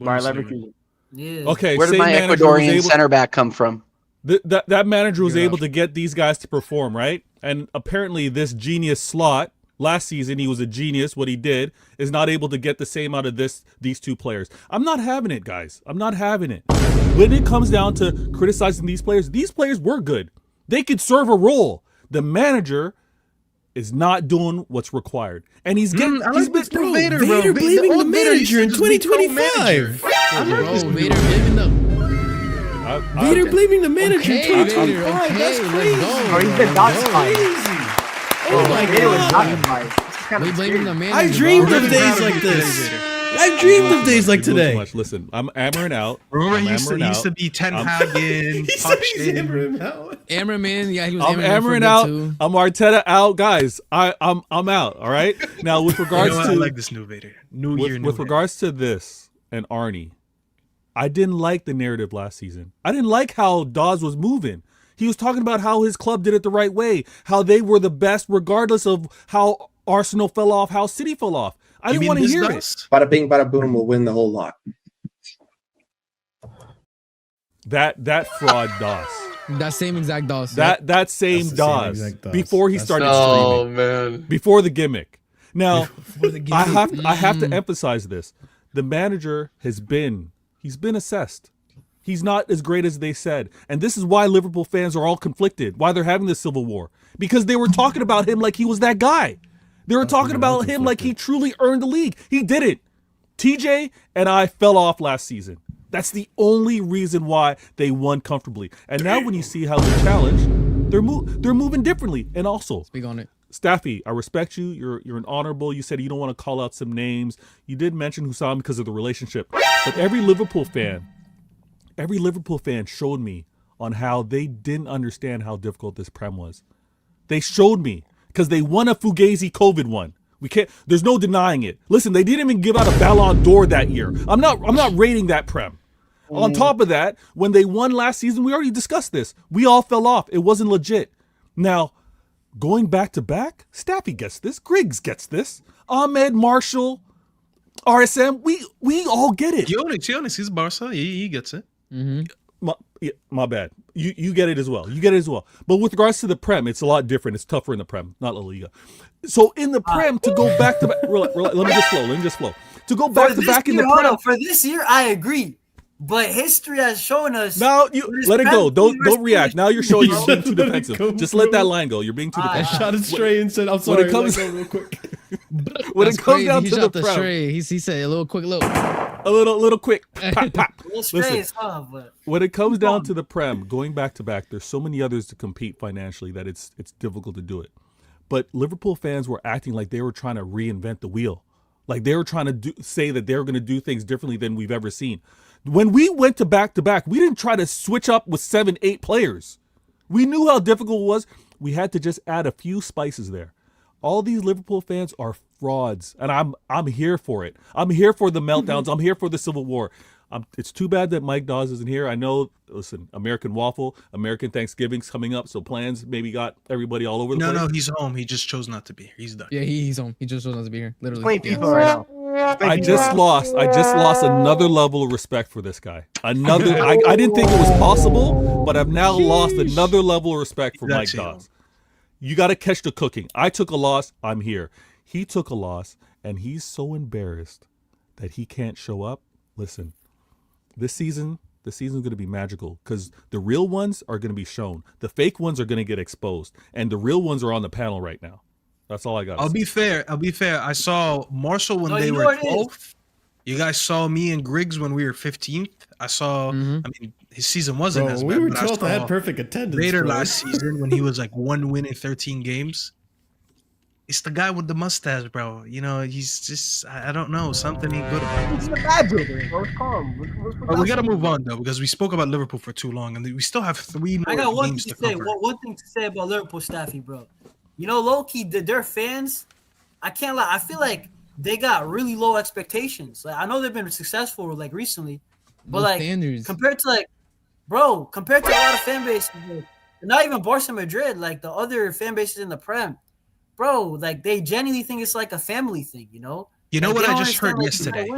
Bayer Leverkusen. Yeah. Okay, where did my Ecuadorian center back come from? That manager was able to get these guys to perform, right? And apparently this genius Slot, last season he was a genius, what he did, is not able to get the same out of these two players. I'm not having it, guys. I'm not having it. When it comes down to criticizing these players were good. They could serve a role. The manager is not doing what's required. And he's getting Vator blaming the manager in 2025. Vator blaming the manager in 2025. That's crazy. He's been Oh my god. We blaming the manager. I dreamed of days like this. I dreamed of days like today. Listen, I'm hammering out. Remember he used to be Ten Hag in. He's hammering out. Ammerman, yeah, he was I'm hammering out. I'm Arteta out, guys. I'm out. All right. Now with regards to I like this new Vator. With regards to this and Arnie, I didn't like the narrative last season. I didn't like how Daas was moving. He was talking about how his club did it the right way, how they were the best, regardless of how Arsenal fell off, how City fell off. I didn't want to hear it. Bada bing, bada boom will win the whole lot. That fraud Daas. That same exact Daas. That same Daas. Before he started streaming. Oh man. Before the gimmick. Now I have to emphasize this. The manager he's been assessed. He's not as great as they said. And this is why Liverpool fans are all conflicted, why they're having this civil war. Because they were talking about him like he was that guy. They were talking about him like he truly earned the league. He didn't. TJ and I fell off last season. That's the only reason why they won comfortably. And now when you see how they challenge, they're moving differently. And also, speak on it. Staffy, I respect you. You're an honorable. You said you don't want to call out some names. You did mention Hussam because of the relationship. But every Liverpool fan showed me on how they didn't understand how difficult this Prem was. They showed me because they won a Fugazi COVID one. There's no denying it. Listen, they didn't even give out a Ballon d'Or that year. I'm not rating that Prem. On top of that, when they won last season, we already discussed this. We all fell off. It wasn't legit. Now, going back to back, Staffy gets this. Grigs gets this. Ahmed, Marshall, RSM, we all get it. Gionix, he's Barca. He gets it. Mm-hmm. My bad. You get it as well. But with regards to the Prem, it's a lot different. It's tougher in the Prem, not La Liga. So in the Prem, to go back to back, let me just flow. To go back to back in the Prem. For this year, I agree. But history has shown us. Now you let it go. Don't react. Now you're showing you're being too defensive. Just let that line go. You're being too defensive. I shot it straight and said, "I'm sorry." When it comes, real quick. when it comes down to the prem, he said a little quick look. A little quick. Pop, pop. Listen, but when it comes down to the prem, going back to back, there's so many others to compete financially that it's difficult to do it. But Liverpool fans were acting like they were trying to reinvent the wheel, like they were trying to say that they were going to do things differently than we've ever seen. When we went to back, we didn't try to switch up with 7, 8 players. We knew how difficult it was. We had to just add a few spices there. All these Liverpool fans are frauds, and I'm here for it. I'm here for the meltdowns. I'm here for the civil war. It's too bad that Mike Daas isn't here. I know, listen, American Waffle, American Thanksgiving's coming up, so plans maybe got everybody all over the place. No, he's home. He just chose not to be here. He's done. Yeah, he's home. He just chose not to be here. Literally. Playing FIFA right now. I just lost another level of respect for this guy. I didn't think it was possible, but I've now lost another level of respect for Mike Daas. You got to catch the cooking. I took a loss. I'm here. He took a loss, and he's so embarrassed that he can't show up. Listen, this season's going to be magical because the real ones are going to be shown. The fake ones are going to get exposed, and the real ones are on the panel right now. That's all I got. I'll be fair. I saw Marshall when they were 12th. You guys saw me and Grigs when we were 15th. I saw. I mean, his season wasn't as bad. We were 12th. I had perfect attendance. Vator last season when he was like 1 win in 13 games. It's the guy with the mustache, bro. You know, he's just, I don't know, something ain't good about him. He's a bad builder, bro. Calm. But we got to move on, though, because we spoke about Liverpool for too long, and we still have 3 more I got one thing games to to say. cover. One thing to say about Liverpool, Staffy, bro. You know, low-key, their fans, I can't lie, I feel like they got really low expectations. Like, I know they've been successful, like, recently, but, like, compared to a lot of fan bases, like, not even Barca Madrid, like, the other fan bases in the Prem, bro, like, they genuinely think it's like a family thing, you know? You know like, what I just heard yesterday?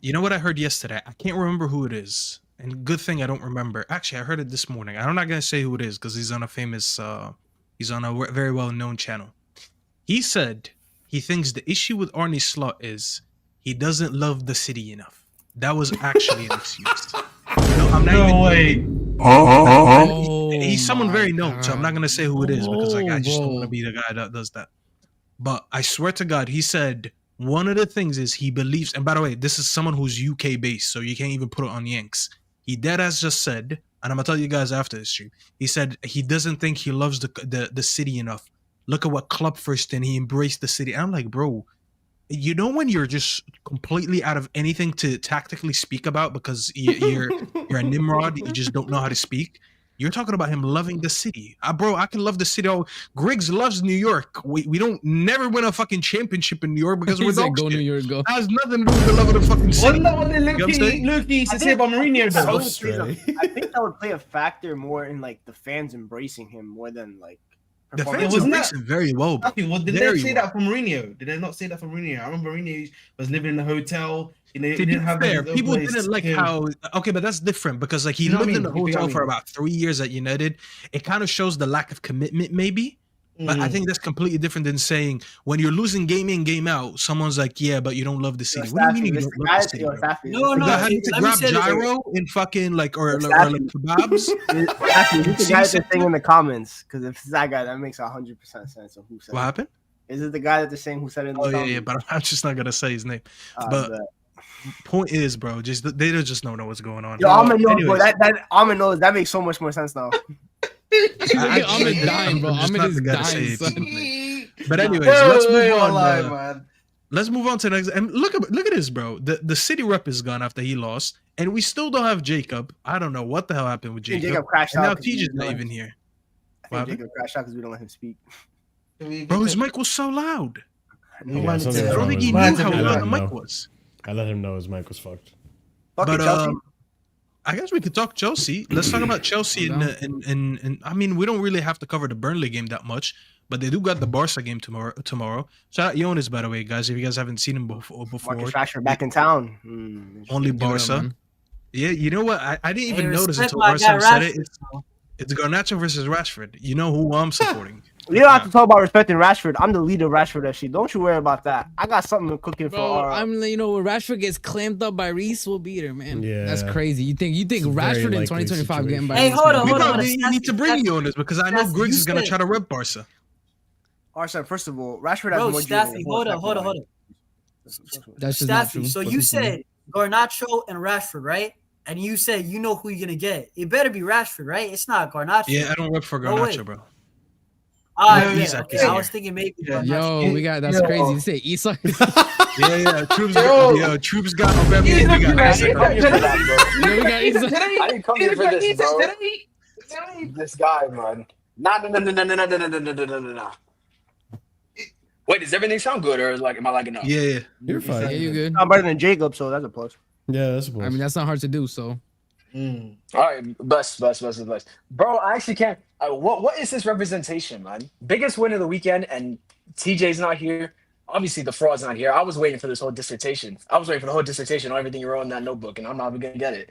You know what I heard yesterday? I can't remember who it is. And good thing I don't remember. Actually, I heard it this morning. I'm not going to say who it is because he's on a famous, he's on a very well-known channel. He said he thinks the issue with Arne Slot is he doesn't love the city enough. That was actually an excuse. No, I'm not even way. He's someone very known, so I'm not gonna say who it is because like I just don't want to be the guy that does that. But I swear to God, he said one of the things is he believes. And by the way, this is someone who's UK based, so you can't even put it on Yanks. He deadass just said, and I'm gonna tell you guys after this stream. He said he doesn't think he loves the city enough. Look at what club first and he embraced the city. I'm like, bro. You know when you're just completely out of anything to tactically speak about because you're a Nimrod, you just don't know how to speak. You're talking about him loving the city. Bro, I can love the city. Oh, Griggs loves New York. We don't never win a fucking championship in New York because we're dog shit. New York, go. That has nothing to do with the love of the fucking city. What did Luke used to say about Mourinho though? I think that would play a factor more in like the fans embracing him more than like. The fans are racing very well. Well, did they say that for Mourinho? Did they not say that for Mourinho? I remember Mourinho was living in a hotel. He didn't have fair. People didn't like how. Okay, but that's different because like he lived in a hotel for about 3 years at United. It kind of shows the lack of commitment, maybe. But I think that's completely different than saying when you're losing game in, game out, someone's like, yeah, but you don't love the city. What do you mean you don't love the city? No. I had to grab gyro in fucking like or like kebabs. He's the guy that's saying in the comments because if it's that guy, that makes 100% sense of who said what happened. Is it the guy that they're saying who said it in the comments? Yeah, but I'm just not gonna say his name. But point is, bro, they just don't know what's going on. Yo, Ahmed knows, bro. That Ahmed knows. That makes so much more sense now. Ahmed dying, bro. Ahmed is dying, son. But anyways, let's move on. Let's move on to the next. And look at this, bro. The city rep is gone after he lost, and we still don't have Jacob. I don't know what the hell happened with Jacob. Jacob crashed out. Now TJ's not even here. I think Jacob crashed out because we don't let him speak. Bro, his mic was so loud. I Yeah, don't think he knew how loud the mic was. I let him know his mic was fucked. But I guess we could talk Chelsea. Let's talk about Chelsea and I mean we don't really have to cover the Burnley game that much, but they do got the Barca game tomorrow. Shout out Jonas, by the way, guys. If you guys haven't seen him before, Marcus Rashford back in town. Only Barca. Yeah, you know what? I didn't even notice until Barca said it. It's Garnacho versus Rashford. You know who I'm supporting. You don't have to talk about respecting Rashford. I'm the leader of Rashford FC. Don't you worry about that. I got something cooking Bro, for. I'm when Rashford gets clamped up by Reese, we'll beat her, man. Yeah. That's crazy. You think Rashford in 2025 getting by Hey, Reese? hold on, We hold on. probably need to bring you on this because I know Staffy, Grigs you is gonna said- try to rep Barca. Arsenal, first of all, Rashford has Bro, more. Staffy, hold on. That's just not Staffy, true. so you said Garnacho and Rashford, right? And you said you know who you're gonna get. It better be Rashford, right? It's not Garnacho. Yeah, I don't rep for No way. Garnacho, bro. Yeah, okay. I was thinking maybe. Yo, we got that's crazy. You say Isak. Yeah. Troops got Ahmed. We got Isak. We got Isak. I didn't come here for this, bro. This guy, man. Nah. Wait, does everything sound good, or am I lagging up? Yeah. You're fine. Yeah, you good. I'm better than Jacob, so that's a plus. Yeah, that's a plus. I mean, that's not hard to do. So. All right, bless. Bro, I actually can't. What is this representation, man? Biggest win of the weekend, and TJ's not here. Obviously, the fraud's not here. I was waiting for this whole dissertation. I was waiting for the whole dissertation on everything you wrote in that notebook, and I'm not even gonna get it.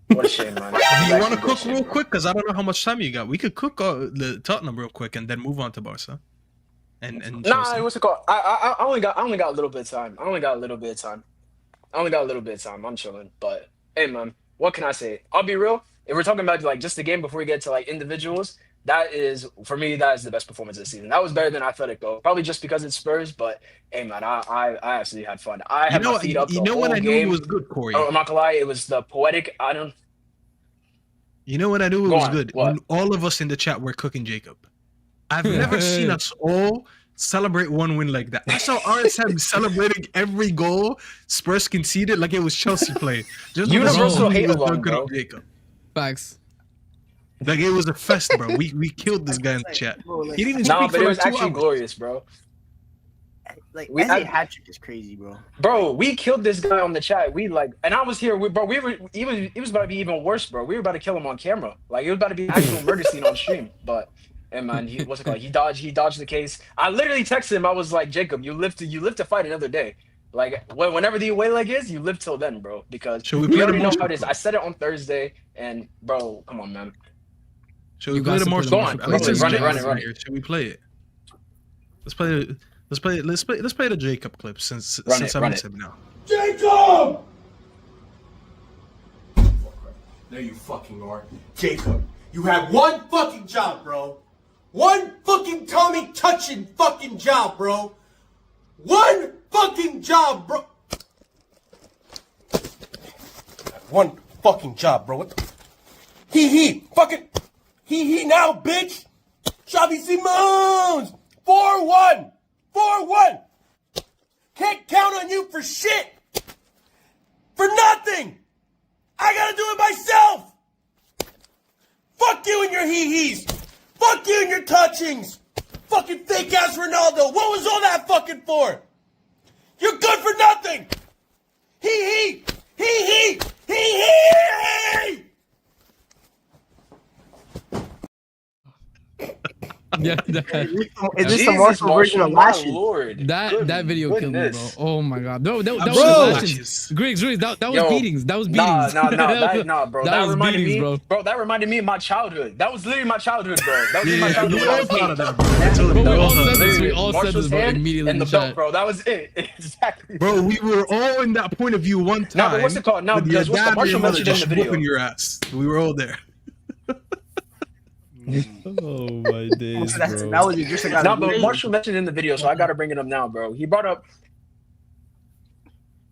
What a shame, man. Do you want to cook real quick? Because I don't know how much time you got. We could cook the Tottenham real quick and then move on to Barca. And Nah, what's it called? I only got a little bit of time. I'm chilling. But hey, man, what can I say? I'll be real. If we're talking about just the game before we get to individuals, that is for me. That is the best performance this season. That was better than Athletic though. Probably just because it's Spurs. But hey, man, I absolutely had fun. I had my feet up. You know what I knew it was good, Cory? I'm not gonna lie. It was the poetic. You know what I knew it was good? When all of us in the chat were cooking Jacob. I've never seen us all celebrate one win like that. I saw RSM celebrating every goal Spurs conceded like it was Chelsea play. Just universal hate along, bro. Jacob. Facts. Like it was a fest, bro. We killed this guy in the chat. He didn't even speak but for it was 2 actually hours. glorious, bro. We had hat trick is crazy, bro. Bro, we killed this guy on the chat. And I was here. It was about to be even worse, bro. We were about to kill him on camera. It was about to be an actual murder scene on stream. But and man, what's it called? He dodged the case. I literally texted him. I was like, Jacob, you live to fight another day. Whenever the away leg is, you live till then, bro. Because we already know how it is. I said it on Thursday, and bro, come on, man. Should we play the more? Run it. Should we play it? Let's play the Jacob clip since I'm in him now. Jacob! There you fucking are. Jacob, you have one fucking job, bro. One fucking tummy touching fucking job, bro. One fucking job, bro. One fucking job, bro. What the? He now, bitch. Xavi Simons. 4-1. 4-1. Can't count on you for shit. For nothing. I gotta do it myself. Fuck you and your hee-hees. Fuck you and your touchings. Fucking fake ass Ronaldo. What was all that fucking for? You're good for nothing. Hee-hee. Hee-hee. Hee-hee. Yeah, is this the Marshall version of Lashes? Lord, that video killed me, bro. Oh my god, that was Grigs. That was beatings. That was beatings. Nah, bro. That reminded me, bro. That reminded me of my childhood. That was literally my childhood, bro. That was my childhood. We all said this, bro. Immediately in the belt, bro. That was it. Exactly. Bro, we were all in that point of view one time. Nah, but what's it called? No, because what's the Marshall mentioned in the video? Your ass. We were all there. Oh my days, bro. That was just a guy. No, but Marshall mentioned in the video, so I gotta bring it up now, bro. He brought up.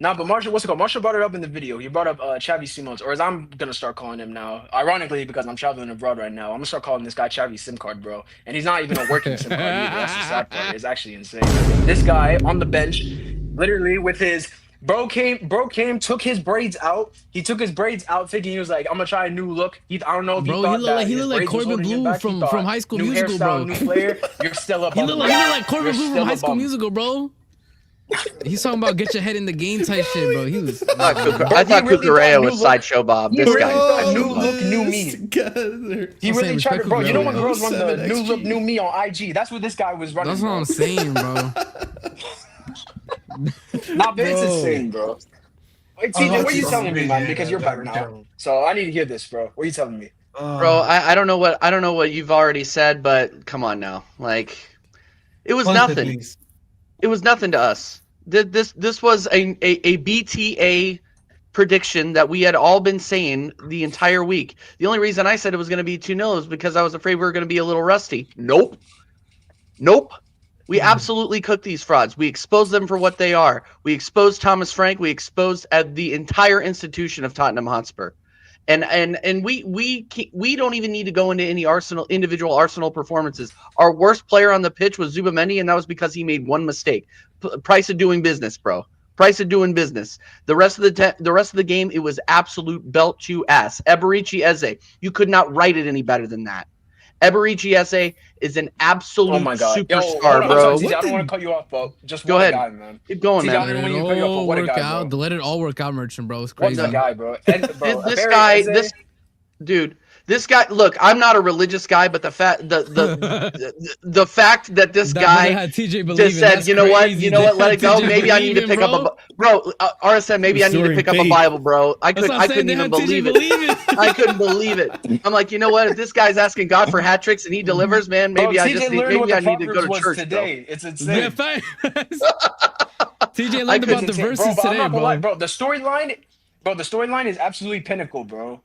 But Marshall, what's it called? Marshall brought it up in the video. He brought up Xavi Simons, or as I'm gonna start calling him now. Ironically, because I'm traveling abroad right now, I'm gonna start calling this guy Xavi SIM card, bro. And he's not even a working SIM card either. That's the sad part. It's actually insane. This guy on the bench, literally with his. Bro came, took his braids out. He took his braids out, thinking he was like, I'm gonna try a new look. I don't know if he thought that. He looked like Corbin Blue from High School Musical, bro. New player. You're still up. He looked like Corbin Blue from High School Musical, bro. He's talking about get your head in the game type shit, bro. He was. I thought Cucurella was Sideshow Bob. This guy. New look, new me. He really tried to, bro. You know when girls run the new look, new me on IG? That's what this guy was running. That's what I'm saying, bro. Nah, but it's insane, bro. Wait, TJ, what are you telling me, man? Because you're better now. So I need to hear this, bro. What are you telling me? Bro, I don't know what you've already said, but come on now. Like, it was nothing. It was nothing to us. This was a BTA prediction that we had all been saying the entire week. The only reason I said it was going to be 2-0 is because I was afraid we were going to be a little rusty. Nope. We absolutely cooked these frauds. We exposed them for what they are. We exposed Thomas Frank. We exposed the entire institution of Tottenham Hotspur. And we don't even need to go into any individual Arsenal performances. Our worst player on the pitch was Zubamendi, and that was because he made one mistake. Price of doing business, bro. Price of doing business. The rest of the game, it was absolute belt to ass. Eberici Eze, you could not write it any better than that. Eberici Eze is an absolute superstar, bro. I don't want to cut you off, but just go ahead, guy, man. Keep going, man. Let it all work out, merchant, bro. It's crazy. What a guy, bro. This guy. Look, I'm not a religious guy, but the fact that this guy just said, you know what, let it go. Maybe I need to pick up RSM. Maybe I need to pick up a Bible, bro. I couldn't even believe it. I couldn't believe it. I'm like, you know what? If this guy's asking God for hat tricks and he delivers, man, maybe I need to go to church today. It's insane. TJ learned about the verses today, bro. The storyline is absolutely pinnacle, bro.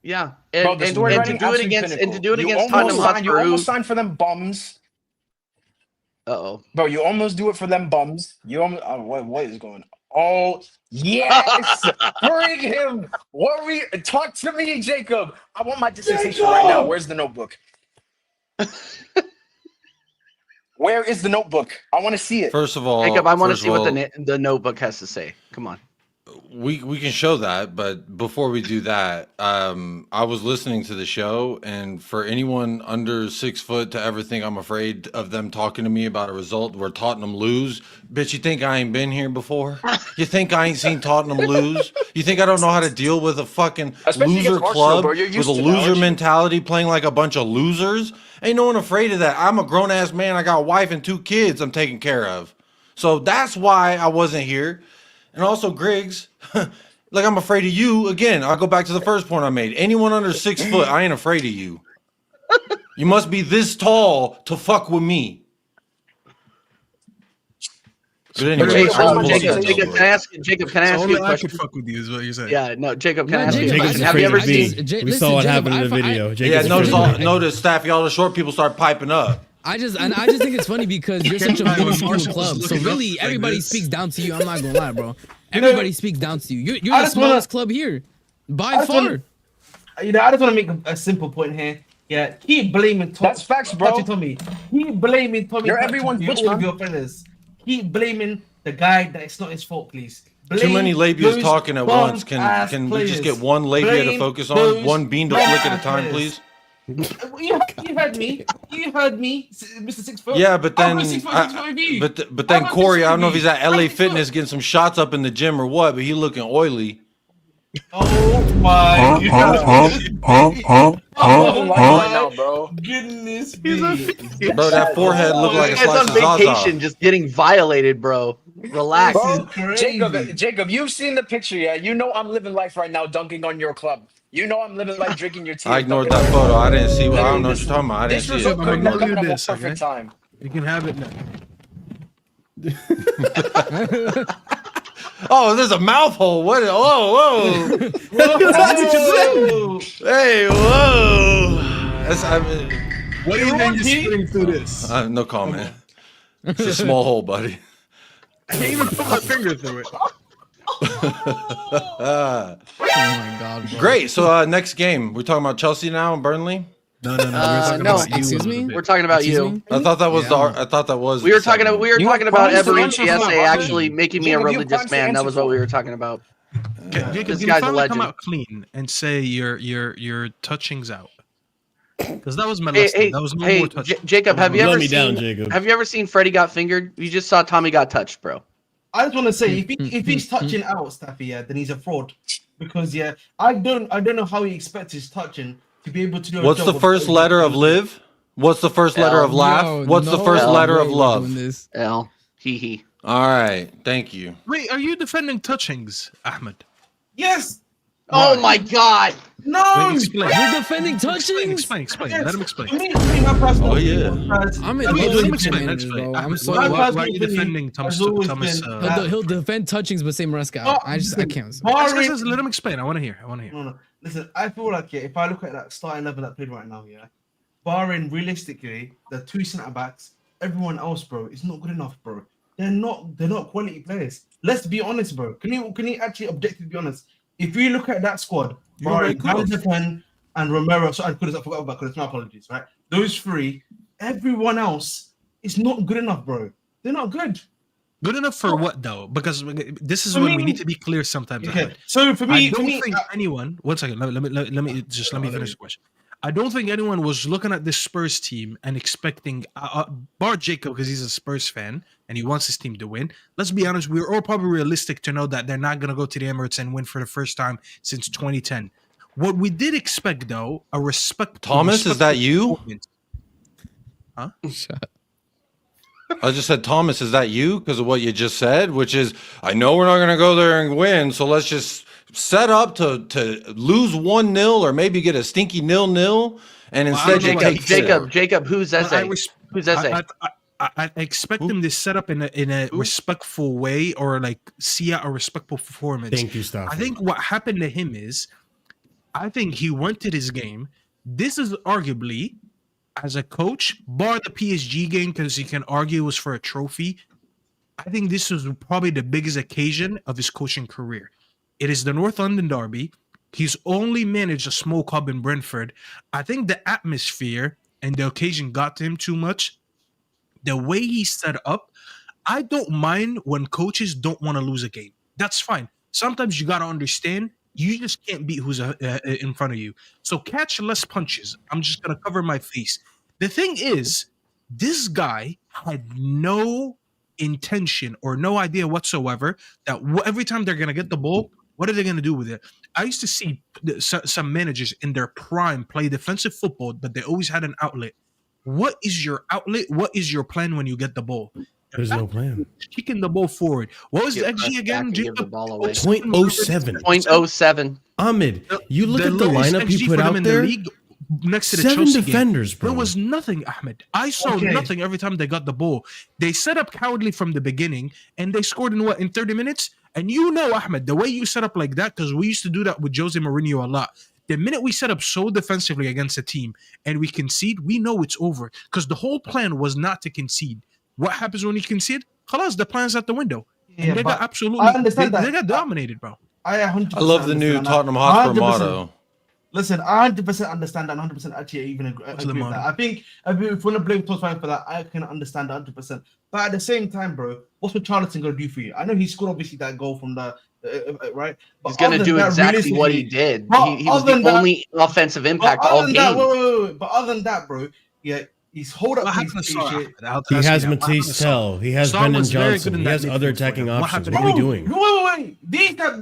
Yeah, and to do it against Tottenham Hotspur, you almost signed for them bums. Uh-oh, bro, you almost do it for them bums. You almost what is going on? Oh yes, bring him. Talk to me, Jacob. I want my dissertation right now. Where's the notebook? Where is the notebook? I want to see it. First of all, Jacob, I want to see what the notebook has to say. Come on. We can show that, but before we do that, I was listening to the show, and for anyone under 6 foot to ever think I'm afraid of them talking to me about a result where Tottenham lose, bitch, you think I ain't been here before? You think I ain't seen Tottenham lose? You think I don't know how to deal with a fucking loser club with a loser mentality playing like a bunch of losers? Ain't no one afraid of that. I'm a grown-ass man. I got a wife and 2 kids I'm taking care of. So that's why I wasn't here. And also, Grigs, like I'm afraid of you. Again, I'll go back to the first point I made. Anyone under 6 foot, I ain't afraid of you. You must be this tall to fuck with me. But anyway, Jacob, can I ask you a question? Fuck with you is what you're saying. Yeah, no, Jacob, can I ask you a question? Have you ever seen? We saw what happened in the video. Notice, Staffy, all the short people start piping up. I just think it's funny because you're such a minuscule club. So really, everybody speaks down to you. I'm not gonna lie, bro. Everybody speaks down to you. You're the smallest club here, by far. I just want to make a simple point here. Yeah, keep blaming Tommy. That's facts, bro. Tommy. Keep blaming Tommy. You're everyone's bitch, all of your fellas. Keep blaming the guy that it's not his fault, please. Too many labias talking at once. Can we just get one labia to focus on? One bean to flick at a time, please? You heard me. You heard me, Mr. 6 foot. Yeah, but then, but then Cory, I don't know if he's at LA Fitness getting some shots up in the gym or what, but he looking oily. Oh my God, bro. Goodness me. Bro, that forehead looked like a slice of on vacation, just getting violated, bro. Relax. Bro, Jacob, you've seen the picture, yeah? You know I'm living life right now, dunking on your club. You know I'm living life, drinking your tea. I ignored that photo. I didn't see. I don't know what you're talking about. I didn't see it. I'm gonna give you this. Okay? Time. You can have it now. Oh, there's a mouth hole. What? Whoa. Hey, whoa. What do you think you're spitting through this? No comment. It's a small hole, buddy. I can't even put my finger through it. Oh my God, bro. Great. So next game, we're talking about Chelsea now and Burnley. No. Excuse me. We're talking about you. I thought that was I thought that was. We were talking about Eberici Eze actually making me a religious man. That was what we were talking about. Jacob, this can guy's you a finally legend. come out clean and say your touching's out? Because that was molesting. That was no more touching. Jacob, have you ever seen Freddie got fingered? You just saw Tommy got touched, bro. I just want to say, if he's touching out, Staffy, then he's a fraud. Because I don't know how he expects his touching to be able to do. What's the first letter of live? What's the first letter of laugh? What's the first letter of love? L. All right, thank you. Wait, are you defending touchings, Ahmed? Yes. Oh my God! No! Explain. You're defending touching. Explain. Yes. Let him explain. For me, my personal Oh, yeah. opinion, guys, I'm in let me love Let him with explain. managers, bro. I'm Ahmed, so my why personal are you opinion defending has always Thomas? been He'll defend touchings, but say Maresca Oh, out. I can't. Let him explain. I want to hear. No. Listen, I feel like if I look at that starting level that played right now, barring realistically the two centre backs, everyone else, bro, is not good enough, bro. They're not quality players. Let's be honest, bro. Can you actually objectively be honest? If you look at that squad, barring Van de Ven and Romero, so I forgot about Kudus, my apologies, right? Those three, everyone else is not good enough, bro. They're not good. Good enough for what though? Because this is when we need to be clear sometimes. Okay. Ahmed. So for me, I don't think anyone. One second. Let me finish the question. I don't think anyone was looking at this Spurs team and expecting, bar Jacob, because he's a Spurs fan and he wants his team to win. Let's be honest, we're all probably realistic to know that they're not going to go to the Emirates and win for the first time since 2010. What we did expect, though, a respect. Thomas, is that you? Huh? I just said, Thomas, is that you? Because of what you just said, which is, I know we're not going to go there and win, so let's just set up to lose 1-0 or maybe get a stinky 0-0, and instead Jacob, who's essay? Who's essay? I expect them to set up in a respectful way or like see out a respectful performance. Thank you, Staffy. I think what happened to him is, I think he went to this game. This is arguably, as a coach, bar the PSG game because you can argue it was for a trophy. I think this was probably the biggest occasion of his coaching career. It is the North London derby. He's only managed a small club in Brentford. I think the atmosphere and the occasion got to him too much. The way he set up, I don't mind when coaches don't want to lose a game. That's fine. Sometimes you got to understand, you just can't beat who's in front of you. So catch less punches. I'm just going to cover my face. The thing is, this guy had no intention or no idea whatsoever that every time they're going to get the ball, what are they going to do with it? I used to see some managers in their prime play defensive football, but they always had an outlet. What is your outlet? What is your plan when you get the ball? There's no plan. Kicking the ball forward. What was the XG again? 0.07. 0.07. Ahmed, you look at the lineup he put out there. Next to the 7 Chelsea defenders, game. bro. There was nothing, Ahmed. I saw nothing every time they got the ball. They set up cowardly from the beginning, and they scored in 30 minutes? And you know, Ahmed, the way you set up like that, because we used to do that with Jose Mourinho a lot. The minute we set up so defensively against a team and we concede, we know it's over. Because the whole plan was not to concede. What happens when you concede? Khalas, the plan's out the window. And they got absolutely, they got dominated, bro. I 100% love the new Tottenham Hotspur motto. Listen, I 100% understand that. 100% actually even agree with that. I think if you want to blame Tottenham for that, I can understand that 100%. But at the same time, bro, what's Richarlison going to do for you? I know he scored obviously that goal from the right. But he's going to do exactly what he did. He was the only offensive impact all game. Wait. But other than that, bro, he's hold up. He has Matisse Tell. He has Brendan Johnson. He has other attacking options. What are we doing? Wait.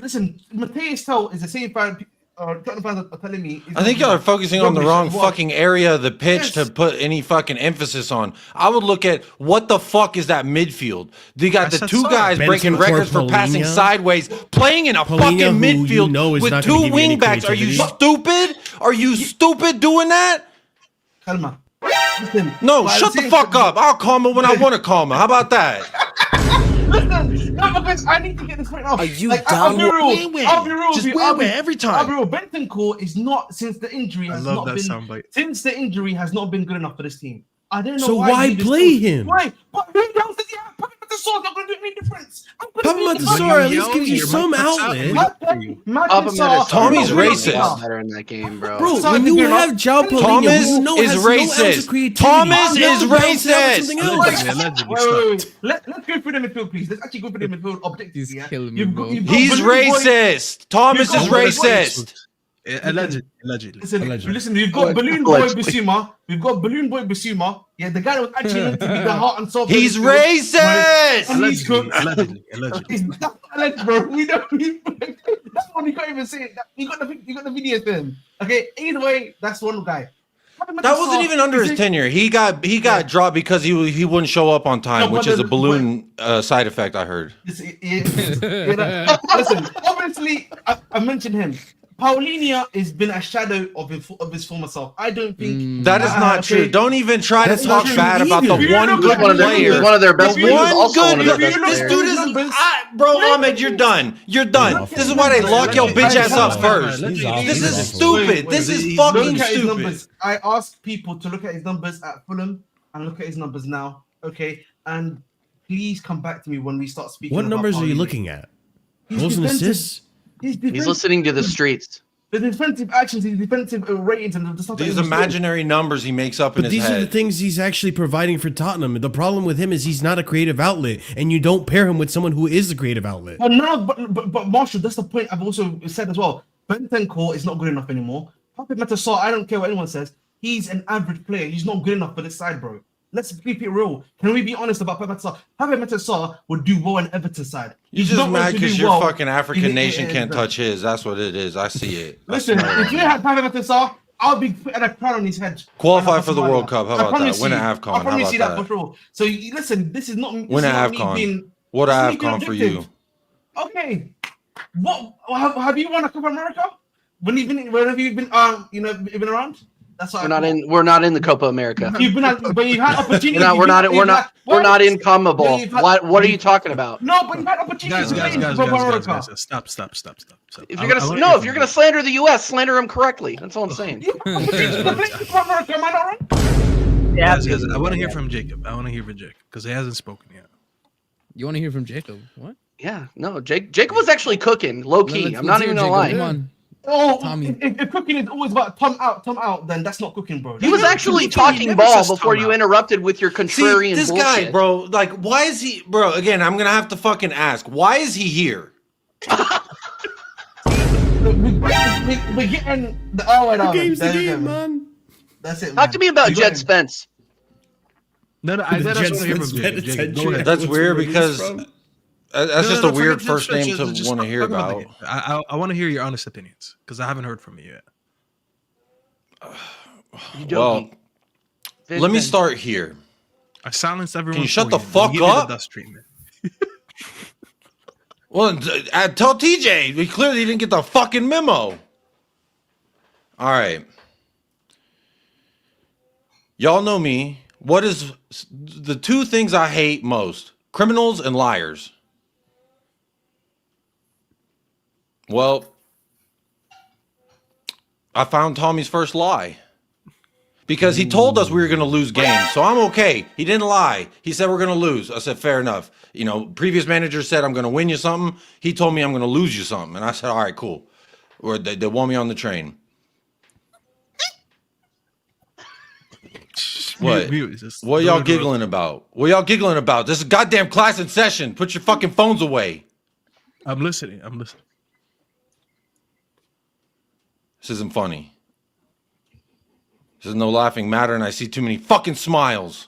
Listen, Matisse Tell is the same fan. Tottenham fans are telling me. I think y'all are focusing on the wrong fucking area of the pitch to put any fucking emphasis on. I would look at what the fuck is that midfield? They got the two guys breaking records for passing sideways, playing in a fucking midfield with two wing backs. Are you stupid? Are you stupid doing that? Calma. Listen, no, shut the fuck up. I'll calm her when I want to calm her. How about that? Listen, no, because I need to get this point off. Are you dumb? I'll be real. Just win every time. I'll be real. Bentancur is not since the injury has not been good enough for this team. I don't know why play him? Why? But who else is Papa Matasor not going to do any difference? Papa Matasor at least gives you some outlet. Tommy's racist. Better in that game, bro. Bro, when you have João Paulinho, Thomas is racist. Thomas is racist. Wait. Let's go through the midfield, please. Let's actually go through the midfield objectively. He's killing me, He's racist. Thomas is racist. Allegedly. Listen. We've got Balloon Boy Bissouma. Yeah, the guy that was actually meant to be the heart and soul. He's racist. Allegedly. He's not alleged, bro. We don't. That's one you can't even say it. You got the video of him. Okay. Either way, that's one guy. That wasn't even under his tenure. He got dropped because he wouldn't show up on time, which is a balloon side effect I heard. Listen, obviously, I mentioned him. Paulinho has been a shadow of his former self. I don't think that is not true. Don't even try to talk bad about the one good player. One of their best The players. one Also good. one of their best This players. dude is, bro. Ahmed, you're done. You're done. This is why they lock your bitch ass up first. This is stupid. This is fucking stupid. I ask people to look at his numbers at Fulham and look at his numbers now. Okay, and please come back to me when we start speaking. What about numbers are you Paulinho. looking at? His Goals and defensive- assists? He's listening to the streets. The defensive actions, his defensive ratings, and the stuff that These he was doing. imaginary numbers he makes up in But his these are the head. things he's actually providing for Tottenham. The problem with him is he's not a creative outlet, and you don't pair him with someone who is a creative outlet. But no, but Marshall, that's the point I've also said as well. Bentancur is not good enough anymore. Pape Matar, I don't care what anyone says. He's an average player. He's not good enough for this side, bro. Let's keep it real. Can we be honest about Pape Matar? Pape Matar would do well in Everton's side. You He's just not going mad to because do your well fucking African in- nation in- can't in- touch his. That's what it is. I see it. I Listen, smell it. if you had Pape Matar, I'll be putting a crown on his head. Qualify for the World Cup. How I about promise that? Win you. an I AFCON. How promise about you that that? for sure. So listen, this is not Win this an is not me AFCON. being- What this an is me being AFCON for you? objective. Okay. What have you won a Copa America? Whenever you've been you've been around? That's what We're not in the Copa America. You've been but you've had opportunities. We're not in CONMEBOL. What are you talking about? No, but you've had opportunities. Guys, stop. If you're gonna slander the US, slander him correctly. That's all I'm saying. Guys, I want to hear from Jacob. Because he hasn't spoken yet. You want to hear from Jacob? What? Yeah, no, Jacob was actually cooking low key. I'm not even gonna lie. Come on. Oh, Tommy. if cooking is always about Tom out, then that's not cooking, bro. He was actually talking ball before you interrupted with your contrarian this bullshit. guy, bro. Like, why is he, bro? Again, I'm gonna have to fucking ask. Why is he here? We're getting the game's the game, man. That's it. Talk to me about Jet Spence. No, I just want to hear from Jacob. Go ahead. That's weird because that's just a weird forget first name to just want to hear talk the about. game. I want to hear your honest opinions because I haven't heard from you yet. Well, let me start here. I silenced everyone. Can you shut for the fuck Give me the up? dust treatment. Well, tell TJ. We clearly didn't get the fucking memo. All right. Y'all know me. What is the two things I hate most? Criminals and liars. Well, I found Tommy's first lie. Because he told us we were going to lose games. So I'm okay. He didn't lie. He said we're going to lose. I said, fair enough. You know, previous manager said I'm going to win you something. He told me I'm going to lose you something. And I said, all right, cool. Or they want me on the train. What? What y'all giggling about? What y'all giggling about? This is a goddamn class in session. Put your fucking phones away. I'm listening. This isn't funny. This is no laughing matter, and I see too many fucking smiles.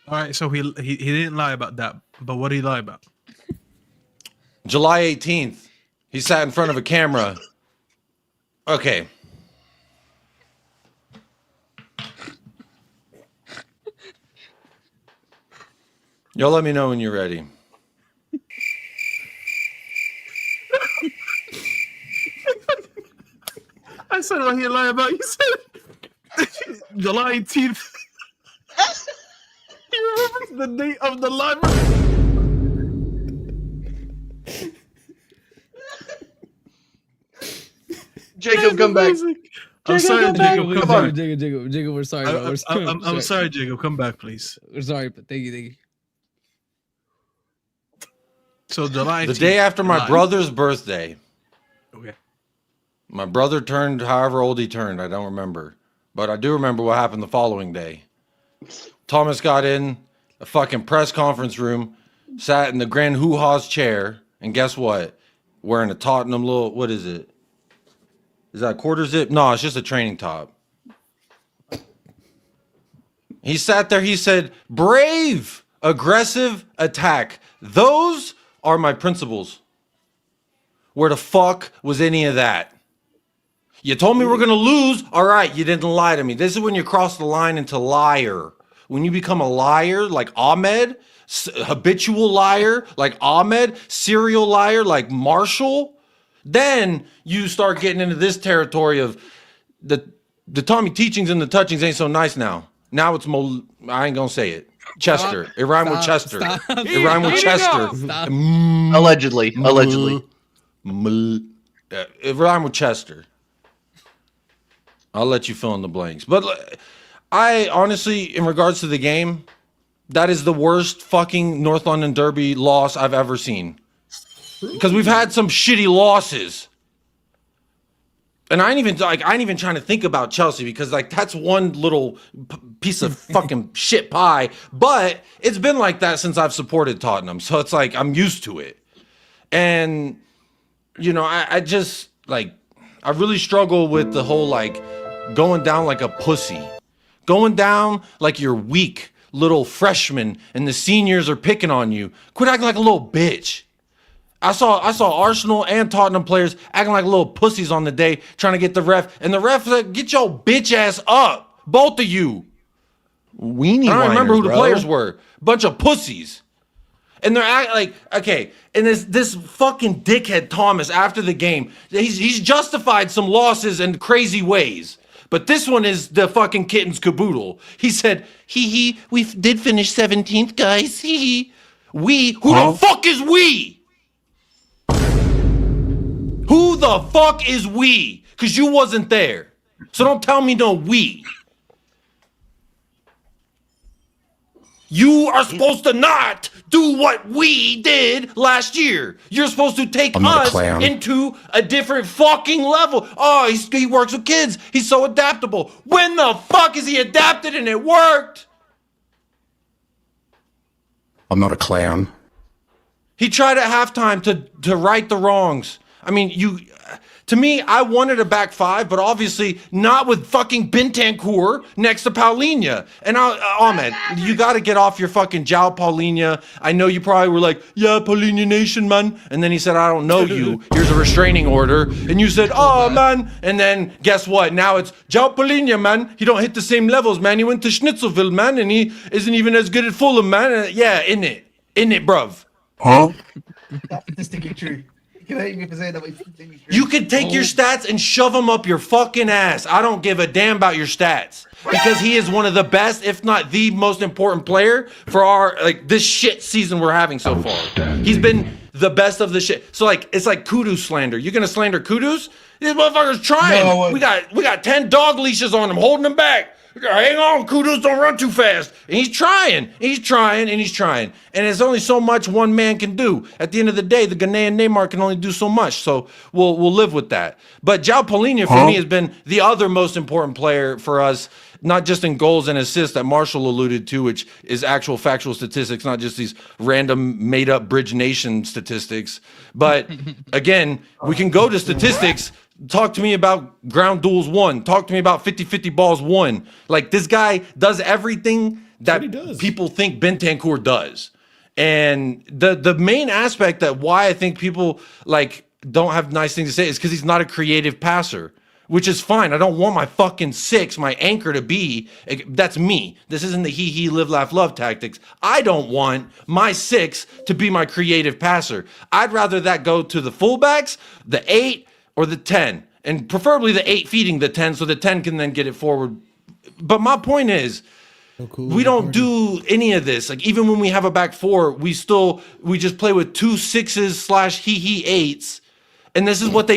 All right, so he didn't lie about that, but what did he lie about? July 18th, he sat in front of a camera. Okay. Y'all let me know when you're ready. I said what he lied about. You said July 18th. He remembers the date of the lie. Jacob, come back. I'm sorry, Jacob. Come on. Jacob, we're sorry. Bro. I'm sorry, Jacob. Come back, please. We're sorry, but thank you. So July 18th, The day after my brother's birthday. Okay. My brother turned however old he turned. I don't remember. But I do remember what happened the following day. Thomas got in a fucking press conference room, sat in the Grand Hoo-Ha's chair, and guess what? Wearing a Tottenham little, what is it? Is that a quarter zip? No, it's just a training top. He sat there, he said, brave, aggressive attack. Those are my principles. Where the fuck was any of that? You told me we're going to lose. All right, you didn't lie to me. This is when you cross the line into liar. When you become a liar like Ahmed, habitual liar like Ahmed, serial liar like Marshall, Then you start getting into this territory of the Tommy teachings and the touchings ain't so nice now. Now it's I ain't gonna say it. Chester. It rhymed with Chester. It rhymed with Chester. Allegedly. It rhymed with Chester. I'll let you fill in the blanks. But I honestly, in regards to the game, that is the worst fucking North London Derby loss I've ever seen. Because we've had some shitty losses. And I ain't even trying to think about Chelsea because like that's one little piece of fucking shit pie. But it's been like that since I've supported Tottenham. So it's like I'm used to it. And you know, I just like I really struggle with the whole like going down like a pussy. Going down like you're weak little freshman and the seniors are picking on you. Quit acting like a little bitch. I saw Arsenal and Tottenham players acting like little pussies on the day, trying to get the ref, and the ref said, "Get your bitch ass up, both of you." Weenie. I don't remember who the bro. players were. Bunch of pussies, and they're acting like okay. And this fucking dickhead Thomas after the game, he's justified some losses in crazy ways. But this one is the fucking kitten's caboodle. He said, "Hee, we did finish 17th, guys. Hee. We? Who the fuck is we? Who the fuck is we? Because you wasn't there. So don't tell me no we. You are supposed to not do what we did last year. You're supposed to take us into a different fucking level. Oh, he works with kids. He's so adaptable. When the fuck is he adapted and it worked? I'm not a clown. He tried at halftime to right the wrongs. I mean, to me, I wanted a back five, but obviously not with fucking Bentancur next to Paulinho. And Ahmed, you got to get off your fucking João Paulinho. I know you probably were like, yeah, Paulinho Nation, man. And then he said, I don't know you. Here's a restraining order. And you said, oh, man. And then guess what? Now it's João Paulinho, man. He don't hit the same levels, man. He went to Schnitzelville, man. And he isn't even as good at Fulham, man. Yeah, in it, bruv. Huh? That's statistically true. You hate me for saying that, but it's statistically true. You can take your stats and shove them up your fucking ass. I don't give a damn about your stats because he is one of the best, if not the most important player for our this shit season we're having so far. He's been the best of the shit. So it's like Kudus slander. You gonna slander Kudus? These motherfuckers trying. No, we got 10 dog leashes on him, holding him back. Hang on, Kudus, don't run too fast. And he's trying. And there's only so much one man can do. At the end of the day, the Ghanaian Neymar can only do so much. So we'll live with that. But João Paulinho, for me, has been the other most important player for us, not just in goals and assists that Marshall alluded to, which is actual factual statistics, not just these random made-up Bridge Nation statistics. But, again, we can go to statistics. Talk to me about ground duels won. Talk to me about 50-50 balls won. Like, this guy does everything that people think Bentancur does. And the main aspect that why I think people, don't have nice things to say is because he's not a creative passer, which is fine. I don't want my fucking six, my anchor to be, that's me. This isn't the he, live, laugh, love tactics. I don't want my six to be my creative passer. I'd rather that go to the fullbacks, the 8, or the 10, and preferably the 8 feeding the 10 so the 10 can then get it forward. But my point is, we don't do any of this. Like, even when we have a back four, we just play with 2 6s / he 8s. And this is what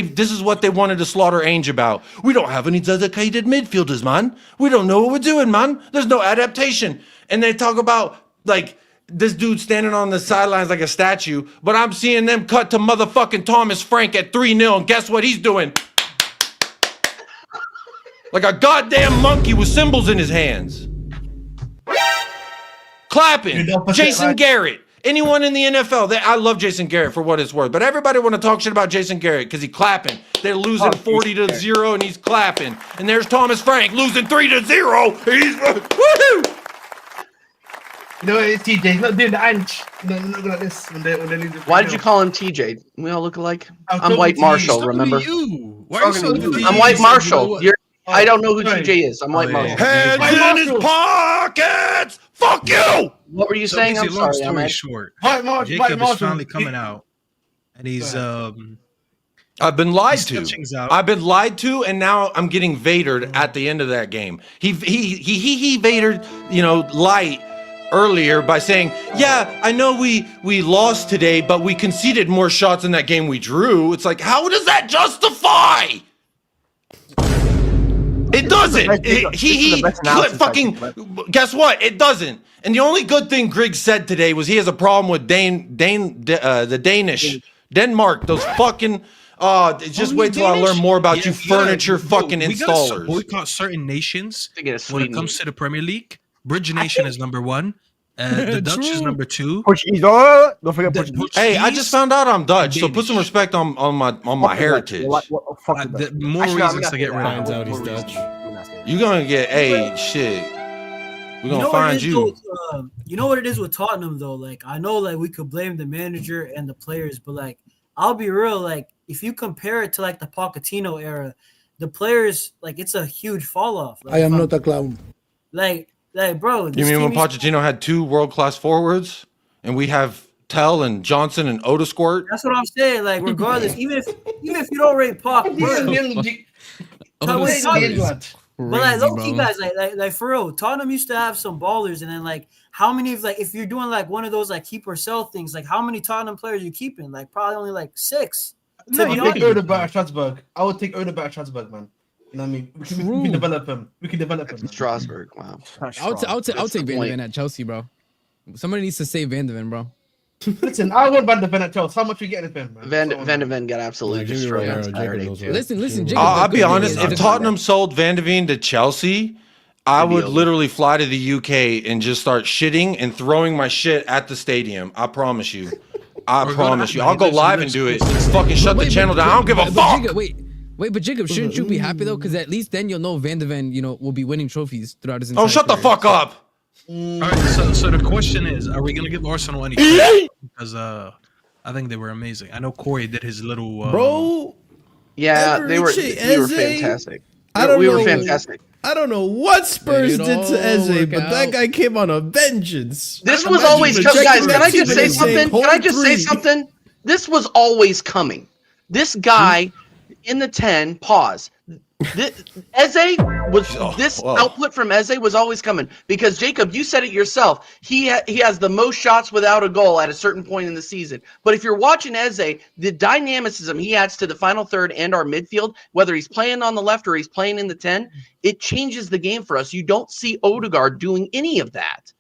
they wanted to slaughter Ainge about. We don't have any dedicated midfielders, man. We don't know what we're doing, man. There's no adaptation. And they talk about this dude standing on the sidelines like a statue, but I'm seeing them cut to motherfucking Thomas Frank at 3-0, and guess what he's doing? Like a goddamn monkey with cymbals in his hands. Clapping. Jason Garrett. Anyone in the NFL, I love Jason Garrett for what it's worth, but everybody want to talk shit about Jason Garrett because he's clapping. They're losing 40-0 and he's clapping. And there's Thomas Frank losing 3-0. He's woohoo! You know, it's TJ. He's not doing the inch. Look like this when they lose. Why did you call him TJ? We all look alike. I'm White Marshall, remember? I'm White Marshall. I don't know who TJ is. I'm White Marshall. Hands in his pockets! Fuck you! What were you saying? I'm long sorry, story Ahmed. short, Jacob is finally coming out, and he's I've been lied He's to. touchings out. I've been lied to, and now I'm getting Vatored at the end of that game. He Vatored, light earlier by saying, "Yeah, I know we lost today, but we conceded more shots in that game we drew." It's like, how does that justify? It doesn't. Guess what? It doesn't. And the only good thing Grigs said today was he has a problem with Denmark. Those fucking. Just wait till I learn more about you furniture fucking installers. We boycott certain nations when it comes to the Premier League. Bridge Nation is number 1. The Dutch is number 2. Portuguese. Don't forget Portuguese. Hey, I just found out I'm Dutch, so put some respect on my heritage. The more reasons to get rid of out he's Dutch. You gonna get shit. We're gonna find you. You know what it is with Tottenham though? Like I know like we could blame the manager and the players, but like I'll be real, like if you compare it to like the Pochettino era, the players like it's a huge fall off. Like, I am not a clown. Like bro. You mean when Pochettino had 2 world-class forwards and we have Tell and Johnson and Odesquirt? That's what I'm saying. Like regardless, even if you don't rate Poch, but like low-key guys, like for real, Tottenham used to have some ballers, and then like how many of like if you're doing like one of those like keep or sell things, like how many Tottenham players you keeping? Like probably only like 6. I would take Odegaard at Strasbourg. I would take Odegaard at Strasbourg, man. You know what I mean? We can develop him. We can develop him. Strasbourg, wow. I'll take Van de Ven at Chelsea, bro. Somebody needs to save Van de Ven, bro. Listen, I want Van de Ven at Chelsea. How much are you getting him, man? Van de Ven got absolutely destroyed. Listen, Jacob, I'll be honest. If Tottenham sold Van de Ven to Chelsea, I would literally fly to the UK and just start shitting and throwing my shit at the stadium. I promise you. I promise you. I'll go live and do it. Fucking shut the channel down. I don't give a fuck. But Jacob, shouldn't you be happy though? Because at least then you'll know Van de Ven, will be winning trophies throughout his entire shut the fuck up. All right, so the question is, are we gonna give Arsenal any credit? Because I think they were amazing. I know Cory did his little bro. Yeah, we were fantastic. We were fantastic. I don't know what Spurs did to Eze, but that guy came on a vengeance. This was always coming, guys. Can I just say something? Can I just say something? This was always coming. This guy in the 10. Pause. Eze was output from Eze was always coming because Jacob, you said it yourself. He has the most shots without a goal at a certain point in the season. But if you're watching Eze, the dynamicism he adds to the final third and our midfield, whether he's playing on the left or he's playing in the 10, it changes the game for us. You don't see Odegaard doing any of that.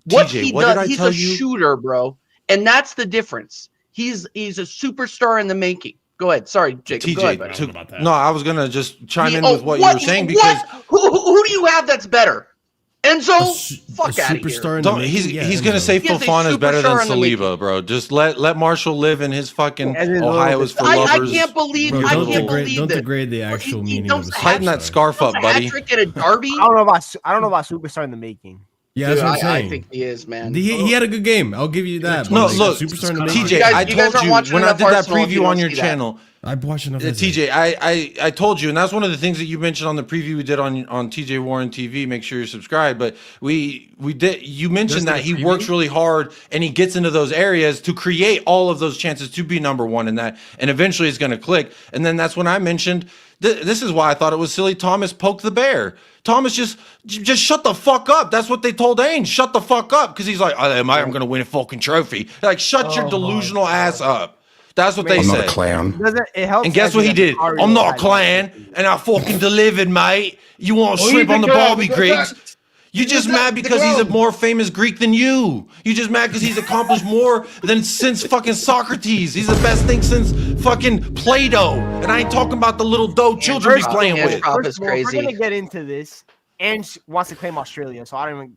What TJ, he does, he's a shooter, bro, and that's the difference. He's a superstar in the making. Go ahead. Sorry, Jacob. TJ, no, I was gonna just chime in with what you were saying because who do you have that's better? Enzo, fuck out of here. He's gonna say Fofana is better than Saliba, bro. Just let Marshall live in his fucking Ohio is for lovers. I can't believe. Don't degrade the actual meaning of tighten that scarf up, buddy. Hat-trick at a derby. I don't know about superstar in the making. Yeah, that's what I'm saying. I think he is, man. He had a good game. I'll give you that. No, look, TJ, I told you when I did that preview on your channel. I watched enough. TJ, I told you, and that's one of the things that you mentioned on the preview we did on TJ Warren TV. Make sure you're subscribed. But we did. You mentioned that he works really hard and he gets into those areas to create all of those chances to be number one in that, and eventually it's going to click. And then that's when I mentioned. This is why I thought it was silly. Thomas poked the bear. Thomas just shut the fuck up. That's what they told Ainge. Shut the fuck up, because he's like, I'm going to win a fucking trophy. Like, shut your delusional ass up. That's what they said. I'm not a clown. And guess what he did? I'm not a clown, and I fucking delivered, mate. You want shrimp on the Barbie, Grigs? You just mad because he's a more famous Greek than you. You just mad because he's accomplished more than since fucking Socrates. He's the best thing since fucking Play-Doh. And I ain't talking about the little dough children be playing with. We're gonna get into this. Ange wants to claim Australia, so I don't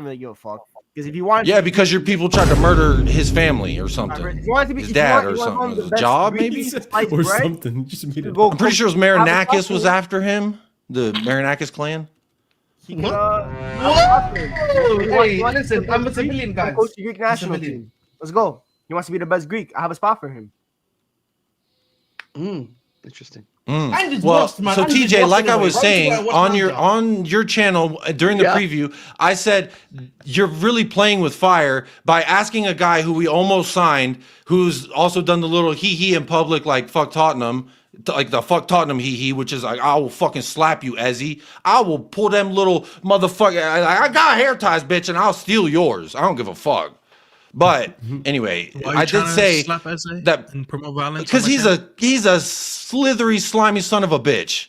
really give a fuck. Because if you want, because your people tried to murder his family or something, his dad or something, his job maybe, or something. I'm pretty sure it was Marinakis was after him, the Marinakis clan. Hey, listen, I'm a civilian, guys. Coach the Greek national team. Let's go. He wants to be the best Greek. I have a spot for him. Interesting. And it's Well, lost, man. so And it's TJ, lost like I anyway. was Why would you saying go watch on your channel during the preview, I said you're really playing with fire by asking a guy who we almost signed, who's also done the little hee in public, like fuck Tottenham, like the fuck Tottenham hee, which is like I will fucking slap you, Ezzy. I will pull them little motherfucker. I got hair ties, bitch, and I'll steal yours. I don't give a fuck. But anyway, I did say that and promote violence because he's a slithery, slimy son of a bitch.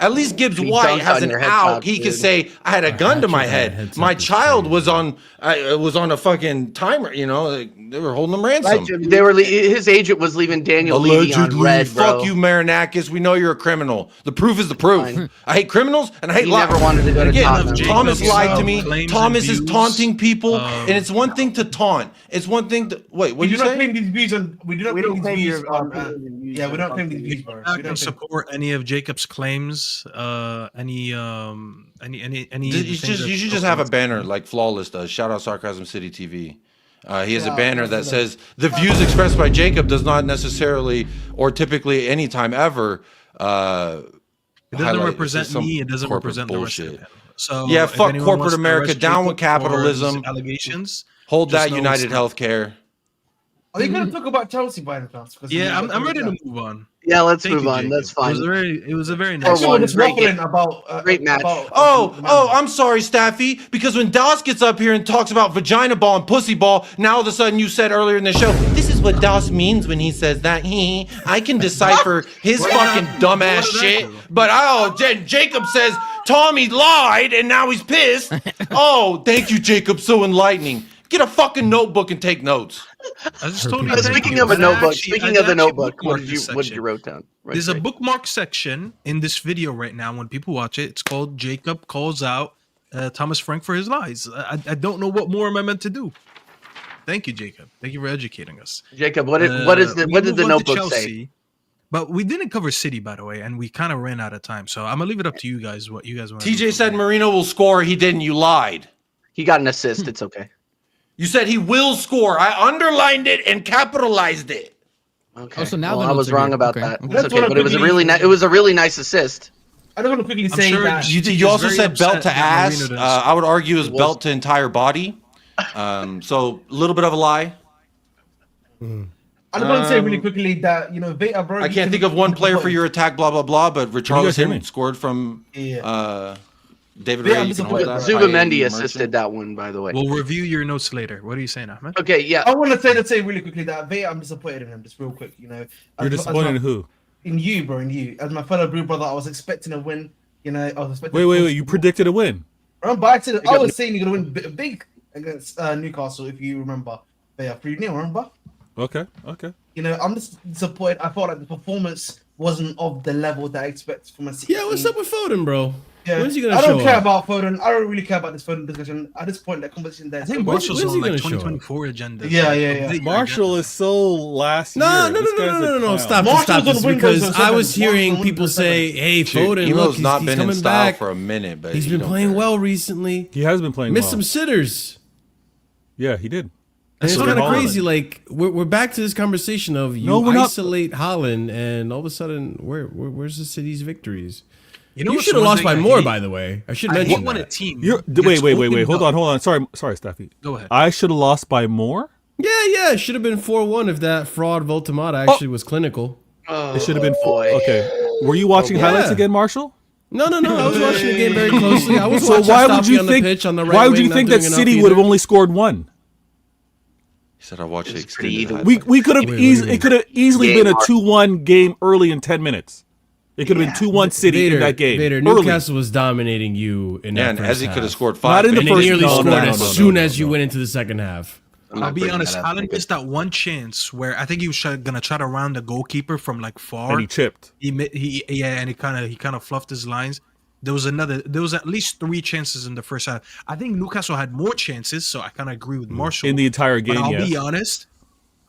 At least Gibbs He White dunked has on an your head out. top, He dude. could say, "I had a gun to my head. My child was on a fucking timer. You know, like, they were holding him ransom. They were. His agent was leaving Daniel Levy on red, bro. Fuck you, Marinakis. We know you're a criminal. The proof is the proof. I hate criminals and I hate He lies. never wanted to go to Again, Tottenham. Thomas lied to me. Claims Thomas and is views. taunting people, and it's one thing to taunt. It's one thing to wait. What We did do you not say? claim these views on. We do not We claim don't these claim views your on. views Yeah, we don't on claim these TV. views, bro. I We can don't claim. support any of Jacob's claims. Any. You should just have a banner like Flawless does. Shout out Sarcasm City TV. He has a banner that says the views expressed by Jacob does not necessarily or typically any time ever. It doesn't highlight- represent some me. It doesn't corporate represent the rest of bullshit. them. So yeah, if fuck anyone corporate wants to America. arrest Down with Jacob for these capitalism. Allegations. Hold just that know United it's not- Healthcare. Are you going to talk about Chelsea by any chance? Yeah, I'm ready to move on. Yeah, let's Thank move you, on. Jacob. That's fine. It was a very Or nice. one. Just Great waffling game. about Great match. I'm sorry, Staffy, because when Daas gets up here and talks about vagina ball and pussy ball, now all of a sudden you said earlier in the show, this is what Daas means when he says that. I can decipher his fucking dumbass shit, but Jacob says Tommy lied and now he's pissed. Oh, thank you, Jacob. So enlightening. Get a fucking notebook and take notes. I just told you. Speaking of a notebook, speaking of the notebook, what did you wrote down? Right, There's a bookmark section in this video right now. When people watch it, it's called "Jacob Calls Out Thomas Frank for His Lies." I don't know what more am I meant to do. Thank you, Jacob. Thank you for educating us. Jacob, what did the notebook say? But we didn't cover City, by the way, and we kind of ran out of time. So I'm gonna leave it up to you guys. What you guys want? TJ said Marino will score. He didn't. You lied. He got an assist. It's okay. You said he will score. I underlined it and capitalized it. Okay. Oh, so now well, the I notes was are wrong here. about Okay. that. Okay. It's okay, but it was a really nice assist. I don't want to quickly I'm say sure that. You also very said belt upset to that ass. Marino does. I would argue is belt to entire body. So a little bit of a lie. I just want to say really quickly that Vator, bro. I can't think of one player for your attack, blah blah blah. But you guys hear me? Richarlison scored from David Yeah, Ray. I'm You can hold that. Zubamendi assisted that one, by the way. We'll review your notes later. What are you saying, Ahmed? Okay, yeah. I want to say really quickly that Vator, I'm disappointed in him. Just real quick, You're disappointed in who? In you, bro. In you, as my fellow blue brother, I was expecting a win. I was expecting. Wait. You predicted a win. Remember, I was saying you're gonna win big against Newcastle if you remember. They are 3-0. Remember? Okay. I'm just disappointed. I felt like the performance wasn't of the level that I expect from a City. Yeah, what's up with Foden, bro? Yeah. When's he gonna I don't show care up? about Foden. I don't really care about this Foden discussion. At this point, that conversation there. I think Marshall's on like 2024 agenda. Yeah. Marshall is so last year. No. This guy's a clown. Stop Marshall's this on Windows because 07. I was hearing Marshall's on people Windows say, "Hey, Foden, Emo's look, not he's been in coming style back. for a minute, but He's you been don't playing care. well recently. He has been playing Missed well. some sitters." Yeah, he did. And it's So kind did of Haaland. crazy. Like we're back to this conversation of you No, we're not. isolate Holland, and all of a sudden, where's the city's victories? You know You what's should have one lost thing by I more, hate? by the way. I should I mention hate when a that. team. Wait. gets Hold opened on. up. Sorry, Staffy. Go ahead. I should have lost by more. Yeah, it should have been 4-1 if that fraud Voltamata actually was clinical. It should have been okay. Were you watching Yeah. highlights again, Marshall? No. I was watching the game very closely. I was So watching why would Staffy you on the think? pitch on the right Why would wing, you not think that doing City enough would have either. only scored one? He said I watched the extended either. highlights. We could have Wait, easily. wait. It could have easily Game been a arc. 2-1 game early in 10 minutes. It could have been 2-1 City in that game. Vader, early. Newcastle was dominating you in Yeah, that and first Ezzy half. could have scored Not five. in the And but they first- nearly no, scored no, as no, no, soon no, as you no. went into the second half. I'll be honest. Haaland missed that one chance where I think he was gonna try to round the goalkeeper from like far. And he chipped. And he kind of fluffed his lines. There was at least 3 chances in the first half. I think Newcastle had more chances, so I kind of agree with Marshall In the entire game, But I'll yes. be honest,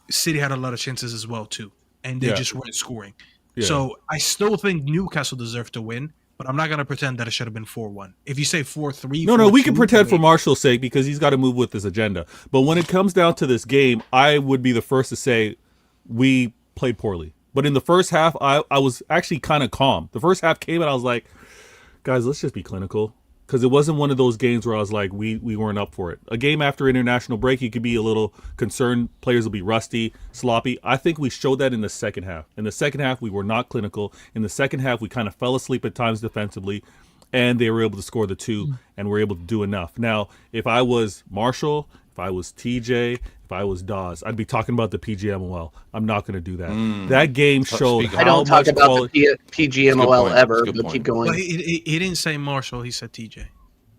City had a lot of chances as well too, and they just weren't scoring. Yeah. So I still think Newcastle deserved to win, but I'm not gonna pretend that it should have been 4-1. If you say 4-3, No, we can 4-2, pretend for maybe. Marshall's sake because he's got to move with his agenda. But when it comes down to this game, I would be the first to say we played poorly. But in the first half, I was actually kind of calm. The first half came and I was like, guys, let's just be clinical. Because it wasn't one of those games where I was like, we weren't up for it. A game after international break, you could be a little concerned. Players will be rusty, sloppy. I think we showed that in the second half. In the second half, we were not clinical. In the second half, we kind of fell asleep at times defensively, and they were able to score the 2 and were able to do enough. Now, if I was Marshall, if I was TJ, if I was Daas, I'd be talking about the PGMOL. I'm not going to do that. That game showed how much I don't talk about quality. the PGMOL ever, but keep going. Well, he didn't say Marshall. He said TJ.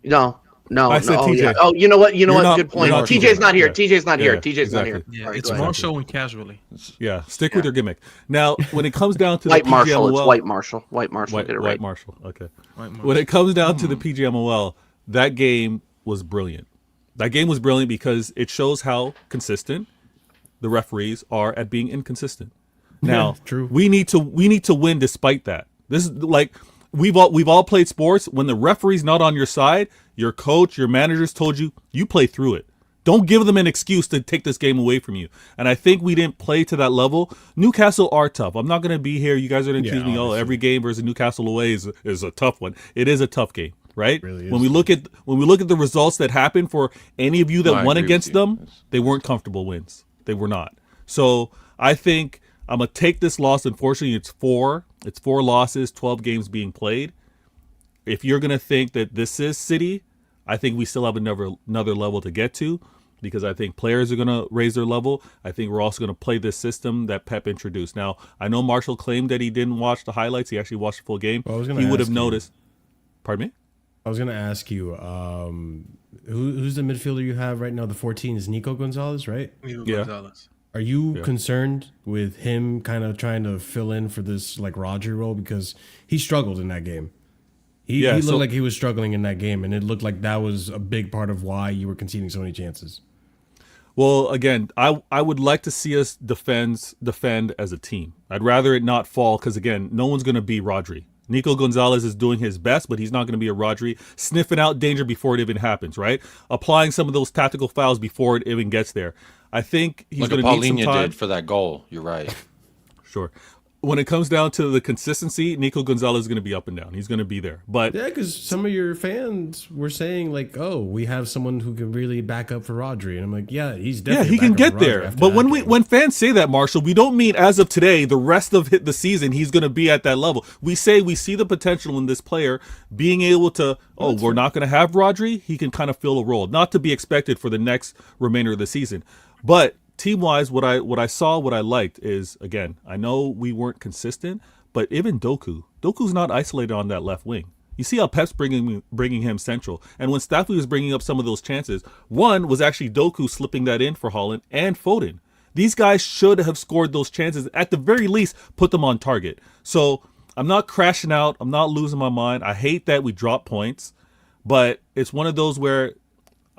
No. I said Oh, TJ. yeah. Oh, you know what? Not- Good point. you're not TJ's not here. Yeah. TJ's not here. Yeah, TJ's not exactly. here. Yeah, All right, it's go ahead. Marshall and casually. Yeah, stick with your gimmick. Now, when it comes down to White the Marshall. PGMOL, It's White Marshall. White Marshall. Get it right. White Marshall. Okay. When it comes down to the PGMOL, that game was brilliant. That game was brilliant because it shows how consistent the referees are at being inconsistent. Now, true. we need to win despite that. This is like we've all played sports. When the referee's not on your side, your coach, your managers told you play through it. Don't give them an excuse to take this game away from you. And I think we didn't play to that level. Newcastle are tough. I'm not going to be here. You guys are going to accuse me, every game versus Newcastle away is a tough one. It is a tough game, right? Really when we look at the results that happened for any of you that won against them, they weren't comfortable wins. They were not. So I think I'm going to take this loss. Unfortunately, it's four losses, 12 games being played. If you're going to think that this is City, I think we still have another level to get to, because I think players are going to raise their level. I think we're also going to play this system that Pep introduced. Now, I know Marshall claimed that he didn't watch the highlights. He actually watched the full game. He would have noticed. Pardon me? I was going to ask you, who's the midfielder you have right now? The 14 is Nico Gonzalez, right? Nico Gonzalez. Are you concerned with him kind of trying to fill in for this like Rodri role, because he struggled in that game? He looked like he was struggling in that game, and it looked like that was a big part of why you were conceding so many chances. Well, again, I would like to see us defend as a team. I'd rather it not fall, because, again, no one's going to be Rodri. Nico Gonzalez is doing his best, but he's not going to be a Rodri, sniffing out danger before it even happens, right? Applying some of those tactical fouls before it even gets there. I think he's going to need some time. Did for that goal. You're right. Sure. When it comes down to the consistency, Nico Gonzalez is going to be up and down. He's going to be there. But yeah, because some of your fans were saying like, "Oh, we have someone who can really back up for Rodri," and I'm like, "Yeah, he's definitely he can get there." But when fans say that, Marshall, we don't mean as of today, the rest of the season, he's going to be at that level. We say we see the potential in this player being able to. Oh, we're not going to have Rodri. He can kind of fill a role, not to be expected for the next remainder of the season, but. Team-wise, what I saw, what I liked is, again, I know we weren't consistent, but even Doku's not isolated on that left wing. You see how Pep's bringing him central. And when Staffy was bringing up some of those chances, one was actually Doku slipping that in for Holland and Foden. These guys should have scored those chances, at the very least, put them on target. So I'm not crashing out. I'm not losing my mind. I hate that we drop points, but it's one of those where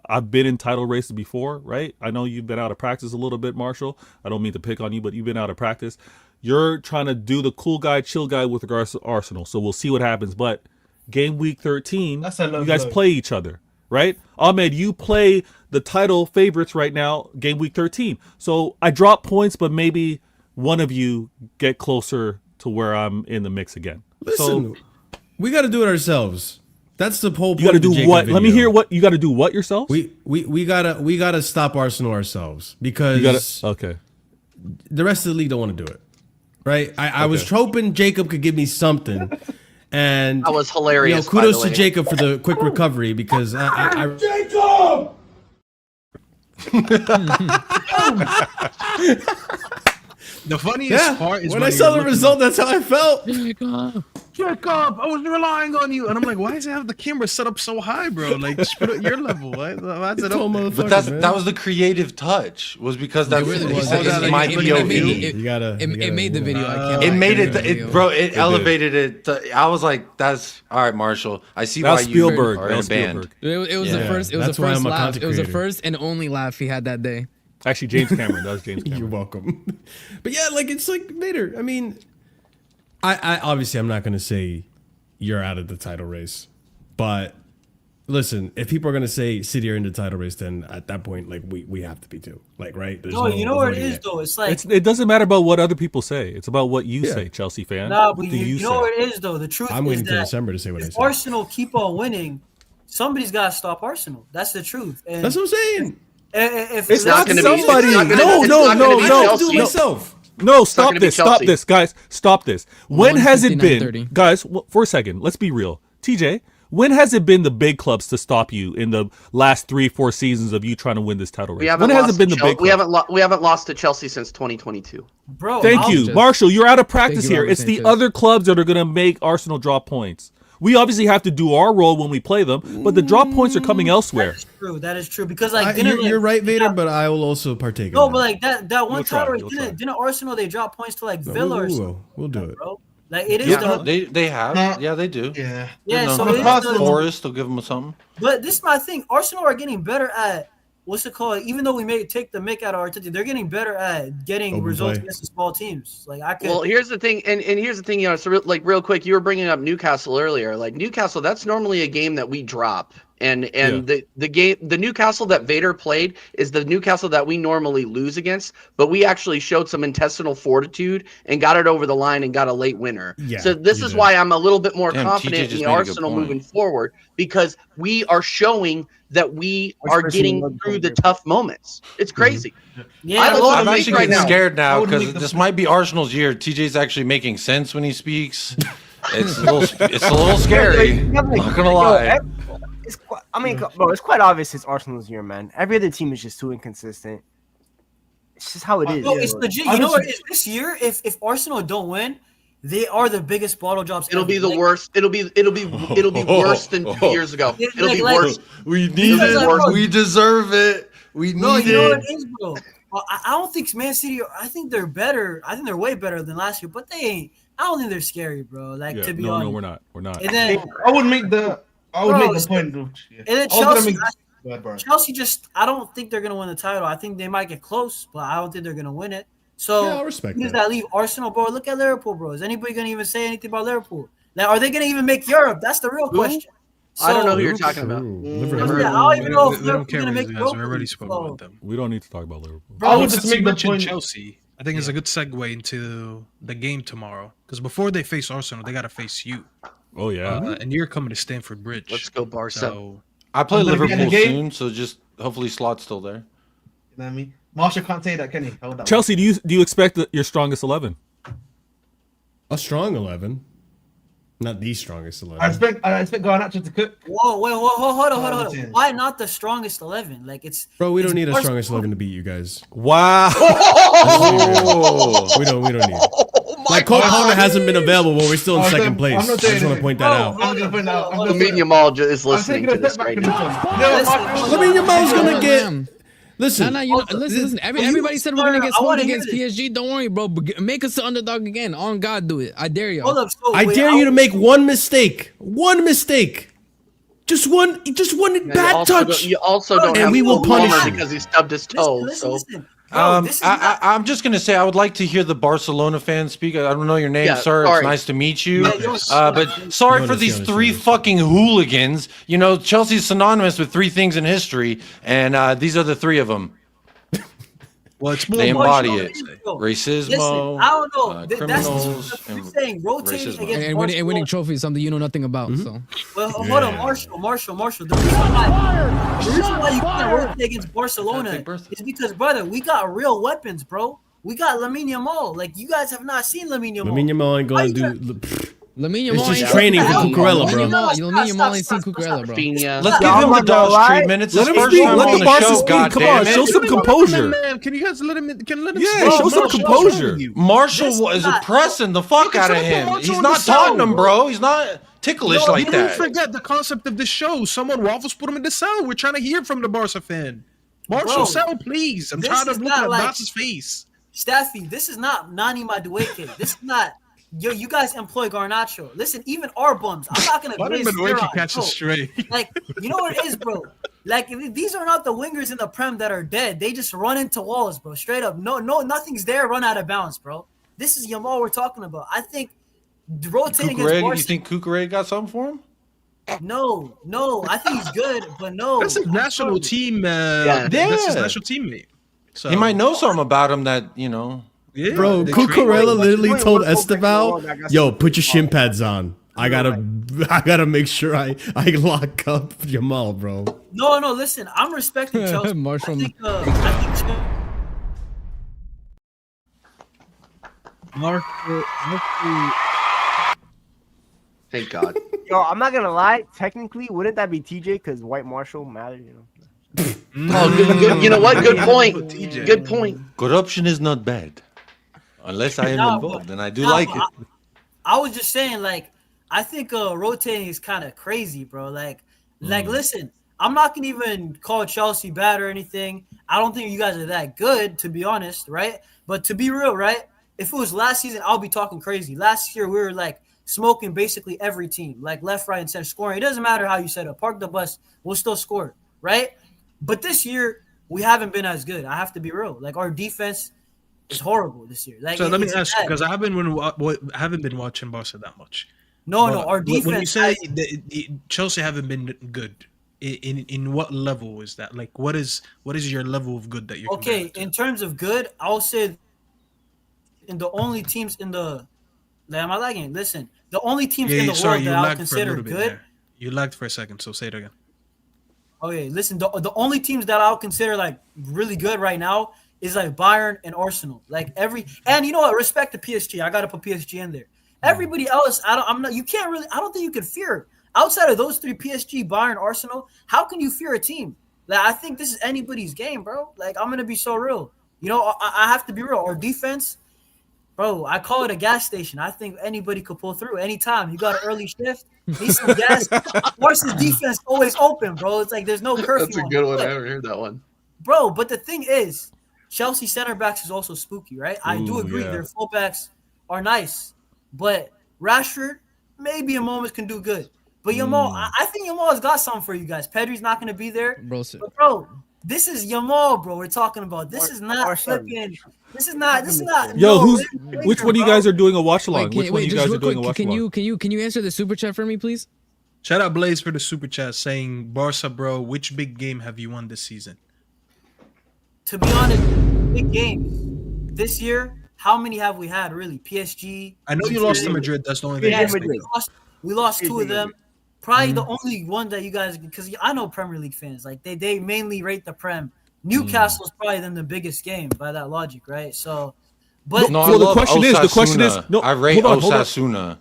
I've been in title races before, right? I know you've been out of practice a little bit, Marshall. I don't mean to pick on you, but you've been out of practice. You're trying to do the cool guy, chill guy with regards to Arsenal. So we'll see what happens. But game week 13, you guys play each other, right? Ahmed, you play the title favorites right now, game week 13. So I drop points, but maybe one of you get closer to where I'm in the mix again. Listen, we got to do it ourselves. That's the whole point. You got to do what? Let me hear what you got to do. What yourselves? We gotta stop Arsenal ourselves, because okay, the rest of the league don't want to do it, right? I was hoping Jacob could give me something, and that was hilarious. Kudos to Jacob for the quick recovery, because Jacob. The funniest part is when I saw the result, that's how I felt. Jacob, I was relying on you, and I'm like, why does it have the camera set up so high, bro? Like, just put it at your level. Right? That's it. But that was the creative touch. Was because that really he said it's my POV. It made the video. I can't. It made it, bro. It elevated it. I was like, "That's all right, Marshall. I see why you are in a band." It was the first. It was the first laugh. It was the first and only laugh he had that day. Actually, James Cameron. That was James Cameron. You're welcome. But yeah, like it's like Vator. I mean, I obviously I'm not gonna say you're out of the title race, but Listen, if people are gonna say City are in the title race, then at that point, like we have to be too. Like, right? There's No, you know what it avoiding is though. It's like it doesn't matter about what other people say. It's about what you say, Chelsea fan. Nah, What but do you say? know what it is though. The truth I'm is waiting till that December to say what I if say. Arsenal keep on winning, somebody's got to stop Arsenal. That's the truth. And That's what I'm saying. If It's not gonna somebody. Be, No, stop this. Stop this, guys. Stop this. When has it been, guys? For a second, let's be real. TJ, when has it been the big clubs to stop you in the last 3-4 seasons of you trying to win this title race? When has it been the big? We haven't lost to Chelsea since 2022. Bro, thank you, Marshall. You're out of practice here. It's the other clubs that are going to make Arsenal drop points. We obviously have to do our role when we play them, but the drop points are coming elsewhere. That is true. That is true because like you're right, Vator, but I will also partake. No, in but like that one title race didn't Arsenal they drop points to like Villa or something. We'll do it, bro. Like it is. Yeah, they have. Yeah, they do. Yeah. Yeah. So Forest will give them something. But this is my thing. Arsenal are getting better at what's it called? Even though we may take the mick out of Arteta, they're getting better at getting results against the small teams. Like I could. Well, here's the thing, and here's the thing. You know, so real quick, you were bringing up Newcastle earlier. Like Newcastle, that's normally a game that we drop. And the Newcastle that Vator played is the Newcastle that we normally lose against, but we actually showed some intestinal fortitude and got it over the line and got a late winner. Yeah, so this is why I'm a little bit more confident TJ in the Arsenal moving forward, because we are showing that we are getting through the tough moments. It's crazy. Yeah, I'm actually getting scared now because this might be Arsenal's year. TJ's actually making sense when he speaks. It's a little scary. I'm not gonna lie. Bro, it's quite obvious it's Arsenal's year, man. Every other team is just too inconsistent. It's just how it is. No, it's legit. You know what? This year, if Arsenal don't win, they are the biggest bottle drops. It'll be the worst. It'll be worse than 2 years ago. It'll be worse. We need it. We deserve it. We need it. You know what it is, bro. Well, I don't think Man City. I think they're better. I think they're way better than last year, but they ain't. I don't think they're scary, bro. Like to be honest. No, we're not. We're not. And then I would make the point. And then Chelsea just, I don't think they're going to win the title. I think they might get close, but I don't think they're going to win it. So, I'll respect that leave Arsenal, bro. Look at Liverpool, bro. Is anybody going to even say anything about Liverpool? Now, are they going to even make Europe? That's the real question. So, I don't know who you're talking about. I don't even know if Liverpool's going to make Europe. We already spoke about them. We don't need to talk about Liverpool. Bro, I would just make the point. Chelsea, I think it's a good segue into the game tomorrow. Because before they face Arsenal, they got to face you. Oh, yeah. And you're coming to Stamford Bridge. Let's go, Barca. So, I play Liverpool soon, so just hopefully Slot's still there. You know what I mean? Marshall can't say that, can he? Chelsea, do you expect your strongest 11? A strong 11. Not the strongest 11. I expect Garnacho to cook. Whoa, hold on. Why not the strongest 11? Like it's we don't need a strongest 11 to beat you guys. Wow. We don't need it. Like Cole Palmer hasn't been available, but we're still in second place. I just want to point that out. I'm going to point that out. Lamine Yamal is listening to this right now. Lamine Yamal's going to get. Listen, listen. Everybody said we're gonna get smoked against PSG. Don't worry, bro. Make us the underdog again. On God, do it. I dare you. I dare you to make one mistake. One mistake. Just one bad touch. You also don't and have we will punish him because he stubbed his toe. Listen. I'm just gonna say I would like to hear the Barcelona fans speak. I don't know your name, sir. Sorry. It's nice to meet you. But sorry for these three fucking hooligans. You know, Chelsea's synonymous with 3 things in history, and these are the 3 of them. Well, it's more they embody it. Listen, Racismo, I don't know. criminals, That's saying rotating racism. against and winning trophies, something you know nothing about. So, well, hold on, Marshall. The reason why you can't rotate against Barcelona is because, brother, we got real weapons, bro. We got Lamine Yamal. Like you guys have not seen Lamine Yamal. Lamine Yamal ain't going to do. Lamine It's Yamal just training for Cucurella, bro. Lamine Yamal ain't seen Cucurella, bro. Let's give him the Daas treatment. It's his first time on the show. Come on, show some composure. Man, can you guys let him? Yeah, show some composure. Marshall is pressing the fuck out of him. He's not Tottenham, bro. He's not ticklish like that. Don't forget the concept of this show. Someone Waffles put him in the cell. We're trying to hear from the Barca fan. Marshall, sell, please. I'm tired of looking at Daas's face. Staffy, this is not Nani Madueke. This is not. Yo, you guys employ Garnacho. Listen, even our bums. I'm not gonna. Why did Madueke catch us straight? Like, you know what it is, bro. Like, these are not the wingers in the Prem that are dead. They just run into walls, bro. Straight up. No, nothing's there. Run out of bounds, bro. This is Yamal we're talking about. I think rotating against Barca. You think Cucurella got something for him? No, I think he's good, but no. That's his national team. That's his national teammate. So He might know something about him that you know. Yeah, Bro, Cucurella literally told Esteval, "Yo, put your shin pads on. I gotta make sure I lock up Jamal, bro." No, listen, I'm respecting Chelsea. Marshall. I think Marshall. Thank God. Yo, I'm not gonna lie. Technically, wouldn't that be TJ? Because White Marshall matters, you know. Oh, good. You know what? Good point. Good point. Corruption is not bad, unless I am involved, and I do like it. I was just saying, like, I think rotating is kind of crazy, bro. Like, listen, I'm not gonna even call Chelsea bad or anything. I don't think you guys are that good, to be honest, right? But to be real, right? If it was last season, I'll be talking crazy. Last year, we were like smoking basically every team, like left, right, and center, scoring. It doesn't matter how you set up. Park the bus, we'll still score, right? But this year, we haven't been as good. I have to be real. Like, our defense is horrible this year. Like, So let me ask you, because I haven't been watching Barca that much. No, our defense. When you say Chelsea haven't been good, in what level is that? Like, what is your level of good that you're okay? In terms of good, I'll say, in the only teams in the, am I lagging? Listen, the only teams in the world that I'll consider good. You lagged for a second, so say it again. Okay, listen, the only teams that I'll consider like really good right now is like Bayern and Arsenal. Like and you know what? Respect to PSG. I gotta put PSG in there. Everybody else, you can't really. I don't think you can fear outside of those three: PSG, Bayern, Arsenal. How can you fear a team? Like, I think this is anybody's game, bro. Like, I'm gonna be so real. You know, I have to be real. Our defense, bro, I call it a gas station. I think anybody could pull through anytime. You got an early shift, need some gas. Barca's defense always open, bro. It's like there's no curfew. That's a good one. I haven't heard that one. Bro, but the thing is, Chelsea center backs is also spooky, right? I do agree their fullbacks are nice, but Rashford maybe in moments can do good. But Yamal, I think Yamal has got something for you guys. Pedri's not going to be there. Bro, this is Yamal, bro. We're talking about. This is not flipping. This is not. Yo, which one of you guys are doing a watch along? Which one of you guys are doing a watch Can along? you answer the super chat for me, please? Shout out Blaze for the super chat saying, Barca, bro, which big game have you won this season? To be honest, big games this year. How many have we had? Really, PSG. I know you lost to Madrid. That's the only thing. We lost two of them. Probably the only one that you guys, because I know Premier League fans, like they mainly rate the Prem. Newcastle is probably then the biggest game by that logic, right? So, but the question is, I rate Osasuna.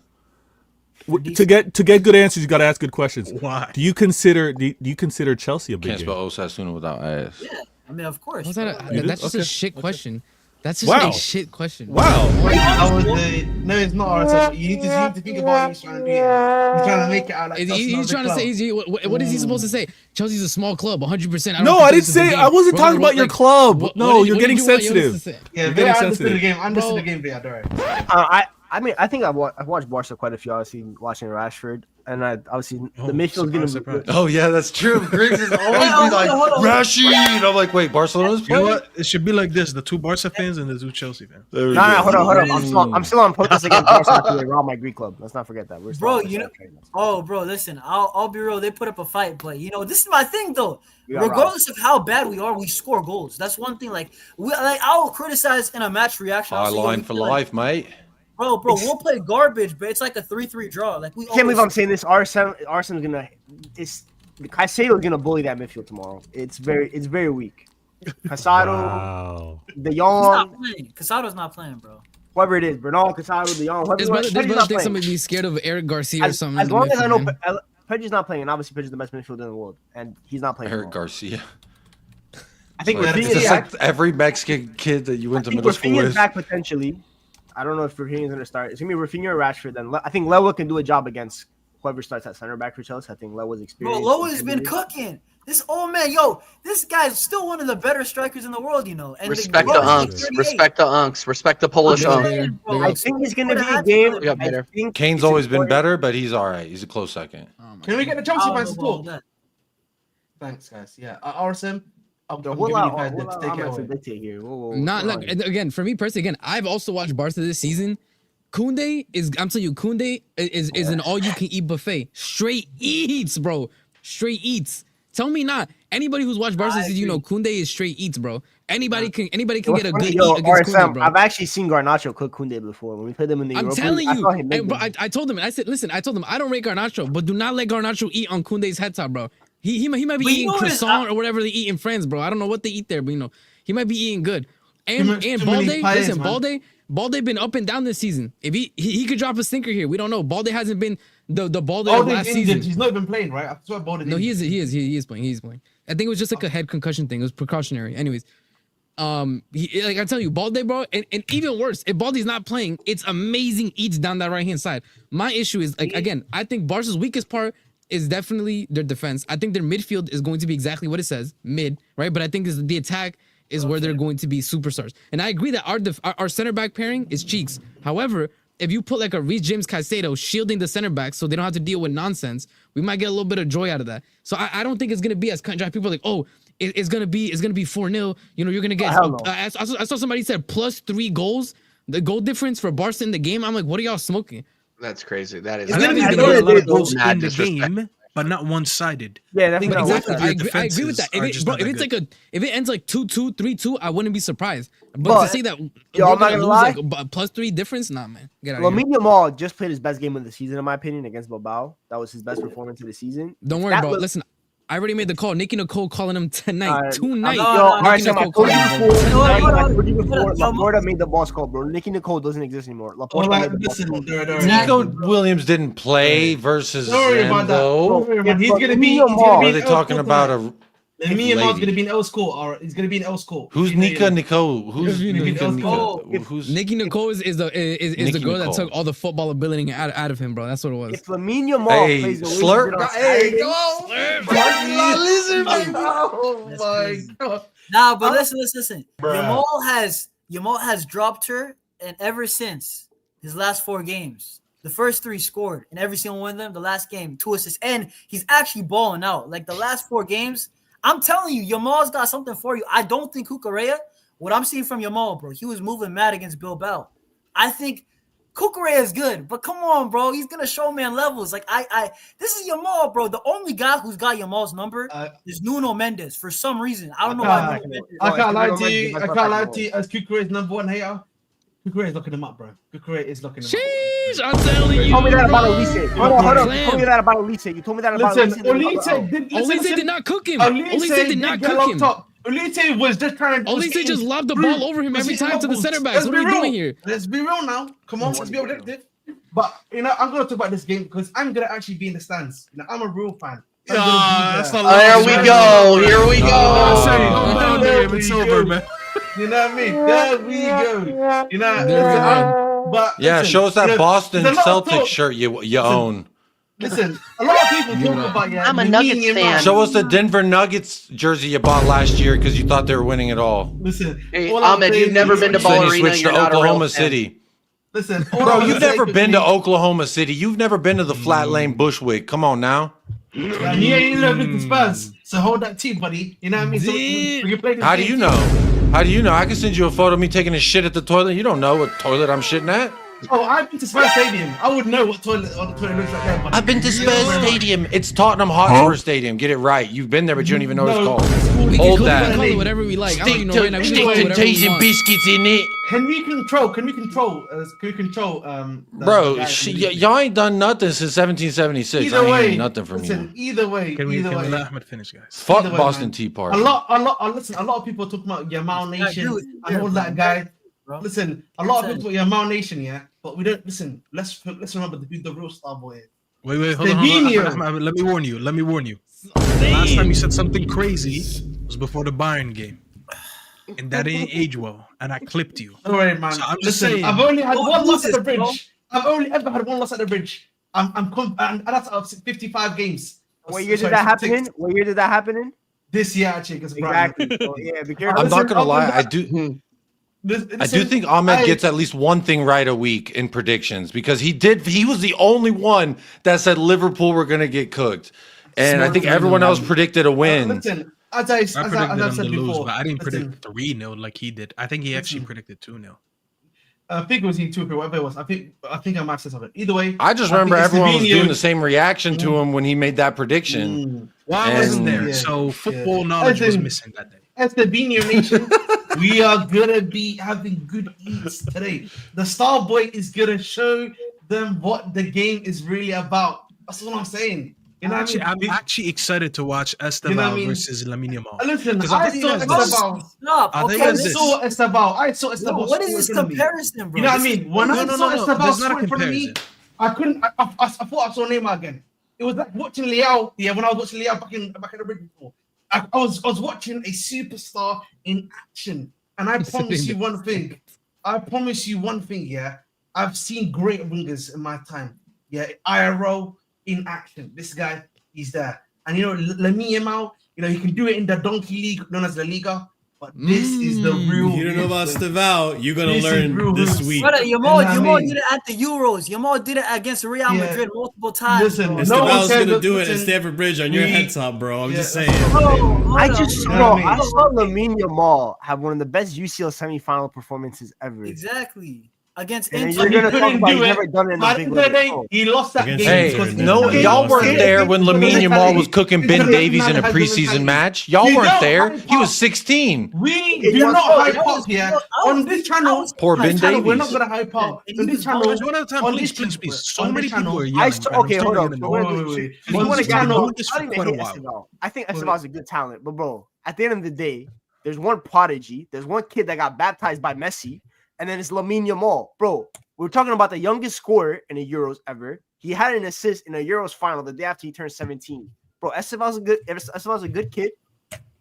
To get good answers, you got to ask good questions. Why? Do you consider Chelsea a big Can't game? spell Osasuna without ass. Yeah, I mean, of course. That's just a shit question. That's just a shit question. Wow. No, it's not. You need to think about what he's trying to do. He's trying to make it out like he's trying to say. What is he supposed to say? Chelsea's a small club, 100%. No, I didn't say. I wasn't talking about your club. No, you're getting sensitive. Yeah, very understood the game. Understood the game, Vator. I mean, I think I've watched Barca quite a few. Obviously, watching Rashford, and I obviously the midfield's gonna. Oh yeah, that's true. Griggs is always be like Rashid. I'm like, wait, Barcelona's playing? You know what? It should be like this: the two Barca fans and the two Chelsea fans. No, hold on. I'm still on protest against Barca after they robbed my Greek club. Let's not forget that. We're still bro, listen. I'll be real. They put up a fight, but this is my thing though. Regardless of how bad we are, we score goals. That's one thing. Like I'll criticize in a match reaction. High line for life, mate. Bro, we'll play garbage, but it's like a 3-3 draw. Like we can't believe I'm saying this. Arsenal's gonna. Caicedo's gonna bully that midfield tomorrow. It's very weak. Casado, De Jong. Casado's not playing, bro. Whoever it is, Bernal, Casado, De Jong. This brother thinks somebody be scared of Eric Garcia or something. As long as I know, Pedri's not playing, and obviously Pedri's the best midfielder in the world, and he's not playing. Eric Garcia. I think it's like every Mexican kid that you went to middle school with. Back potentially. I don't know if Rafinha's going to start. It's going to be Rafinha or Rashford. Then I think Lewa can do a job against whoever starts at center back for Chelsea. I think Lewa's experience. Bro, Lewa's been cooking. This old man, this guy's still one of the better strikers in the world, And respect the unks. Respect the unks. Respect the Polish unks. I think it's going to be a game. Kane's always been better, but he's all right. He's a close second. Can we get the Chelsea fans to talk? Thanks, guys. Yeah, RSM. Not look again for me personally. Again, I've also watched Barca this season. Koundé is. I'm telling you, Koundé is an all-you-can-eat buffet. Straight eats, bro. Straight eats. Tell me not. Anybody who's watched Barca season, you know Koundé is straight eats, bro. Anybody can get a good eat against Koundé, bro. I've actually seen Garnacho cook Koundé before when we played them in the Europa I'm telling League. you, bro, I told him. I said, listen, I told him I don't rate Garnacho, but do not let Garnacho eat on Koundé's head top, bro. He might be eating croissant or whatever they eat in France, bro. I don't know what they eat there, but he might be eating good. And Balde, listen, Balde been up and down this season. If he could drop a stinker here, we don't know. Balde hasn't been the Balde of last season. He's not even playing, right? I swear Balde. No, he is playing. He's playing. I think it was just like a head concussion thing. It was precautionary. Anyways, like I tell you, Balde, bro, and even worse, if Balde's not playing, it's amazing eats down that right hand side. My issue is again, I think Barca's weakest part is definitely their defense. I think their midfield is going to be exactly what it says, mid, right? But I think the attack is where they're going to be superstars. And I agree that our center back pairing is cheeks. However, if you put like a Reece James Caicedo shielding the center back so they don't have to deal with nonsense, we might get a little bit of joy out of that. So I don't think it's gonna be as cut and dry. People are like, oh, it's gonna be 4-0. You're gonna get. I saw somebody said +3 goals. The goal difference for Barca in the game. I'm like, what are y'all smoking? That's crazy. That is. I think he's gonna get a lot of goals in the game, but not one-sided. Yeah, that's exactly. I agree with that. If it ends like 2-2, 3-2, I wouldn't be surprised. But to say that I'm not gonna lie, like +3 difference, nah, man. Get out Lamine Yamal just played his best game of the season, in my opinion, against Bilbao. That was his best performance of the season. Don't worry, bro. Listen, I already made the call. Nicky Nicole calling him tonight. Tonight. Laporta made the boss call, bro. Nicky Nicole doesn't exist anymore. Nico Williams didn't play versus Zendo. He's gonna be. Are they talking about a? Lamine Yamal's gonna be in L's court, or he's gonna be in L's court. Who's Nika Nicole? Who's Nicky Nicole is the girl that took all the football ability out of him, bro. That's what it was. If Lamine Yamal plays the slurp, hey, go on. Oh my god. Nah, but listen. Yamal has dropped her, and ever since his last 4 games, the first 3 scored, and every single one of them, the last game, 2 assists, and he's actually balling out. Like the last 4 games, I'm telling you, Yamal's got something for you. I don't think Cucurella, what I'm seeing from Yamal, bro, he was moving mad against Bilbao. I think Cucurella is good, but come on, bro, he's gonna show man levels. Like this is Yamal, bro. The only guy who's got Yamal's number is Nuno Mendes for some reason. I don't know why. I can't lie to you. As Cucurella's #1 hater, Cucurella is looking him up, bro. Cucurella is looking him up. Sheesh, I'm telling you. You told me that about Olise. Hold on. You told me that about Olise. You told me that about Olise. Olise did not cook him. Olise did not cook him. Olise was just trying to. Olise just lobbed the ball over him every time to the center backs. What are we doing here? Let's be real now. Come on, let's be objective. But I'm gonna talk about this game because I'm gonna actually be in the stands. I'm a real fan. Here we go. It's over, man. You know what I mean? There we go. You know, but yeah, show us that Boston Celtics shirt you own. Listen, a lot of people talk about I'm a Nuggets fan. Show us the Denver Nuggets jersey you bought last year because you thought they were winning it all. Listen, hey, Ahmed, you've never been to Ball Arena. Switched to Oklahoma City. Listen, bro, you've never been to Oklahoma City. You've never been to the Flat Lane Bushwick. Come on now. Yeah, he ain't never been to Spurs, so hold that team, buddy. You know what I mean? So we can play this How do you know? How do you know? I can send you a photo of me taking a shit at the toilet. You don't know what toilet I'm shitting at. Oh, I've been to Spurs Stadium. I would know what toilet looks like there. Buddy. I've been to Spurs Stadium. It's Tottenham Hotspur Stadium. Get it right. You've been there, but you don't even know what it's called. We hold that. Call it whatever we like. Stick to taste and biscuits in it. Can we control? Bro, y'all ain't done nothing since 1776. Either way, ain't nothing from you. Either way, can we let Ahmed finish, guys? Fuck Boston Tea Party. A lot of people talk about Yamal Nation and all that guy. Listen, a lot of people Yamal Nation, yeah, but we don't listen. Let's remember who the real star boy is. Wait, hold on. Let me warn you. Last time you said something crazy was before the Bayern game. And that didn't age well, and I clipped you. All right, man. So I'm just saying. I've only had one loss at the bridge. I've only ever had one loss at the bridge. And that's out of 55 games. What year did that happen in? What year did that happen in? This year, actually. Exactly. So, yeah, be careful. I'm not gonna lie. I do think Ahmed gets at least one thing right a week in predictions because he was the only one that said Liverpool were gonna get cooked, and I think everyone else predicted a win. Listen, as I said predicted them to before, lose, but I didn't predict 3-0 like he did. I think he actually predicted 2-0. I think it was in 2 whatever it was. I think I might have said something. Either way, I just remember everyone was doing the same reaction to him when he made that prediction. Well, I wasn't there, so football knowledge was missing that day. As the Beanie Nation, we are gonna be having good eats today. The Star Boy is gonna show them what the game is really about. That's what I'm saying. You know what I mean? I'm actually excited to watch Esteban versus Lamine Yamal. Listen, I saw Esteban. I saw Esteban. What is this comparison, bro? You know what I mean? When I saw Esteban There's not a score in front of me, I couldn't. I thought I saw Neymar again. It was like watching Leao. Yeah, when I was watching Leao back in the bridge before. I was watching a superstar in action, and I promise you one thing. Yeah, I've seen great wingers in my time. Yeah, IRO in action. This guy, he's there, and you know, Lamine Yamal. You know, he can do it in the Donkey League, known as La Liga. But this is the real. You don't know about Staval. You're gonna learn this week. Brother, Yamal did it at the Euros. Yamal did it against Real Madrid multiple times. Listen, Staval's gonna do it at Stamford Bridge on your head top, bro. I'm just saying. I saw Lamine Yamal have one of the best UCL semifinal performances ever. Exactly. Against And Inter. you're gonna talk about he's never done it in a big league. He lost that game. Hey, no, y'all weren't there when Lamine Yamal was cooking Ben Davies in a preseason match. Y'all weren't there. He was 16. We do not hype up here on this channel. Poor Ben Davies. We're not gonna hype up on this channel. One at a time, please. So many people are Okay, hold on. I think Esteban's a good talent, but bro, at the end of the day, there's one prodigy. There's one kid that got baptized by Messi. And then it's Lamine Yamal. Bro, we're talking about the youngest scorer in the Euros ever. He had an assist in a Euros final the day after he turned 17. Bro, Esteban's a good kid,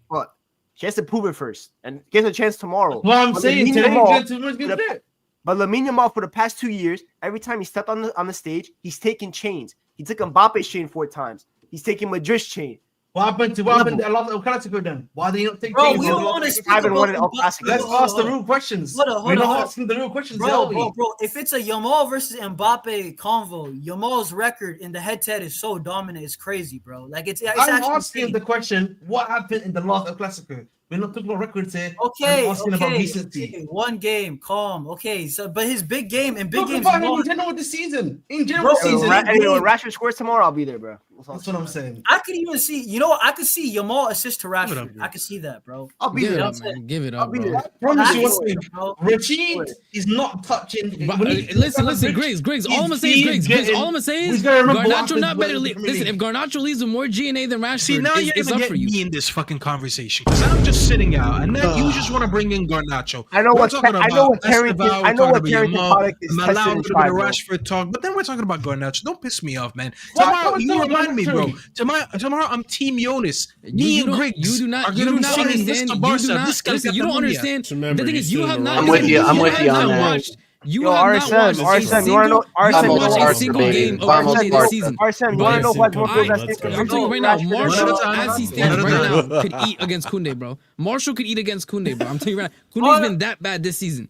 but he has to prove it first and get a chance tomorrow. Well, I'm saying today, but Lamine Yamal for the past 2 years, every time he stepped on the stage, he's taking chains. He took Mbappe's chain 4 times. He's taking Madrid's chain. What happened to a lot of Clasico then? Why they not take? Bro, we don't want to speak about Let's ask the real questions. We're not asking the real questions, bro. If it's a Yamal versus Mbappe convo, Yamal's record in the head-to-head is so dominant, it's crazy, bro. Like it's I'm asking the question: what happened in the last El Clasico? We're not talking about records here. Okay, I'm asking about recency. One game, calm. Okay, so but his big game and big games. In general, this season. In general, season. When Rashford scores tomorrow, I'll be there, bro. That's what I'm saying. I could even see, I could see Yamal assist to Rashford. I could see that, bro. I'll be there. Give it up, bro. I promise you one thing. Rashid is not touching. Listen, Grigs. All I'm gonna say is Garnacho not better. Listen, if Garnacho leaves with more GNA than Rashford, see, now you're gonna get me in this fucking conversation because I'm just sitting out, and then you just want to bring in Garnacho. I know what Carrington. I'm allowed a little bit of Rashford talk, but then we're talking about Garnacho. Don't piss me off, man. Tomorrow, you remind me, bro. Tomorrow, I'm Team Jonas. Me and Grigs are gonna be singing this to Barca. This guy's you don't understand. The thing is, you have not. I'm with you on that. You have not watched a single game of Conte this season. RSM, you want to know what I'm telling you right now, Marshall, as he stands right now, could eat against Koundé, bro. Marshall could eat against Koundé, bro. I'm telling you right now, Koundé's been that bad this season.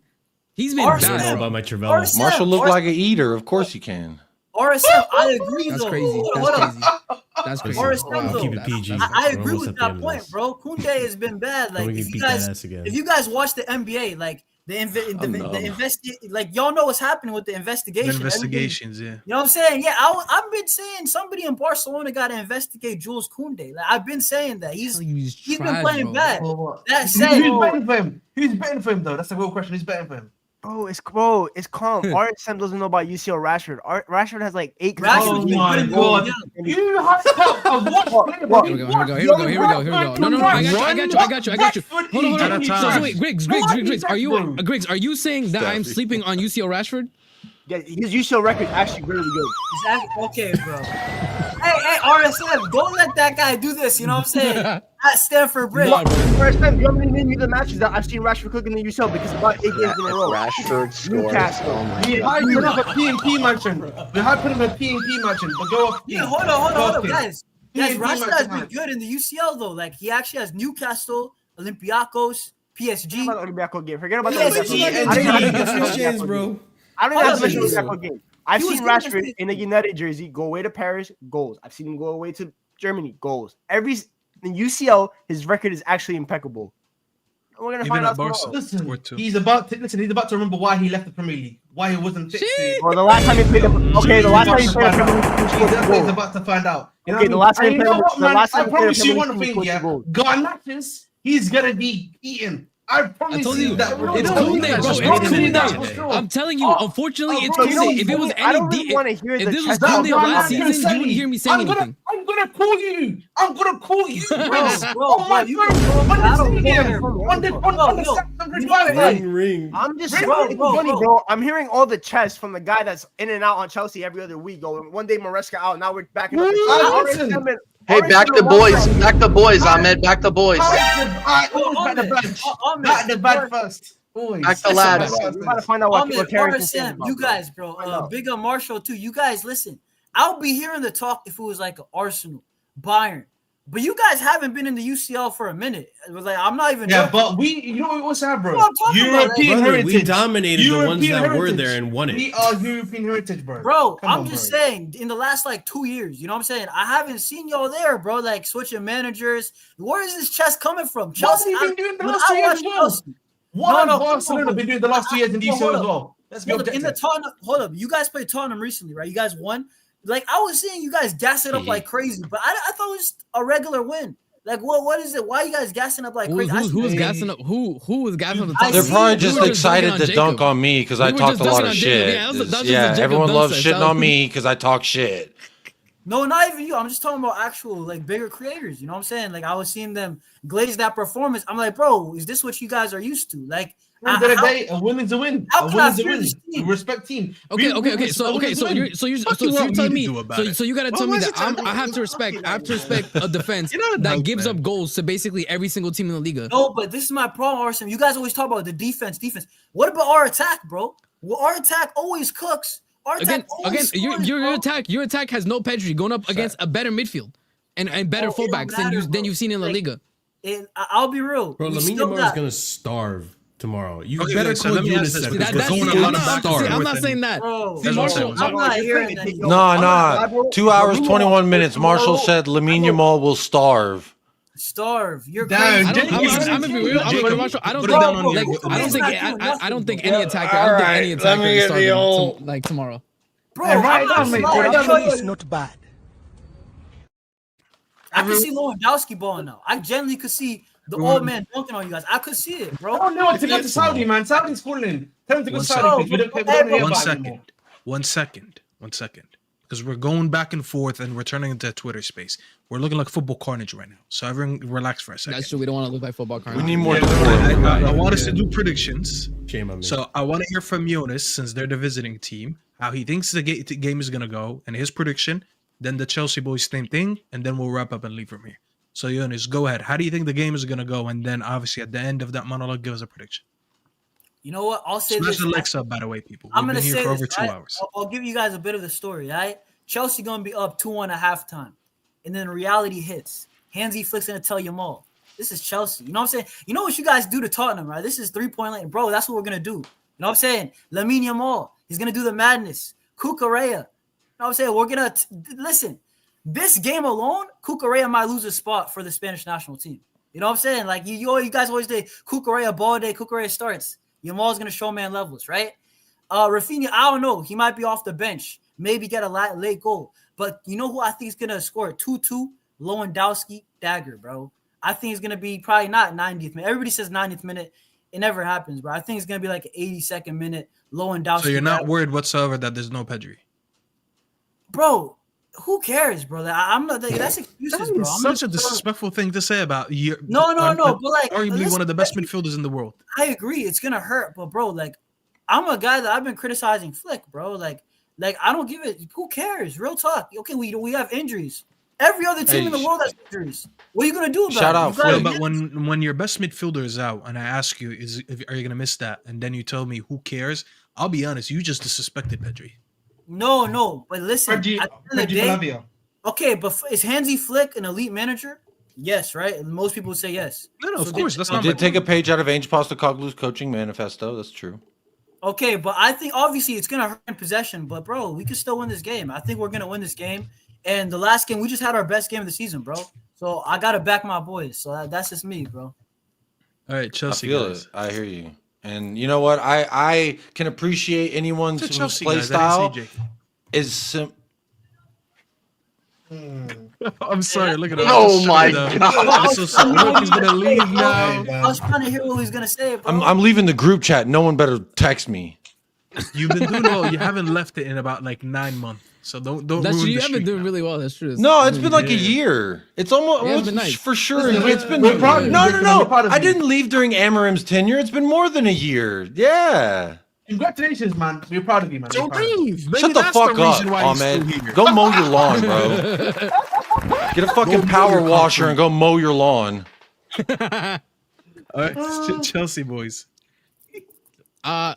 He's been bad. I don't know about my Trivella. Marshall looked like an eater. Of course he can. RSM, I agree. That's though. crazy. That's crazy. RSM, I'll keep it PG. I agree with that point, bro. Koundé has been bad. Like if you guys watch the NBA, like like y'all know what's happening with the investigation. Investigations, yeah. You know what I'm saying? Yeah, I've been saying somebody in Barcelona got to investigate Jules Koundé. Like I've been saying that he's been playing bad. That said, who's betting for him? Who's betting for him though? That's the real question. Who's betting for him? Bro, it's calm. RSM doesn't know about UCL Rashford. Rashford has like 8. Oh my god! You have to watch. Here we go. No. I got you. Hold on. So wait, Griggs. Are you saying that I'm sleeping on UCL Rashford? Yeah, his UCL record is actually really good. Exactly. Okay, bro. Hey, RSM, don't let that guy do this. You know what I'm saying? At Stamford Bridge. RSM, you want me to name you the matches that I've seen Rashford cook in the UCL because about 8 games in a row. Rashford scores. Newcastle. We had put him a P&P mention. But go off. Yeah, hold on, guys. Rashford has been good in the UCL though. Like he actually has Newcastle, Olympiacos, PSG. Olympiacos game. Forget about the Olympiacos game, bro. I don't even have to mention the Olympiacos game. I've seen Rashford in a United jersey go away to Paris, goals. I've seen him go away to Germany, goals. In UCL, his record is actually impeccable. We're gonna Even find at out Barca. tomorrow. Listen, Or two. he's about to remember why he left the Premier League, why he wasn't fit. Well, the last time he played, the last time he played the Premier League, he scored That's two what he's goals. about to find out. You know Okay, what I the mean? last time And he you played know the- what, the man? last time I he played the promise you Premier one League, he thing, scored yeah. two goals. Garnaches, he's gonna be eaten. I promise I told you you, that. bro. it's No, Kool-Aid, you guys bro. just It's promise me Kool-Aid. that for sure. I'm telling you, unfortunately, it's bro, you know, Kool-Aid. If it was I don't any, really want to hear if the this was chest Kool-Aid talk. last season, you wouldn't hear me saying anything. I'm gonna call you. I'm gonna call you, Bro, Grigs. bro, On my you phone. can call me. On I don't the care, stadium. bro. On the Yo, Samsung you know what, Wi-Fi. Ring. I'm just Ring, bro, ring, bro. I'm hearing all the chest from the guy that's in and out on Chelsea every other week. Going one day Maresca out, now we're backing up. Listen. Hey, back the boys. Back the boys, Ahmed. Back the boys. Back the bench. Back the bench first. Boys. Back the lads. We gotta find out what Ahmed, Carrington's Sam, saying about, you bro. guys, bro. Big up Marshall too. You guys, listen. I'll be hearing the talk if it was like Arsenal, Bayern, but you guys haven't been in the UCL for a minute. It was like I'm not even. Yeah, joking. but you know what we also have, bro? What I'm talking about, European Brother, heritage. we dominated the ones European that were heritage. there and won it. We are European heritage, bro. Bro, Come I'm on, just bro. saying, in the last like 2 years, you know what I'm saying? I haven't seen y'all there, bro. Like switching managers. Where is this chest coming from? Chelsea. What have you been doing the when last 2 I years watch as well? Chelsea- What No, have no, Barcelona come on, been doing the last 2 years in Hold DCL as up. well? Let's be Hold up, in the objective. Tottenham, hold up. You guys played Tottenham recently, right? You guys won. Like I was seeing you guys gas it up like crazy, but I thought it was a regular win. Like what is it? Why are you guys gassing up like crazy? Who was gassing up? Who was gassing up the I top? They're see probably it. just We were just excited dunking on to dunk Jacob. on me because We I were talked just a lot dunking of on Jacob. shit. Yeah, that was just a Yeah, Jacob everyone dunk loves set, shitting so- on me because I talk shit. No, not even you. I'm just talking about actual like bigger creators. You know what I'm saying? Like I was seeing them glaze that performance. I'm like, bro, is this what you guys are used to? Like, At the end of the day, a win is a win. How A can win I is a fear win. this team? We respect team. Okay. A win So is a win. you're What you want me telling to me. do about So it? you gotta Well, tell me why is that it telling I have to respect. I have to respect a defense You're not a that dunk gives fan. up goals to basically every single team in the Liga. No, but this is my problem, Arsenal. You guys always talk about the defense. What about our attack, bro? Well, our attack always cooks. Our attack Again, always scores, your bro. attack has no Pedri going up against a better midfield and better Bro, it don't fullbacks matter, than you've seen in La Like, Liga. I'll be real. Bro, We Lamine still Yamal is got- gonna starve tomorrow. You Okay, better so call let me ask UNICEF this, because because we're we're going going to on a starve. back- I'm not with saying an- that. Bro, See, That's what I'm Marshall, saying. I'm not hearing that. Nah. 2 hours, 21 minutes. Marshall said Lamine Yamal will starve. Starve. You're Damn, crazy. I'm gonna be real. Marshall, I don't Put it think down on like, your- I don't think I don't think any attacker. All I don't think right, any let attacker me is get the starting old- like tomorrow. Bro, Hey, right I'm now, not mate, smart. right I'll now, show you. it's not bad. I can see Lewandowski balling now. I genuinely could see the old man dunking on you guys. I could see it, bro. I don't know what to go to Saudi, man. Saudi's calling. Tell him to go to One Saudi, second. please. We don't hear One about it anymore. second. 1 second. 1 second. Because we're going back and forth and we're turning into a Twitter space. We're looking like football carnage right now. So everyone relax for a second. That's true. We don't want to look like football carnage. We need more. I want us to do predictions. Shame on me. So I want to hear from Jonas, since they're the visiting team, how he thinks the game is going to go and his prediction. Then the Chelsea boys, same thing. And then we'll wrap up and leave from here. So Jonas, go ahead. How do you think the game is going to go? And then obviously at the end of that monologue, give us a prediction. You know what? I'll say Smash this. the likes up, by the way, people. I'm We've gonna been here say for this, over 2 right? hours. I'll give you guys a bit of the story, right? Chelsea gonna be up 2-1 at halftime, and then reality hits. Hansi Flick's gonna tell you all. This is Chelsea. You know what I'm saying? You know what you guys do to Tottenham, right? This is 3-point line, bro. That's what we're gonna do. You know what I'm saying? Lamine Yamal, he's gonna do the madness. Cucurella. You know what I'm saying? We're gonna listen. This game alone, Cucurella might lose a spot for the Spanish national team. You know what I'm saying? Like you guys always say, Cucurella ball day, Cucurella starts. Yamal's gonna show man levels, right? Rafinha, I don't know. He might be off the bench, maybe get a late goal. But you know who I think is gonna score 2-2? Lewandowski dagger, bro. I think it's gonna be probably not 90th minute. Everybody says 90th minute. It never happens, bro. I think it's gonna be like an 82nd minute Lewandowski. So you're not dagger. worried whatsoever that there's no Pedri? Bro. Who cares, bro? I'm not. That's excuses, That bro. is such a disrespectful thing to say about you. No. But like, arguably listen, one of the best midfielders in the world. I agree. It's gonna hurt, but bro, like, I'm a guy that I've been criticizing Flick, bro. Like I don't give it. Who cares? Real talk. Okay, we have injuries. Every other team in the world has injuries. What are you gonna do about Shout it? out, You gotta But when your best midfielder is out, and I ask you, are you gonna miss that? And then you tell me, who cares? I'll be honest. You just disrespected Pedri. No. But listen, at the end of the day, Malavia. okay, but is Hansi Flick an elite manager? Yes, right? And most people would say yes. No, So of course. That's not He my did take a page out of Ange Postecoglou's coaching manifesto. That's true. Okay, but I think obviously it's gonna hurt in possession, but bro, we can still win this game. I think we're gonna win this game. And the last game, we just had our best game of the season, bro. So I gotta back my boys. So that's just me, bro. All right, Chelsea. I feel guys. it. I hear you. And you know what? I can appreciate anyone's play style is I'm sorry. Look at him. Oh my god! So sorry. He's gonna leave now. I was trying to hear what he was gonna say, bro. I'm leaving the group chat. No one better text me. You've been doing well. You haven't left it in about like 9 months. So don't That's ruin true. You the have been streak doing now. really well. That's true. No, it's been like a year. It's almost Yeah, it's been nice. for sure. Listen, It's been we're proud of you. no. We're proud of I you. didn't leave during Amarim's tenure. It's been more than a year. Yeah. Congratulations, man. We're proud of you, man. Don't leave. Maybe Shut the that's fuck up, reason why he's still Ahmed. here. Go mow your lawn, bro. Get a fucking power washer and go mow your lawn. All right, Chelsea boys.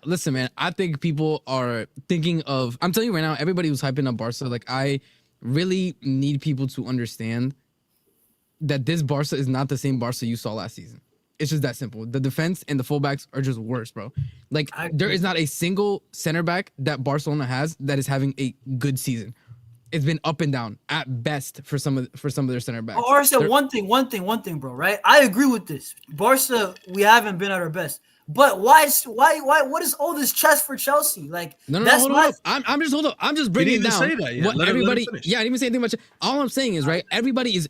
Listen, man, I think people are thinking of, I'm telling you right now, everybody who's hyping up Barca, like, I really need people to understand that this Barca is not the same Barca you saw last season. It's just that simple. The defense and the fullbacks are just worse, bro. Like, there is not a single center back that Barcelona has that is having a good season. It's been up and down at best for some of their center backs. Or I said one thing, bro. Right? I agree with this. Barca, we haven't been at our best. But why? What is all this chest for Chelsea? Like, No, that's hold my. on. I'm just bringing didn't down even say that yet. what Let him everybody. finish. Yeah, I didn't even say anything much. All I'm saying is, right, everybody is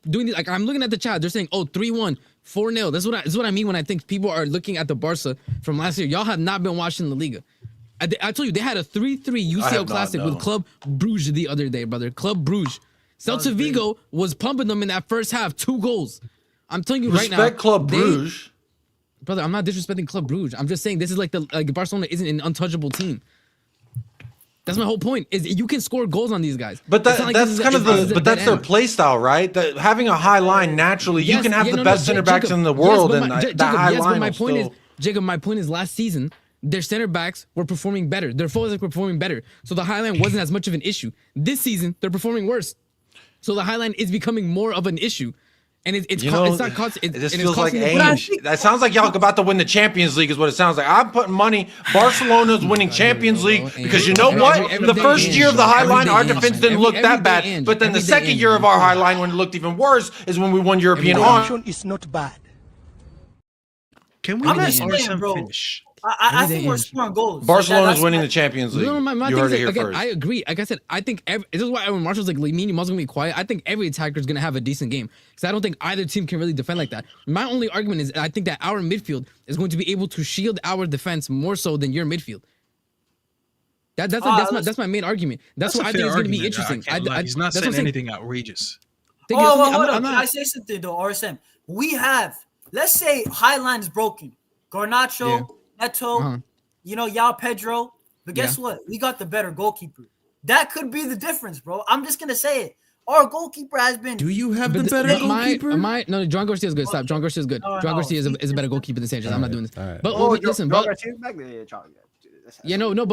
doing this. Like, I'm looking at the chat. They're saying, oh, 3-1, 4-0. This is what I mean when I think people are looking at the Barca from last year. Y'all have not been watching La Liga. I told you they had a 3-3 UCL Classic with Club Bruges the other day, brother. Club Bruges. Celta Vigo was pumping them in that first half, 2 goals. I'm telling you right now. Respect Club Bruges. Brother, I'm not disrespecting Club Bruges. I'm just saying this is like Barcelona isn't an untouchable team. That's my whole point. Is you can score goals on these guys. But that's their play style, right? Having a high line naturally, you can have the best center backs in the world, and that high line. But my point is, Jacob, my point is last season their center backs were performing better. Their forwards were performing better, so the high line wasn't as much of an issue. This season they're performing worse, so the high line is becoming more of an issue. And it's not constant. This feels like Ainge. That sounds like y'all about to win the Champions League is what it sounds like. I'm putting money. Barcelona's winning Champions League because you know what? The first year of the high line, our defense didn't look that bad. But then the second year of our high line, when it looked even worse, is when we won European honor. Is not bad. Can we let RSM finish? I think we're scoring goals. Barcelona's winning the Champions League. No, my you thing heard is, it here again, first. I agree. Like I said, I think this is why when Marshall's like, Lamine Yamal's gonna be quiet. I think every attacker is gonna have a decent game because I don't think either team can really defend like that. My only argument is I think that our midfield is going to be able to shield our defense more so than your midfield. That's my main argument. That's what I think is going to be interesting. He's not saying anything outrageous. Hold on. Can I say something though, RSM? We have, let's say, high line is broken. Garnacho, Neto, Yao Pedro. But guess what? We got the better goalkeeper. That could be the difference, bro. I'm just gonna say it. Our goalkeeper has been. Do you have the better goalkeeper? No, John Garcia is good. Stop. John Garcia is good. John Garcia is a better goalkeeper than Sanchez. I'm not doing this. Right. But listen, but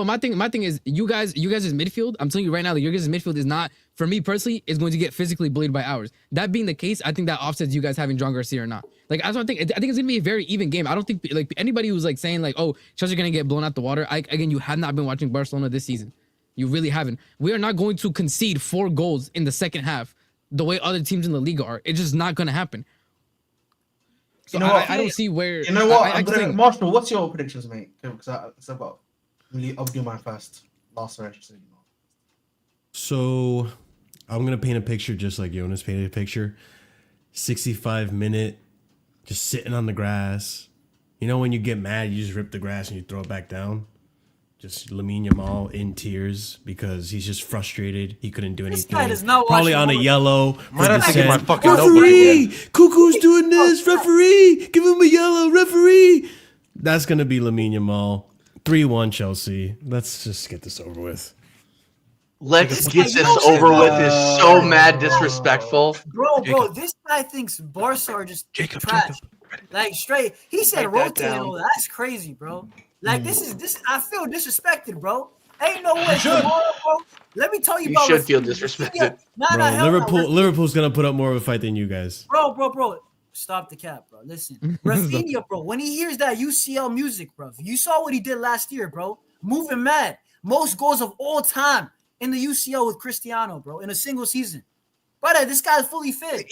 my thing is you guys' midfield. I'm telling you right now that your guys' midfield is not, for me personally, is going to get physically bullied by ours. That being the case, I think that offsets you guys having John Garcia or not. Like I think it's gonna be a very even game. I don't think like anybody who's like saying like, oh, Chelsea are gonna get blown out the water. Again, you have not been watching Barcelona this season. You really haven't. We are not going to concede 4 goals in the second half the way other teams in the league are. It's just not gonna happen. So I don't see where. You know what? Marshall, what's your predictions, mate? Because I'll do mine first. Last round. So I'm gonna paint a picture just like Jonas painted a picture. 65-minute, just sitting on the grass. You know when you get mad, you just rip the grass and you throw it back down. Just Lamine Yamal in tears because he's just frustrated. He couldn't do anything. This guy does not Probably on a yellow. Might have to get my fucking referee, Cuckoo's doing this. Referee, give him a yellow. Referee. That's gonna be Lamine Yamal. 3-1 Chelsea. Let's just get this over with. Let's get this over with is so mad disrespectful. Bro, this guy thinks Barca are just trash. Like straight. He said rotate. That's crazy, bro. Like this. I feel disrespected, bro. Ain't no way tomorrow, bro. Let me tell you about. You should feel disrespected. Liverpool's gonna put up more of a fight than you guys. Bro. Stop the cap, bro. Listen, Rafinha, bro. When he hears that UCL music, bro, you saw what he did last year, bro. Moving mad, most goals of all time in the UCL with Cristiano, bro, in a single season. Brother, this guy's fully fit.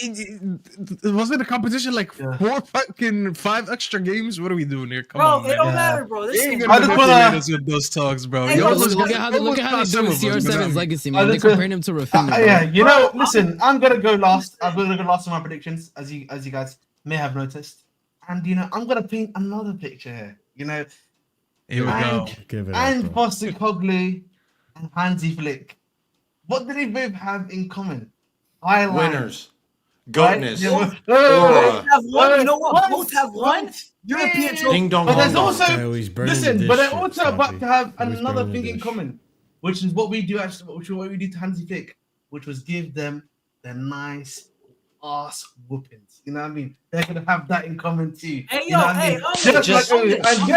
Wasn't the competition like 5 extra games? What are we doing here? Come Bro, on, it man. don't matter, bro. They Listen, ain't gonna manipulate us with those talks, bro. Hey, Yo, look at how they do CR7's legacy, man. They're comparing him to Rafinha. Yeah, you know, listen, I'm gonna go last. I'm gonna go last on my predictions, as you guys may have noticed. And you know, I'm gonna paint another picture here. You know, here we go. And Postecoglou and Hansi Flick. What do they both have in common? Winners. Goatness. Right? Aura. You know what? Both have one European trophy. Ding dong. But there's dong. also listen, but they're also about to have Always another burning thing the in dish. common, which is what we do actually, which is what we do to Hansi Flick, which was give them the nice ass whoopings. You know what I mean? They're gonna have that in common too. Hey, You know what I mean?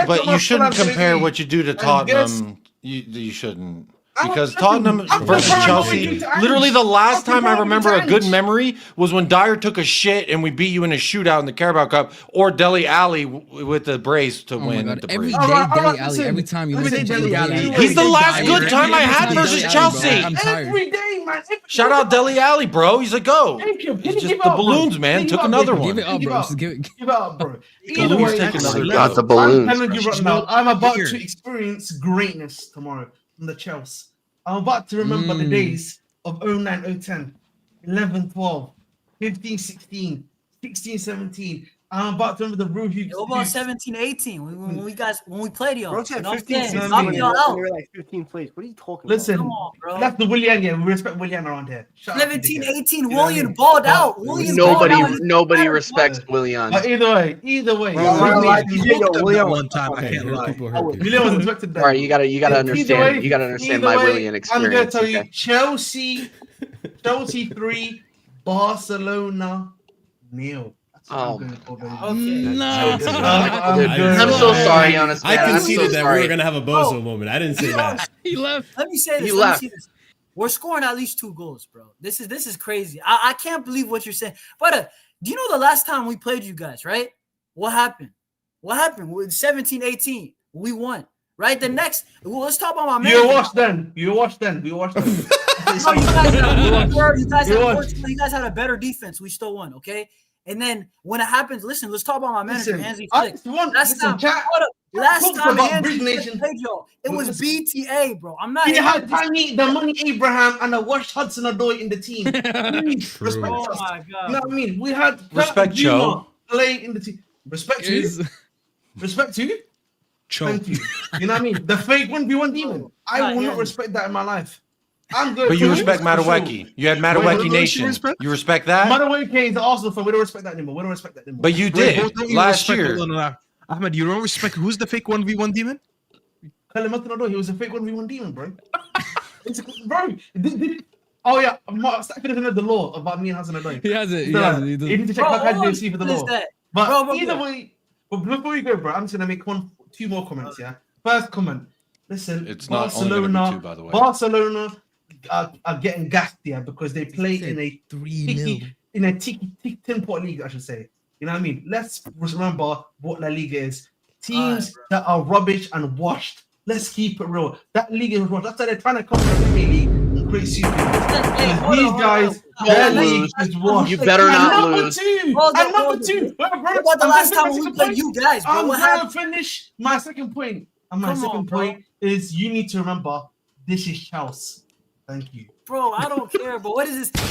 But you shouldn't compare what you do to guess- Tottenham. You shouldn't. Because Tottenham versus Chelsea, literally the last time I remember a good memory was when Dyer took a shit and we beat you in a shootout in the Carabao Cup, or Dele Alli with the brace to win at the Every brace. day, Dele Alli. Every time you listen to Dele Alli. He's the last good time I had versus Chelsea. I'm tired. Every day, man. Shout out Dele Alli, bro. He's a go. Thank you. It's just the balloons, man. Took another one. Give it up, bro. Just give it. Give it up, bro. Either way, take another Got the go. balloons. I'm telling you right now, I'm about to experience greatness tomorrow from the Chelsea. I'm about to remember the days of 09, 010, 11, 12, 15, 16, 16, 17. I'm about to remember the Brew Hughes. What about 17, 18? When we played y'all. Bro said You know what I'm 15, saying? 16, Knock y'all out. we were like 15 plays. What are you talking Listen, about? Come on, bro. that's the Willian. Yeah, we respect Willian around here. Shut up, 17, dickhead. 18, You know what I William mean? balled But out. William balled out. Nobody respects Willian. But either way. One time, I can't lie. Willian was respected. All right, you gotta understand. way- You gotta understand either my way, Willian I'm gonna experience. tell you, Okay? Chelsea 3, Barcelona 0. Oh, No. I'm so sorry, honest I man. I'm conceded so that sorry. we were gonna have a bozo moment. I didn't say that. He left. Let me say this. He Let me left. say this. We're scoring at least 2 goals, bro. This is crazy. I can't believe what you're saying. But do you know the last time we played you guys, right? What happened? What happened? With 17, 18, we won. Right? The next, let's talk about my man. You watched then. We watched them. No, you guys had a better defense. We still won, okay? And then when it happens, listen, let's talk about my manager, Hansi Flick. Last time Hansi Flick played y'all, it was BTA, bro. I'm not. He had Tiny, the Money Abraham, and the Wash Hudson-Odoi in the team. Please, respect Oh us. my God. You know what I mean? We had Respect Joe. play in the team. Respect you. Respect you. Thank you. You know what I mean? The fake 1v1 demon. I will not respect that in my life. I'm good. But you respect Madueke. You had Madueke Nation. You respect that? Madueke is the Arsenal fan. We don't respect that anymore. We don't respect that anymore. But you did last year. Ahmed, you don't respect who's the fake 1v1 demon? He was a fake 1v1 demon, bro. Bro. Oh yeah, Staffy doesn't know the law about me and Hassan Odoi. He has it. You need to check HDC for the law. But either way, but before you go, bro, I'm just gonna make 2 more comments. Yeah. First comment. Listen, It's not only gonna be Barcelona. 2, by the way. Barcelona are getting gassed here because they play in a 3-0. in a tin pot league, I should say. You know what I mean? Let's remember what La Liga is. Teams that are rubbish and washed. Let's keep it real. That league is washed. That's why they're trying to come to the Premier League and create super. These guys, their league is washed. You better not number lose. 2. Hold And on, number 2. What about the last time we played you guys, bro? I'm What going to happened? finish my second point. And my Come on, second bro. point is you need to remember this is Chelsea. Thank you. Bro, I don't care, bro. What is this?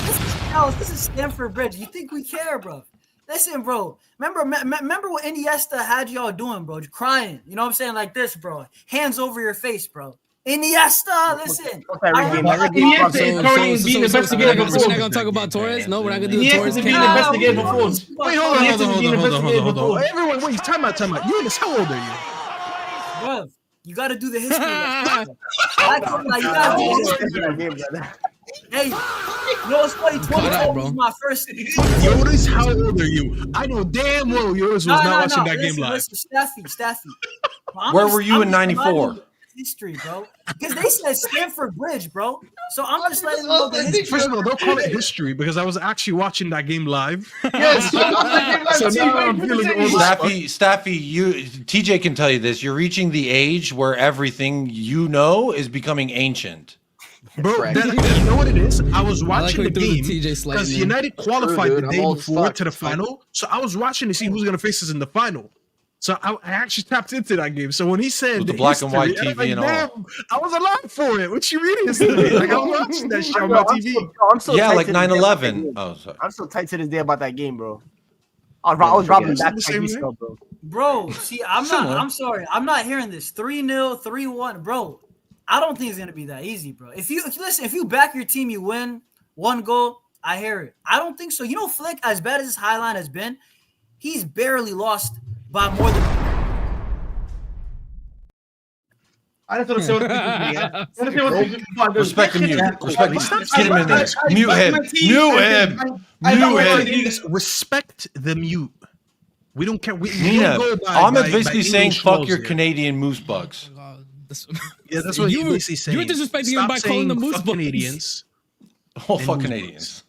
This is Stamford Bridge. You think we care, bro? Listen, bro. Remember what Iniesta had y'all doing, bro? Crying. You know what I'm saying? Like this, bro. Hands over your face, bro. Iniesta, listen. Iniesta is currently being the best again before. We're not gonna talk about Torres. No, we're not gonna do the Iniesta Torres. is being the best again before. Wait, hold on. Everyone, wait, time out. You in this? How old are you? Bro, you got to do the history. You got to do the history. Hey, you know what's funny? 2012 was my first. Yoda's, how old are you? I know damn well Yoda's was not watching that game live. Listen, Staffy. Where were you in '94? History, bro. Because they said Stamford Bridge, bro. So I'm just letting them know the history. First of all, don't call it history because I was actually watching that game live. Yes. So now I'm feeling old. Staffy, TJ can tell you this. You're reaching the age where everything you know is becoming ancient. Bro, Correct. you know what it is? I was I like watching how the he threw game the TJ slightly because in. United qualified True, dude. the I'm day old as before fuck. to the It's fine. final. So I was watching to see who's gonna face us in the final. So I actually tapped into that game. So when he said With the black and white history, TV and all. damn, I was alive for it. What you mean history? Like I was watching that shit on my TV. I'm so Yeah, tight like to this day about that 9/11. game. Oh, sorry. I'm so tight to this day about that game, bro. I was robbing Is it back the to same my game? bro. Bro, see, I'm Similar. sorry. I'm not hearing this. 3-0, 3-1. Bro, I don't think it's gonna be that easy, bro. If you back your team, you win 1 goal, I hear it. I don't think so. You know, Flick, as bad as his highline has been, he's barely lost by more than I just want to say what Respect the mute. Respect the Get him in there. Mute him. Mute him. Mute him. Respect the mute. We don't care. We Nina, don't go by, Ahmed basically saying English fuck laws your here. Canadian moose bugs. Yeah, that's what you're basically saying. You're disrespecting Stop him by calling them saying moose fuck bugs. Canadians. Oh, and fuck moose Canadians.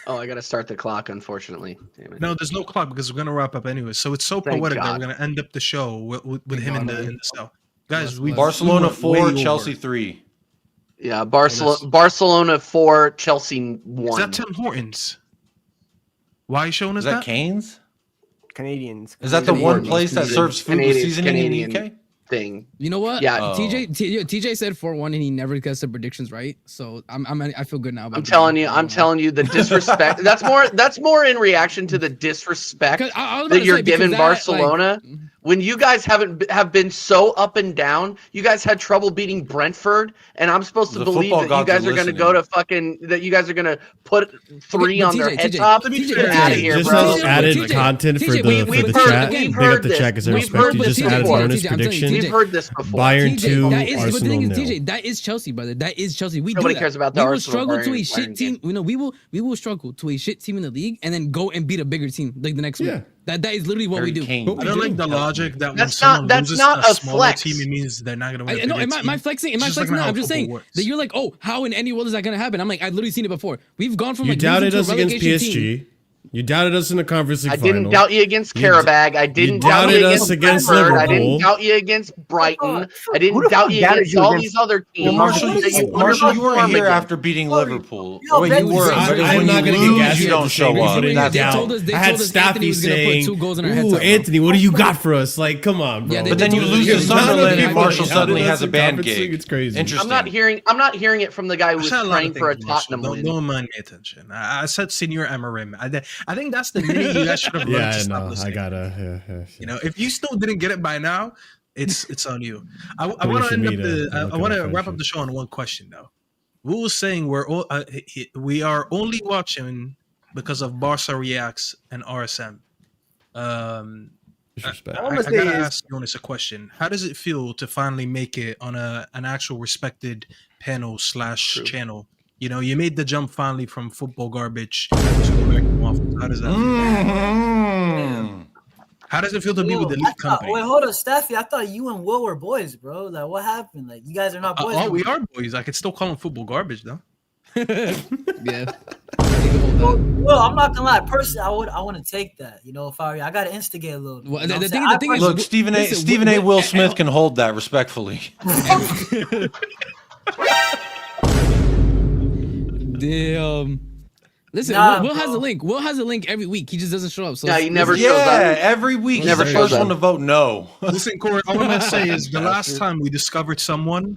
Oh, I gotta start the clock. Unfortunately, damn it. No, there's no clock because we're gonna wrap up anyway. So it's so Thank poetic that God. we're gonna end up the show with him in the cell. Guys, we Barcelona we went 4, way Chelsea over. 3. Yeah, Barcelona 4, Chelsea 1. Is that Tim Hortons? Why are you showing us Is that Canes? Canadians. Is that the one place that serves food with seasoning Canadian in the UK? thing? You know what? Yeah. TJ said 4-1 and he never gets the predictions right. So I feel good now. About I'm telling you the disrespect. That's more in reaction to the disrespect I was about that to you're say, because giving that, Barcelona. When you guys have been so up and down, you guys had trouble beating Brentford, and I'm supposed to The believe football that you gods guys are are going to listening. go to fucking that you guys are going to put 3 but on their TJ, head TJ, top. to be Get fair, out of TJ, here, Just bro. as added TJ, content for TJ, the we've chat. heard Big this. up the chat because I We've respect heard you. this Just added before. bonus TJ, I'm telling you, prediction. TJ. We've heard this before. Bayern TJ, 2, that is, but the Arsenal thing is, 0. TJ, that is Chelsea, brother. That is Chelsea. We Nobody do that. cares about the we will Arsenal struggle to a Bayern shit team. You know, we will struggle to a shit team in the league and then go and beat a bigger team like the next week. That is literally what we do. I don't like the logic that when That's someone not- that's loses not a a smaller flex. team, it means they're not going to win. No, am I flexing? Am I It's just flexing? like No, how I'm just football saying works. that you're like, oh, how in any world is that going to happen? I'm like, I've literally seen it before. We've gone from You like doubted losing us to a against relegation PSG. team. You doubted us in the conference league I final. didn't doubt you against Karabag. I didn't doubt doubted you us against against Brentford. I Liverpool. didn't doubt you against Brighton. I Who didn't the doubt fuck you doubted against you all against- these other Well, teams. Marshall, that you you weren't underperformed here against. after beating Liverpool. yo, Wait, Ben, you were, I, but I'm when not you going to get lose, gassed. you don't show up. They That's told us- all. they I had told us Anthony Staffy was gonna put saying, 2 goals in our head "Ooh, top, bro." Anthony, what do you got for us?" Like, come on, bro. Yeah, But then you lose to None of Sunderland you and Marshall doubted suddenly us has a in band Conference League. gig. It's crazy. Interesting. I'm not hearing it from the guy who I was said a lot praying of for a things, Marshall. Tottenham win. Don't mind me attention. I said Senior Amarim. I think that's the minute you guys should have learned Yeah, to I stop know. listening. I gotta. You know, if you still didn't get it by now, it's on you. I want Push to end me up to the. look I at want my to wrap up friendship. the show on one question though. We were saying we are only watching because of Barca Reacts and RSM. Disrespect. I All I'm gotta saying is- ask Jonas a question. How does it feel to finally make it on an actual respected panel / channel? You know, you made the jump finally from football garbage to American Waffle. How does that feel? How does it feel to be with the elite company? Wait, hold on, Staffy. I thought you and Will were boys, bro. Like, what happened? Like, you guys are not boys. Oh, we are boys. I could still call them football garbage, though. Yeah. Well, I'm not gonna lie. Personally, I want to take that. You know, if I got to instigate a little. Well, You know the what thing- I'm the saying? thing is- Look, Stephen A. Listen, Stephen A. Will Smith can hold that respectfully. Listen, Nah, Will has bro. a link. Will has a link every week. He just doesn't show up. So Yeah, he never shows Yeah, up. every week he's Never the shows first up. one to vote no. Listen, Cory, all I'm gonna say is the last time we discovered someone,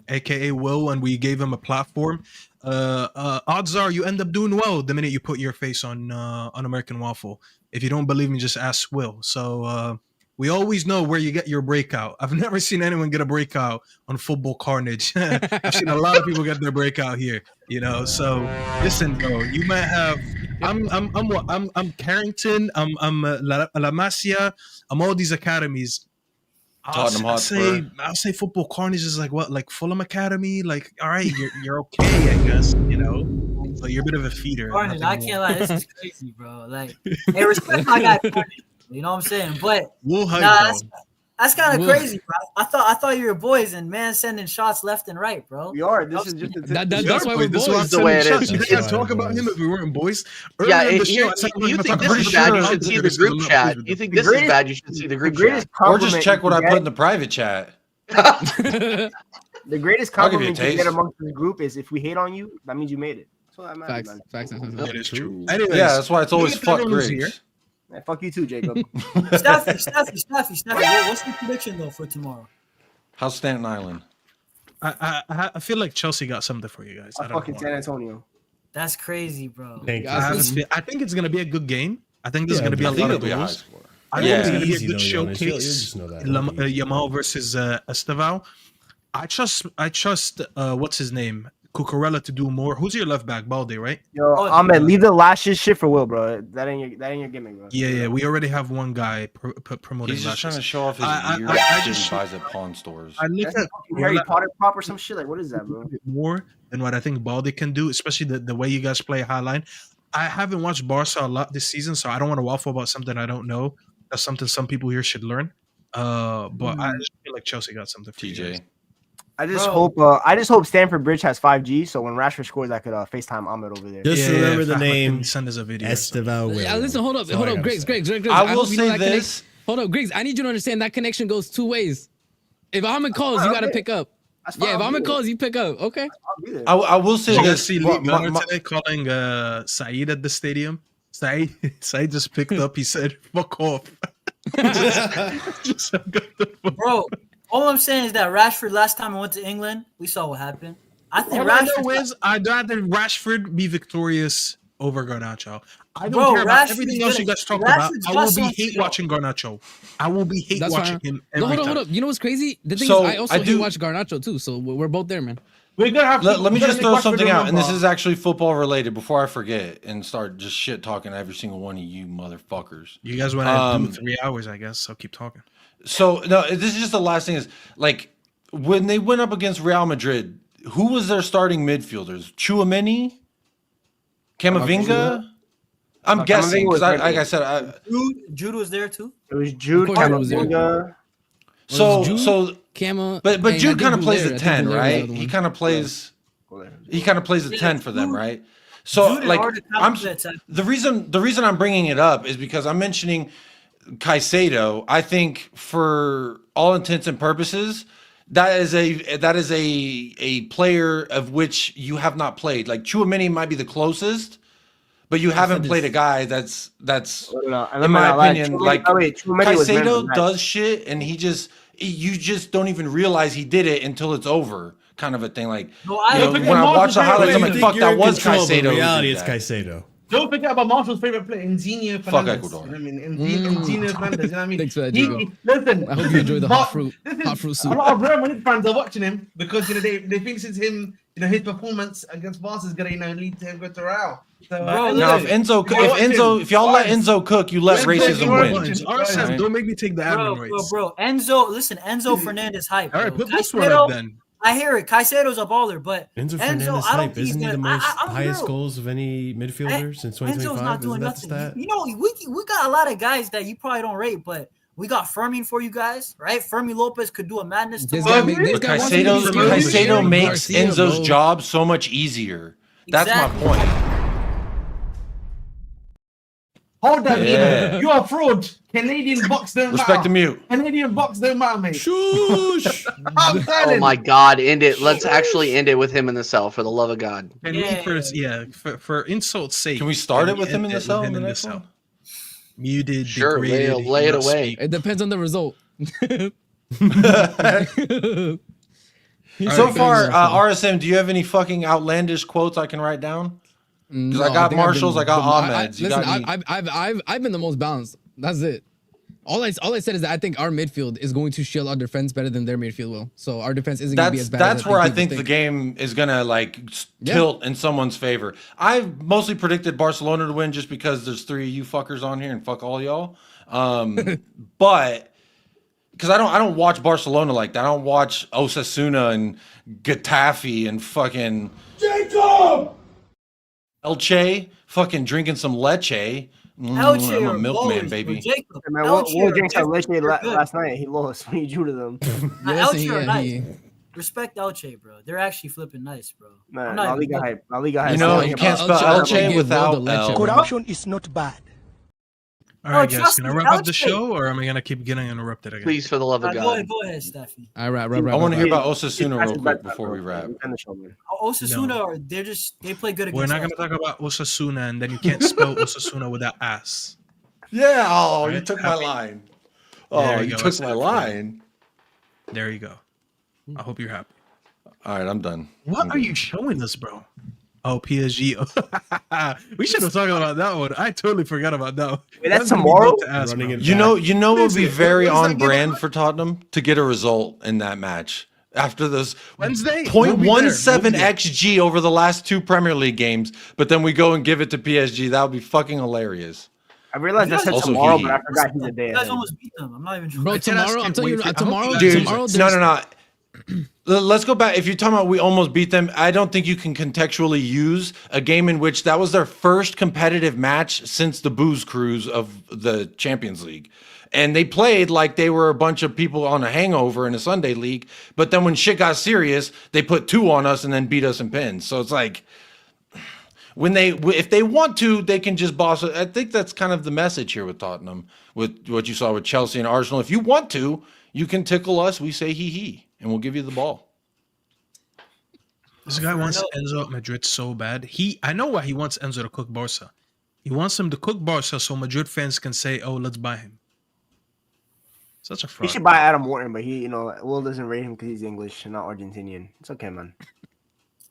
aka Will, and we gave him a platform, odds are you end up doing well the minute you put your face on American Waffle. If you don't believe me, just ask Will. So we always know where you get your breakout. I've never seen anyone get a breakout on Football Carnage. I've seen a lot of people get their breakout here. You know, so listen, bro. You might have. I'm Carrington. I'm La Masia. I'm all these academies. Tottenham Hotspur. I'll say Football Carnage is like what, like Fulham Academy. Like, all right, you're okay, I guess. You know, but you're a bit of a feeder. Carnage, nothing I can't more. lie. This is crazy, bro. Like, hey, respect my guy Carnage. You know what I'm saying? But We'll hype, nah, bro. that's kind of We'll- crazy, bro. I thought you were boys and man sending shots left and right, bro. We are. This is just a That's why we're This is why I'm boys. the way it sending is. shots. You That's guys why talk we're about him boys. if we weren't boys. Yeah, Earlier in the show, I said you I'm think talking this is about bad? You sure should see the because I'm group not chat. pleased with You them. think The this is greatest- bad? You should see the The group greatest chat. Or compliment just check what you I can put get- in the private chat. The greatest I'll give you a compliment you get taste. amongst the group is if we hate on you, that means you made it. So that matters, man. Facts. That is true. Yeah, Anyways, that's why it's always if fuck everyone's Grigs. Man, fuck you too, Jacob. Staffy. What's the prediction though for tomorrow? How's Staten Island? I feel like Chelsea got something for you guys. I don't fucking know. San Antonio. That's crazy, bro. Thank you. I think it's gonna be a good game. I think there's gonna be a I think lot of it'll be a high goals. score. I Yeah. think it's gonna be a Easy good though, Jonas. You'll showcase. just know that. Yamal versus Estevao. I trust what's his name? Cucurella to do more. Who's your left back? Balde, right? Yo, Ahmed, leave the lashes shit for Will, bro. That ain't your gimmick, bro. Yeah. We already have one guy promoting. He's just lashes. trying to show off his weird I shit just he buys at pawn stores. I look That's at fucking Harry Potter prop or some shit. Like, what is that, bro? more than what I think Balde can do, especially the way you guys play high line. I haven't watched Barca a lot this season, so I don't want to waffle about something I don't know. That's something some people here should learn. But I just feel like Chelsea got something for you guys. TJ. I just hope Stamford Bridge has 5G, so when Rashford scores, I could FaceTime Ahmed over there. Just remember the Ahmed name. can send us a video. Estevao. Listen, hold up, Grigs. I will hope you know say that this. Hold up, Grigs. I need you to understand that connection goes two ways. If Ahmed calls, you got to pick up. Yeah, if Ahmed calls, you pick up. Okay. I will say Did you this. see Lee Gunner today calling Saeed at the stadium? Saeed just picked up. He said, "Fuck off." Bro, all I'm saying is that Rashford last time I went to England, we saw what happened. I think All I know Rashford is I'd rather Rashford be victorious over Garnacho. I don't Bro, care about Rashford's everything else you gonna- guys talk about. Rashford's I got will be some hate skill. watching Garnacho. I will be hate That's watching fine. him No, every hold time. up. You know what's crazy? The thing So, is, I also I hate do- watch Garnacho too. So we're both there, man. We're gonna have. Let me we're gonna just make throw Rashford something out, and this remember. is actually football related before I forget and start just shit talking to every single one of you motherfuckers. You guys want to do 3 hours, I guess. So keep talking. So no, this is just the last thing is like when they went up against Real Madrid, who was their starting midfielders? Chouameni, Camavinga. I'm guessing because like I said, Jude was there too. It was Jude, Of course it was there. Camavinga. so Cama, but and I Jude think kind of plays Goulet- the I think 10, Goulet was the right? other He one. kind of plays. He kind of plays the 10 for them, right? So Jude and like Arda I'm Tablets, I- the reason I'm bringing it up is because I'm mentioning Caicedo. I think for all intents and purposes, that is a player of which you have not played. Like Chouameni might be the closest, but you haven't played a guy that's in my opinion like Caicedo does shit and you just don't even realize he did it until it's over, kind of a thing. Like No, I you know, don't when I watch the highlights, I'm You like, think fuck, you're that in was control, but in Caicedo. who reality, did it's that. Caicedo. Don't forget about Marshall's favorite player, Inzinho Fuck Fernandez. Ecuador. You know what I mean? Inzinho Fernandez. You know what I mean? Thanks for that, He- Jacob. listen, I hope you enjoy the but hot fruit A soup. lot of Real Madrid fans are watching him because they think since him, his performance against Barca is gonna lead to him go to Real. So, Now, if y'all let Enzo cook, you let racism win. RSM, don't make me take the admin rights. Bro, Enzo Fernandez hype. All right, bro. put this one up then. I hear it. Caicedo's a baller, but Enzo Enzo, Fernandez I don't hype. think he's Isn't he the gonna. most I'm highest real. goals of any midfielder since Enzo's 2025? not Isn't doing that the nothing. stat? You know, we got a lot of guys that you probably don't rate, but we got Fermin for you guys, right? Fermin Lopez could do a madness tomorrow. But Caicedo makes Enzo's job so much easier. That's my point. Hold that, Yeah. you are a fraud. Canadian box don't matter. Respect the mute. Canadian box don't matter, mate. Shush. I'm Oh telling. my God! End it. Let's actually end it with him in the cell, for the love of God. Can we for insult's sake? Can we start can it with we him end in the it cell with in him the in next cell? one? Muted, Sure, degraded. lay it not away. speak. It depends on the result. So far, RSM, do you have any fucking outlandish quotes I can write down? Because I got Marshall's, I got Ahmed's. Listen, I've been the most balanced. That's it. All I said is that I think our midfield is going to shield our defense better than their midfield will. So our defense isn't going to be as bad. That's as where I people think the game is gonna like tilt in someone's favor. I've mostly predicted Barcelona to win just because there's 3 of you fuckers on here and fuck all y'all. But because I don't watch Barcelona like that. I don't watch Osasuna and Getafe and fucking Jacob! Elche fucking drinking some leche. Elche I'm a are milkman, ballers, baby. bro. Jacob, Man, Elche Will are drank some leche different. They're good. last night. He lost when he drew to them. Elche are nice. Respect Elche, bro. They're actually flipping nice, bro. Man, I'm not La even Liga joking. hype. La Liga hype. You know, you can't spell Elche without L. Corruption is not bad. All right, No, guys, trust can I me, wrap up Couch the Day. show, or am I gonna keep getting interrupted again? Please, for the love of Go God. ahead, Staffy. All right, I want to hear about Osasuna real quick before we wrap. Osasuna, they play good against We're not us. gonna talk about Osasuna, and then you can't spell Osasuna without ass. Yeah. Oh, Right? you took my line. There Oh, you go. I took said my it for you. line. There you go. I hope you're happy. All right, I'm done. What are you showing us, bro? Oh, PSG. We should have talked about that one. I totally forgot about that one. Wait, that's gonna be tomorrow? dope to ask, bro. You know, what would be very What is that on game brand about? for Tottenham to get a result in that match after those Wednesday. We'll be there. 0.17 We'll be there. xG over the last 2 Premier League games, but then we go and give it to PSG. That would be fucking hilarious. I realized I said Also, tomorrow, he- but I forgot he's a day You guys ahead. almost beat them. I'm not even sure. Bro, tomorrow, I'm telling you, tomorrow, Dude, tomorrow. no. Let's go back. If you're talking about we almost beat them, I don't think you can contextually use a game in which that was their first competitive match since the booze cruise of the Champions League. And they played like they were a bunch of people on a hangover in a Sunday league. But then when shit got serious, they put 2 on us and then beat us in pins. So it's like, if they want to, they can just boss it. I think that's kind of the message here with Tottenham, with what you saw with Chelsea and Arsenal. If you want to, you can tickle us. We say he, and we'll give you the ball. This guy wants Enzo at Madrid so bad. I know why he wants Enzo to cook Barca. He wants him to cook Barca so Madrid fans can say, "Oh, let's buy him." Such a fraud. He should buy Adam Morton, but Will doesn't rate him because he's English and not Argentinian. It's okay, man.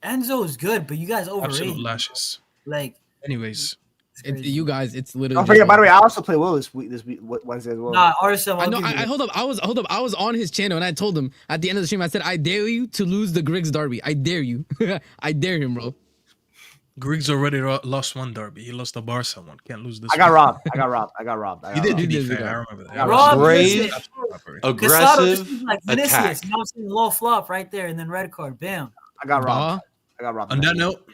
Enzo is good, but you guys overrate Absolute him. lashes. Like, anyways, you guys, it's literally. Don't forget, by the way, I also play Will this week Wednesday as well. Nah, Arsenal. I know. I hold up. I was on his channel and I told him at the end of the stream. I said, "I dare you to lose the Grigs derby. I dare you. I dare him, bro." Griggs already lost one derby. He lost the Barca one. Can't lose this. I got one. robbed. You did. To be fair, I remember that. Brave, aggressive, like Vinicius. attack. You know what I'm saying? Low flop right there, and then red card. Bam. I got robbed. On that note,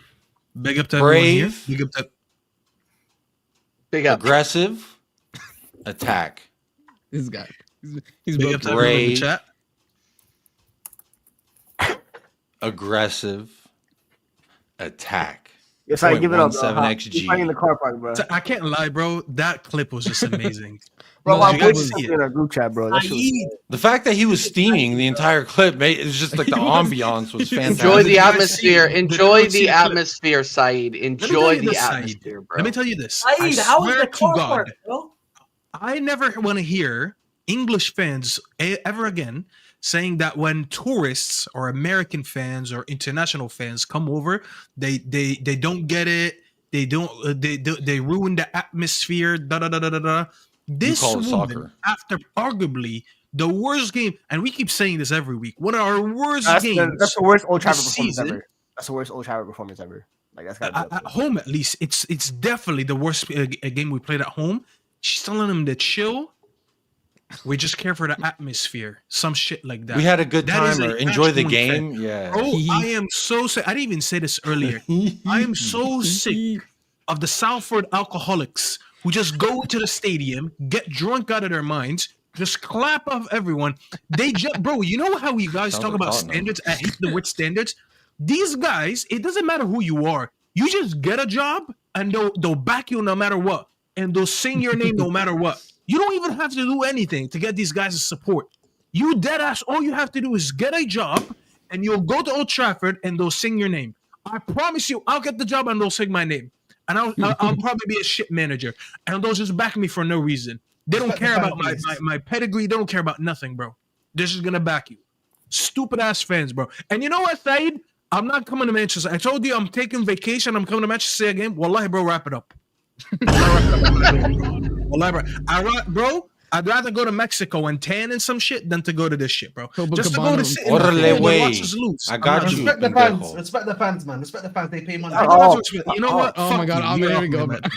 big up to everyone here. Brave, Big up to big up, aggressive, attack. This guy. He's big up to everyone in the chat. Aggressive, attack. Yes, I give it up. 0.17 He's xG. playing in the car park, bro. I can't lie, bro. That clip was just amazing. Bro, Did I you put guys see it in our group chat, bro. That shit was- The fact that he was steaming the entire clip, made it's just like the ambiance was fantastic. Enjoy the atmosphere. Did Enjoy anyone see the the clip? atmosphere, Saeed. Let me tell Enjoy you the this, Saeed. atmosphere, bro. Let me tell you this. Saeed, I how was swear the to car God, park, bro? I never want to hear English fans ever again saying that when tourists or American fans or international fans come over, they don't get it. They don't. They ruin the atmosphere. Da da da da da da. This call it woman, soccer. after arguably the worst game, and we keep saying this every week, one of our worst That's games. that's the worst Old Trafford this performance season. ever. That's the worst Old Trafford performance ever. Like that's got At home, at least, it's definitely the worst game we played at home. She's telling them to chill. We just care for the atmosphere, some shit like that. We had a good That is time a or enjoy the actual game. fan. Yeah. Bro, I am so sick. I didn't even say this earlier. I am so sick of the Salford alcoholics who just go to the stadium, get drunk out of their minds, just clap off everyone. They just, bro, you know how you guys Sounds talk like about Tottenham. standards? I hate the word standards. These guys, it doesn't matter who you are. You just get a job and they'll back you no matter what. And they'll sing your name no matter what. You don't even have to do anything to get these guys' support. You dead ass, all you have to do is get a job and you'll go to Old Trafford and they'll sing your name. I promise you, I'll get the job and they'll sing my name. And I'll probably be a shit manager. And they'll just back me for no reason. They don't care about my pedigree. They don't care about nothing, bro. They're just going to back you. Stupid ass fans, bro. And you know what, Saeed? I'm not coming to Manchester. I told you I'm taking vacation. I'm coming to Manchester again. Wallahi, bro, wrap it up. Bro, I'd rather go to Mexico and tan and some shit than to go to this shit, bro. Just to go to sit in the field and watch us lose. I got you. Respect the fans. Respect the fans, man. Respect the fans. They pay money. You know what? Oh my God, you. Ahmed, You're here we go, Ahmed, man.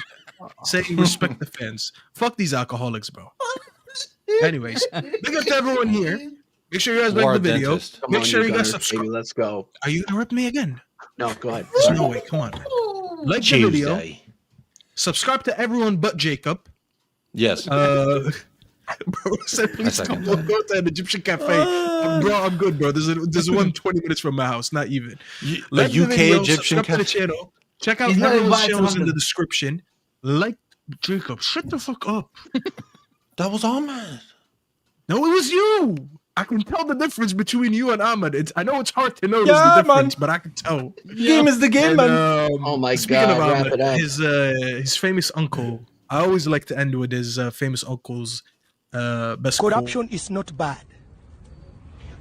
Say respect the fans. Fuck these alcoholics, bro. Anyways, big up to everyone here. Make sure you guys like the video. Dentist. Come Make on, sure you guys Gunners, subscribe. baby, let's go. Are you gonna rip me again? No, go ahead. There's no way. Come on, man. Like the video. Tuesday. Subscribe to everyone but Jacob. Yes. Bro said, please come go to an Egyptian cafe. Bro, I'm good, bro. There's one 20 minutes from my house, not even. Like UK Egyptian subscribe to the channel. Check out He's not everyone's invited to channels in the London. description. Like Jacob, shut the fuck up. That was Ahmed. No, it was you. I can tell the difference between you and Ahmed. I know it's hard to notice the difference, but I can tell. Game is the game, man. Oh my Speaking God, of wrap it up. his famous uncle. I always like to end with his famous uncle's best quote. Corruption is not bad.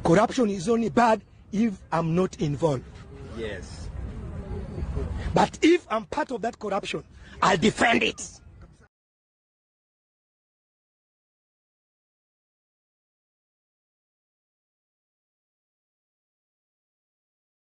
Corruption is only bad if I'm not involved. Yes. But if I'm part of that corruption, I'll defend it.